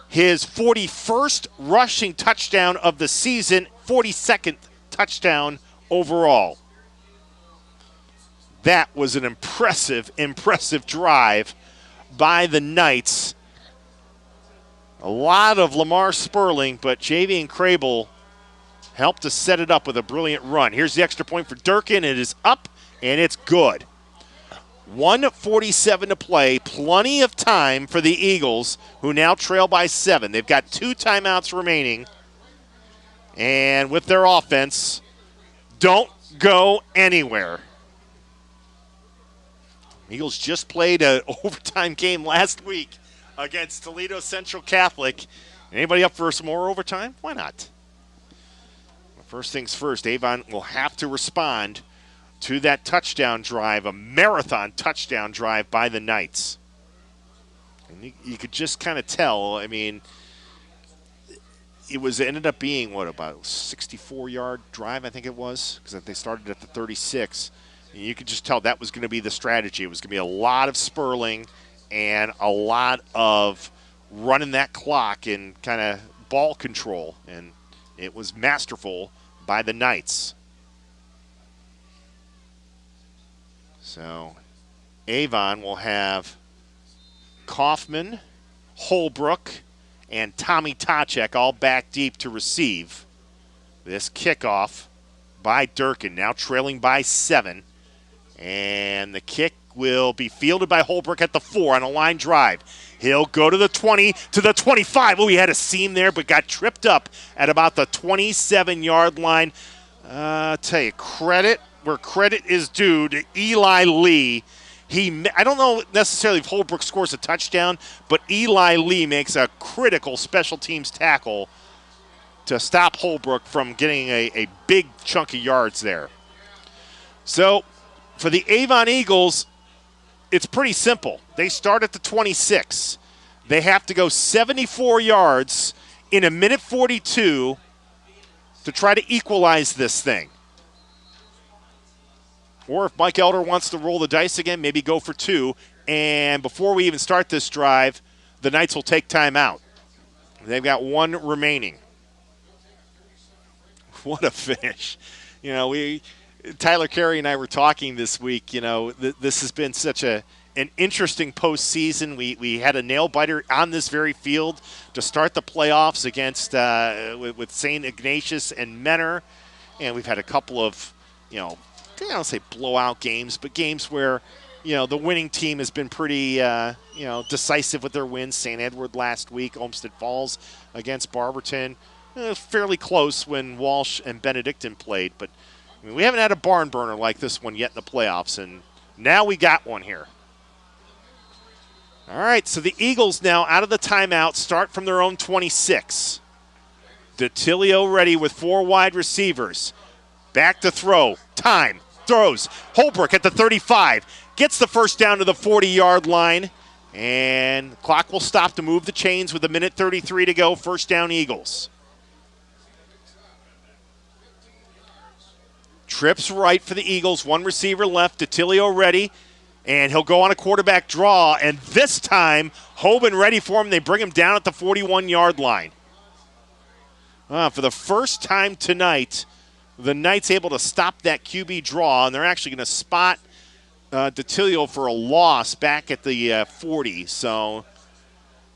His 41st rushing touchdown of the season, 42nd touchdown overall. That was an impressive drive by the Knights. A lot of Lamar Sperling, but Javian Crable helped to set it up with a brilliant run. Here's the extra point for Durkin. It is up, and it's good. 1:47 to play. Plenty of time for the Eagles, who now trail by 7. They've got 2 timeouts remaining. And with their offense, don't go anywhere. Eagles just played an overtime game last week against Toledo Central Catholic. Anybody up for some more overtime? Why not? First things first, Avon will have to respond to that touchdown drive, a marathon touchdown drive by the Knights. And you could just kind of tell, I mean, it ended up being, what, about a 64-yard drive, I think it was, because they started at the 36. And you could just tell that was going to be the strategy. It was going to be a lot of spurling and a lot of running that clock and kind of ball control. And it was masterful by the Knights. So Avon will have Kaufman, Holbrook, and Tommy Tachek all back deep to receive this kickoff by Durkin, now trailing by 7. And the kick will be fielded by Holbrook at the 4 on a line drive. He'll go to the 20, to the 25. Oh, he had a seam there, but got tripped up at about the 27-yard line. I'll tell you, credit where credit is due to Eli Lee. I don't know necessarily if Holbrook scores a touchdown, but Eli Lee makes a critical special teams tackle to stop Holbrook from getting a big chunk of yards there. So for the Avon Eagles, it's pretty simple. They start at the 26. They have to go 74 yards in a minute 42 to try to equalize this thing. Or if Mike Elder wants to roll the dice again, maybe go for 2. And before we even start this drive, the Knights will take time out. They've got 1 remaining. What a finish. You know, Tyler Carey and I were talking this week. You know, this has been such an interesting postseason. We had a nail-biter on this very field to start the playoffs against with St. Ignatius and Menor. And we've had a couple of, you know, I don't say blowout games, but games where, you know, the winning team has been pretty, decisive with their wins. St. Edward last week, Olmsted Falls against Barberton. Fairly close when Walsh and Benedictine played, but I mean, we haven't had a barn burner like this one yet in the playoffs, and now we got one here. All right, so the Eagles now out of the timeout start from their own 26. DeTilio ready with 4 wide receivers. Back to throw. Time. Throws. Holbrook at the 35. Gets the first down to the 40-yard line. And the clock will stop to move the chains with a minute 33 to go. First down, Eagles. Trips right for the Eagles. 1 receiver left. DeTilio ready. And he'll go on a quarterback draw. And this time, Hoban ready for him. They bring him down at the 41-yard line. For the first time tonight, the Knights able to stop that QB draw, and they're actually going to spot DeTilio for a loss back at the 40. So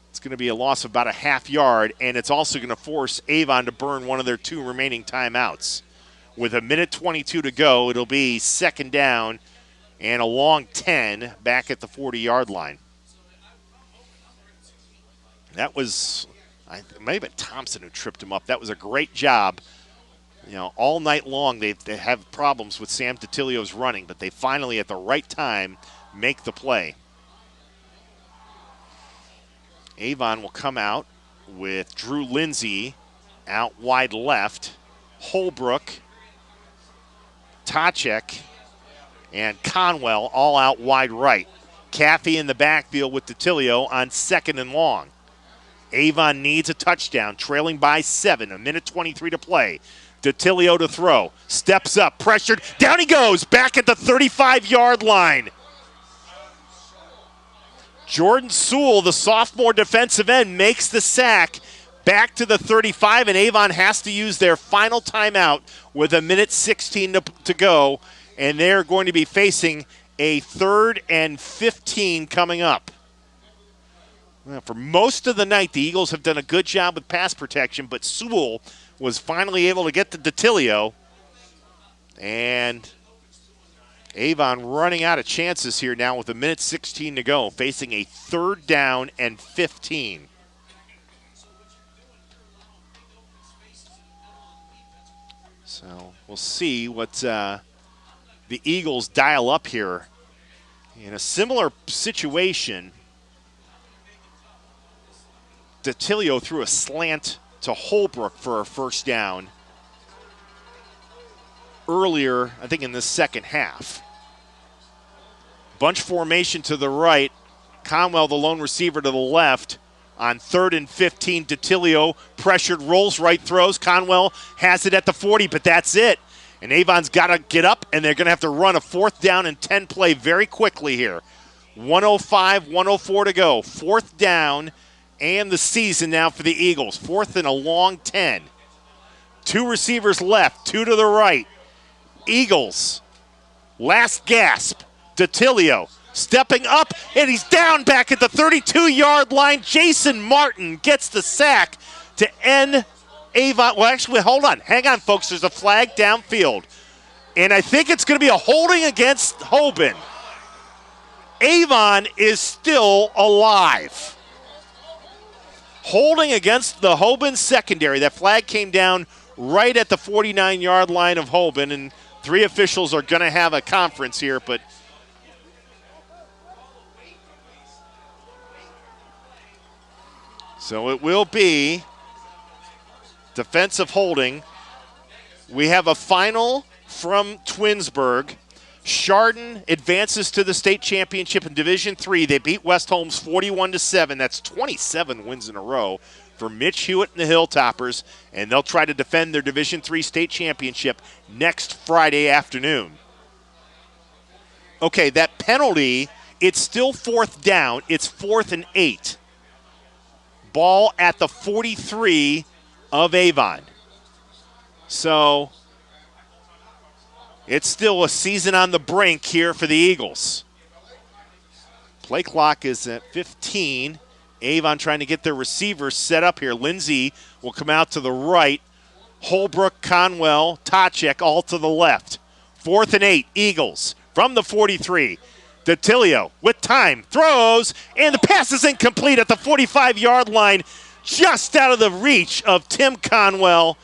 it's going to be a loss of about a half yard, and it's also going to force Avon to burn one of their 2 remaining timeouts. With a minute 22 to go, it'll be second down and a long 10 back at the 40-yard line. That was, it may have been Thompson who tripped him up. That was a great job. You know, all night long they have problems with Sam DeTilio's running, but they finally, at the right time, make the play. Avon will come out with Drew Lindsay out wide left, Holbrook, Tachek, and Conwell all out wide right. Caffey in the backfield with DeTilio on 2nd and long. Avon needs a touchdown, trailing by 7, a minute 23 to play. DeTilio to throw. Steps up, pressured. Down he goes, back at the 35-yard line. Jordan Sewell, the sophomore defensive end, makes the sack back to the 35, and Avon has to use their final timeout with a minute 16 to go, and they're going to be facing a 3rd and 15 coming up. Well, for most of the night, the Eagles have done a good job with pass protection, but Sewell was finally able to get to DeTilio. And Avon running out of chances here now with a minute 16 to go, facing a 3rd down and 15. So we'll see what the Eagles dial up here. In a similar situation, DeTilio threw a slant to Holbrook for a first down earlier, I think in the second half. Bunch formation to the right. Conwell, the lone receiver, to the left. On 3rd and 15, DeTilio pressured, rolls right, throws. Conwell has it at the 40, but that's it. And Avon's got to get up, and they're going to have to run a 4th down and 10 play very quickly here. 1:05, 1:04 to go. 4th down and the season now for the Eagles. 4th and a long 10. 2 receivers left, 2 to the right. Eagles, last gasp. DeTilio stepping up, and he's down back at the 32-yard line. Jason Martin gets the sack to end Avon. Well, actually, hold on. Hang on, folks. There's a flag downfield. And I think it's going to be a holding against Hoban. Avon is still alive. Holding against the Hoban secondary. That flag came down right at the 49-yard line of Hoban, and 3 officials are going to have a conference here, but so it will be defensive holding. We have a final from Twinsburg. Chardon advances to the state championship in Division III. They beat West Holmes 41-7. That's 27 wins in a row for Mitch Hewitt and the Hilltoppers, and they'll try to defend their Division III state championship next Friday afternoon. Okay, that penalty, it's still 4th down. It's 4th and 8. Ball at the 43 of Avon. So it's still a season on the brink here for the Eagles. Play clock is at 15. Avon trying to get their receivers set up here. Lindsay will come out to the right. Holbrook, Conwell, Tachek all to the left. 4th and 8, Eagles from the 43. DeTilio with time, throws, and the pass is incomplete at the 45-yard line, just out of the reach of Tim Conwell.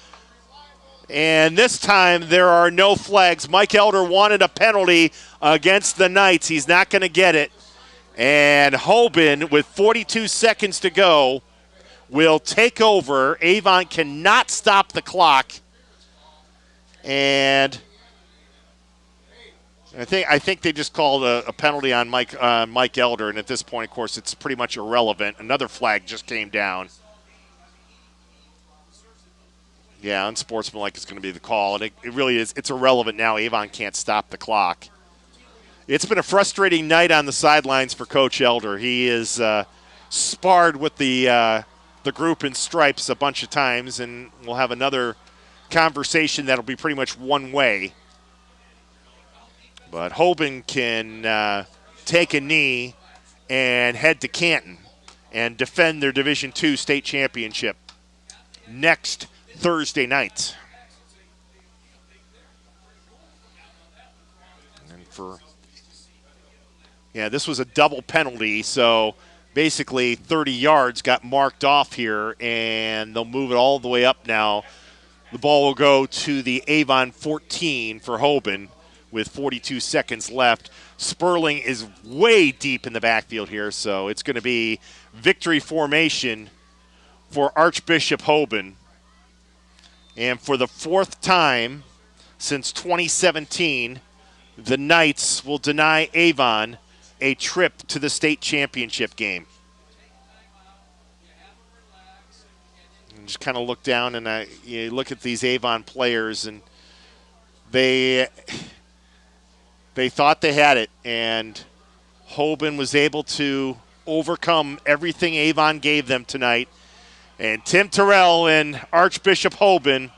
And this time there are no flags. Mike Elder wanted a penalty against the Knights. He's not going to get it. And Hoban, with 42 seconds to go, will take over. Avon cannot stop the clock. And I think they just called a penalty on Mike Elder, and at this point, of course, it's pretty much irrelevant. Another flag just came down. Yeah, unsportsmanlike is going to be the call, and it really is. It's irrelevant now. Avon can't stop the clock. It's been a frustrating night on the sidelines for Coach Elder. He is sparred with the group in stripes a bunch of times, and we'll have another conversation that'll be pretty much one way. But Hoban can take a knee and head to Canton and defend their Division II state championship next Thursday night. And this was a double penalty, so basically 30 yards got marked off here, and they'll move it all the way up now. The ball will go to the Avon 14 for Hoban with 42 seconds left. Sperling is way deep in the backfield here, so it's going to be victory formation for Archbishop Hoban. And for the 4th time since 2017, the Knights will deny Avon a trip to the state championship game. And just kind of look down and you look at these Avon players, and they thought they had it, and Hoban was able to overcome everything Avon gave them tonight. And Tim Terrell and Archbishop Hoban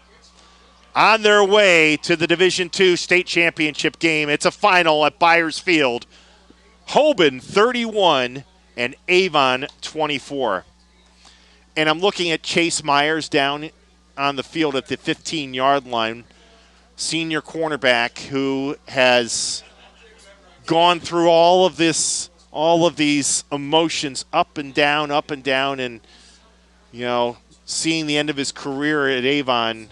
on their way to the Division II state championship game. It's a final at Byers Field. Hoban 31 and Avon 24. And I'm looking at Chase Myers down on the field at the 15-yard line, senior cornerback who has gone through all of these emotions up and down, and seeing the end of his career at Avon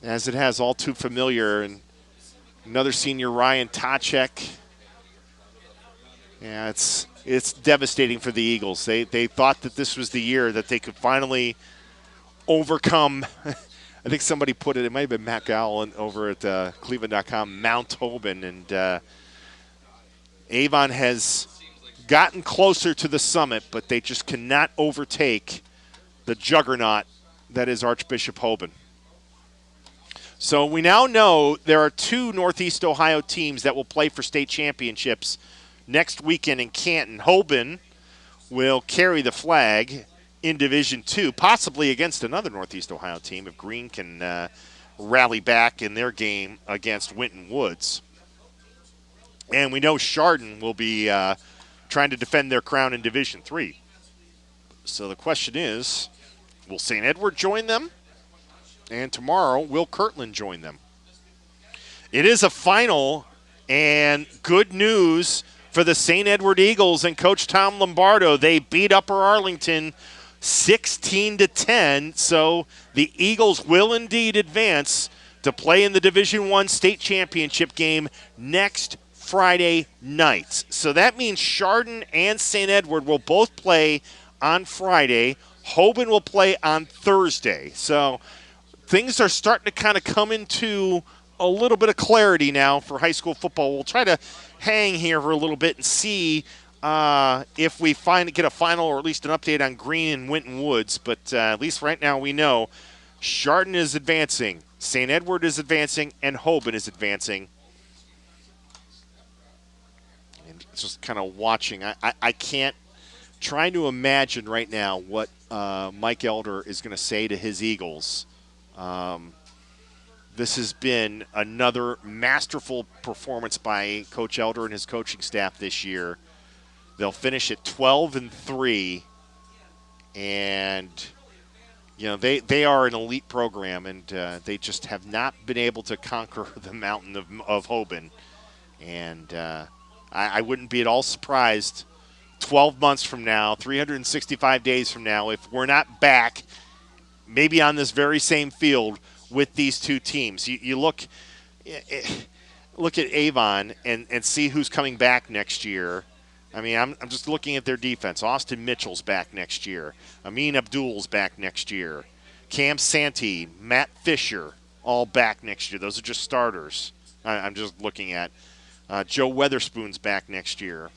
as it has all too familiar. And another senior, Ryan Tachek. Yeah, it's devastating for the Eagles. They thought that this was the year that they could finally overcome. I think somebody put it might have been Matt Gowell over at Cleveland.com, Mount Hoban. And Avon has gotten closer to the summit, but they just cannot overtake the juggernaut that is Archbishop Hoban. So we now know there are 2 Northeast Ohio teams that will play for state championships next weekend in Canton. Hoban will carry the flag in Division II, possibly against another Northeast Ohio team if Green can rally back in their game against Winton Woods. And we know Chardon will be trying to defend their crown in Division III. So the question is, will St. Edward join them? And tomorrow, will Kirtland join them? It is a final, and good news for the St. Edward Eagles and Coach Tom Lombardo. They beat Upper Arlington 16-10, so the Eagles will indeed advance to play in the Division I state championship game next Friday night. So that means Chardon and St. Edward will both play on Friday. Hoban will play on Thursday. So things are starting to kind of come into a little bit of clarity now for high school football. We'll try to hang here for a little bit and see if we get a final or at least an update on Green and Winton Woods. But at least right now we know Chardon is advancing, St. Edward is advancing, and Hoban is advancing. And just kind of watching. I can't trying to imagine right now what Mike Elder is going to say to his Eagles. This has been another masterful performance by Coach Elder and his coaching staff this year. They'll finish at 12-3, and they are an elite program, and they just have not been able to conquer the mountain of Hoban. And I wouldn't be at all surprised 12 months from now, 365 days from now, if we're not back maybe on this very same field with these 2 teams. You look at Avon and see who's coming back next year. I mean, I'm just looking at their defense. Austin Mitchell's back next year. Amin Abdul's back next year. Cam Santee, Matt Fisher, all back next year. Those are just starters. I'm just looking at. Joe Weatherspoon's back next year.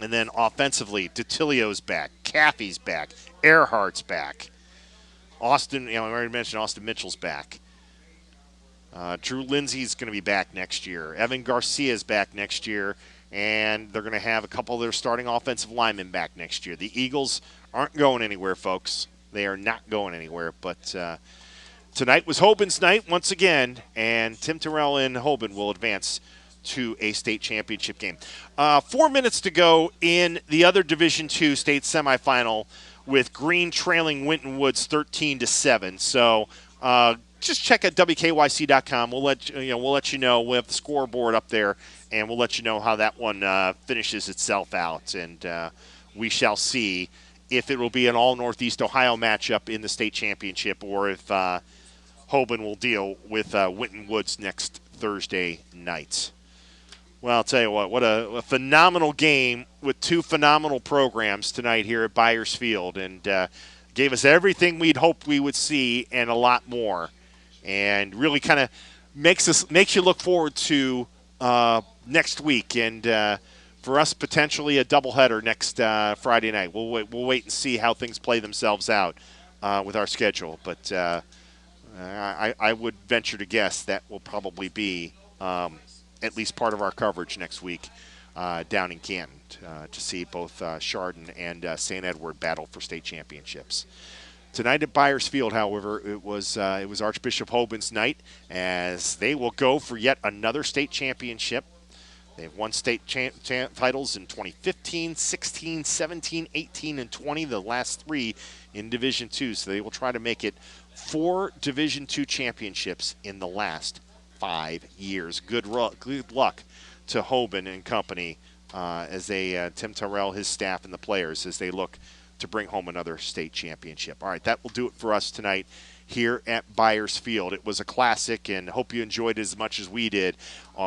And then offensively, DiTilio's back. Caffey's back. Earhart's back. Austin, I already mentioned Austin Mitchell's back. Drew Lindsay's going to be back next year. Evan Garcia's back next year. And they're going to have a couple of their starting offensive linemen back next year. The Eagles aren't going anywhere, folks. They are not going anywhere. But tonight was Hoban's night once again. And Tim Terrell and Hoban will advance to a state championship game. 4 minutes to go in the other Division II state semifinal, with Green trailing Winton Woods 13-7. So just check at WKYC.com. We'll let you know. We'll have the scoreboard up there, and we'll let you know how that one finishes itself out. And we shall see if it will be an all Northeast Ohio matchup in the state championship, or if Hoban will deal with Winton Woods next Thursday night. Well, I'll tell you what a phenomenal game with 2 phenomenal programs tonight here at Byers Field, and gave us everything we'd hoped we would see and a lot more, and really kind of makes you look forward to next week, and for us potentially a doubleheader next Friday night. We'll wait and see how things play themselves out with our schedule, but I would venture to guess that will probably be at least part of our coverage next week down in Canton to see both Chardon and St. Edward battle for state championships. Tonight at Byers Field, however, it was Archbishop Hoban's night, as they will go for yet another state championship. They've won state titles in 2015, 16, 17, 18, and 20, the last 3 in Division II. So they will try to make it 4 Division II championships in the last 5 years. Good luck to Hoban and company as they, Tim Terrell, his staff, and the players as they look to bring home another state championship. All right, that will do it for us tonight here at Byers Field. It was a classic, and hope you enjoyed it as much as we did.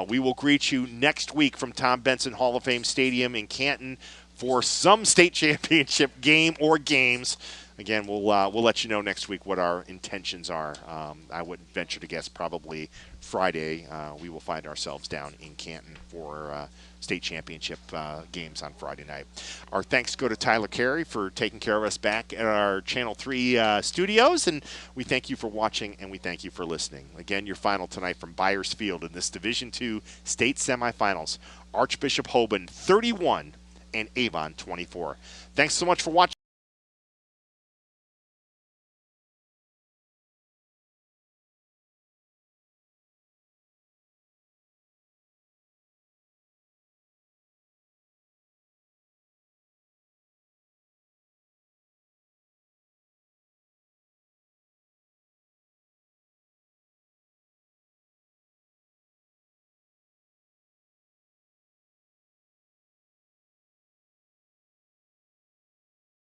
We will greet you next week from Tom Benson Hall of Fame Stadium in Canton for some state championship game or games. Again, we'll let you know next week what our intentions are. I would venture to guess probably Friday we will find ourselves down in Canton for state championship games on Friday night. Our thanks go to Tyler Carey for taking care of us back at our Channel 3 studios, and we thank you for watching and we thank you for listening. Again, your final tonight from Byers Field in this Division II state semifinals. Archbishop Hoban 31 and Avon 24. Thanks so much for watching.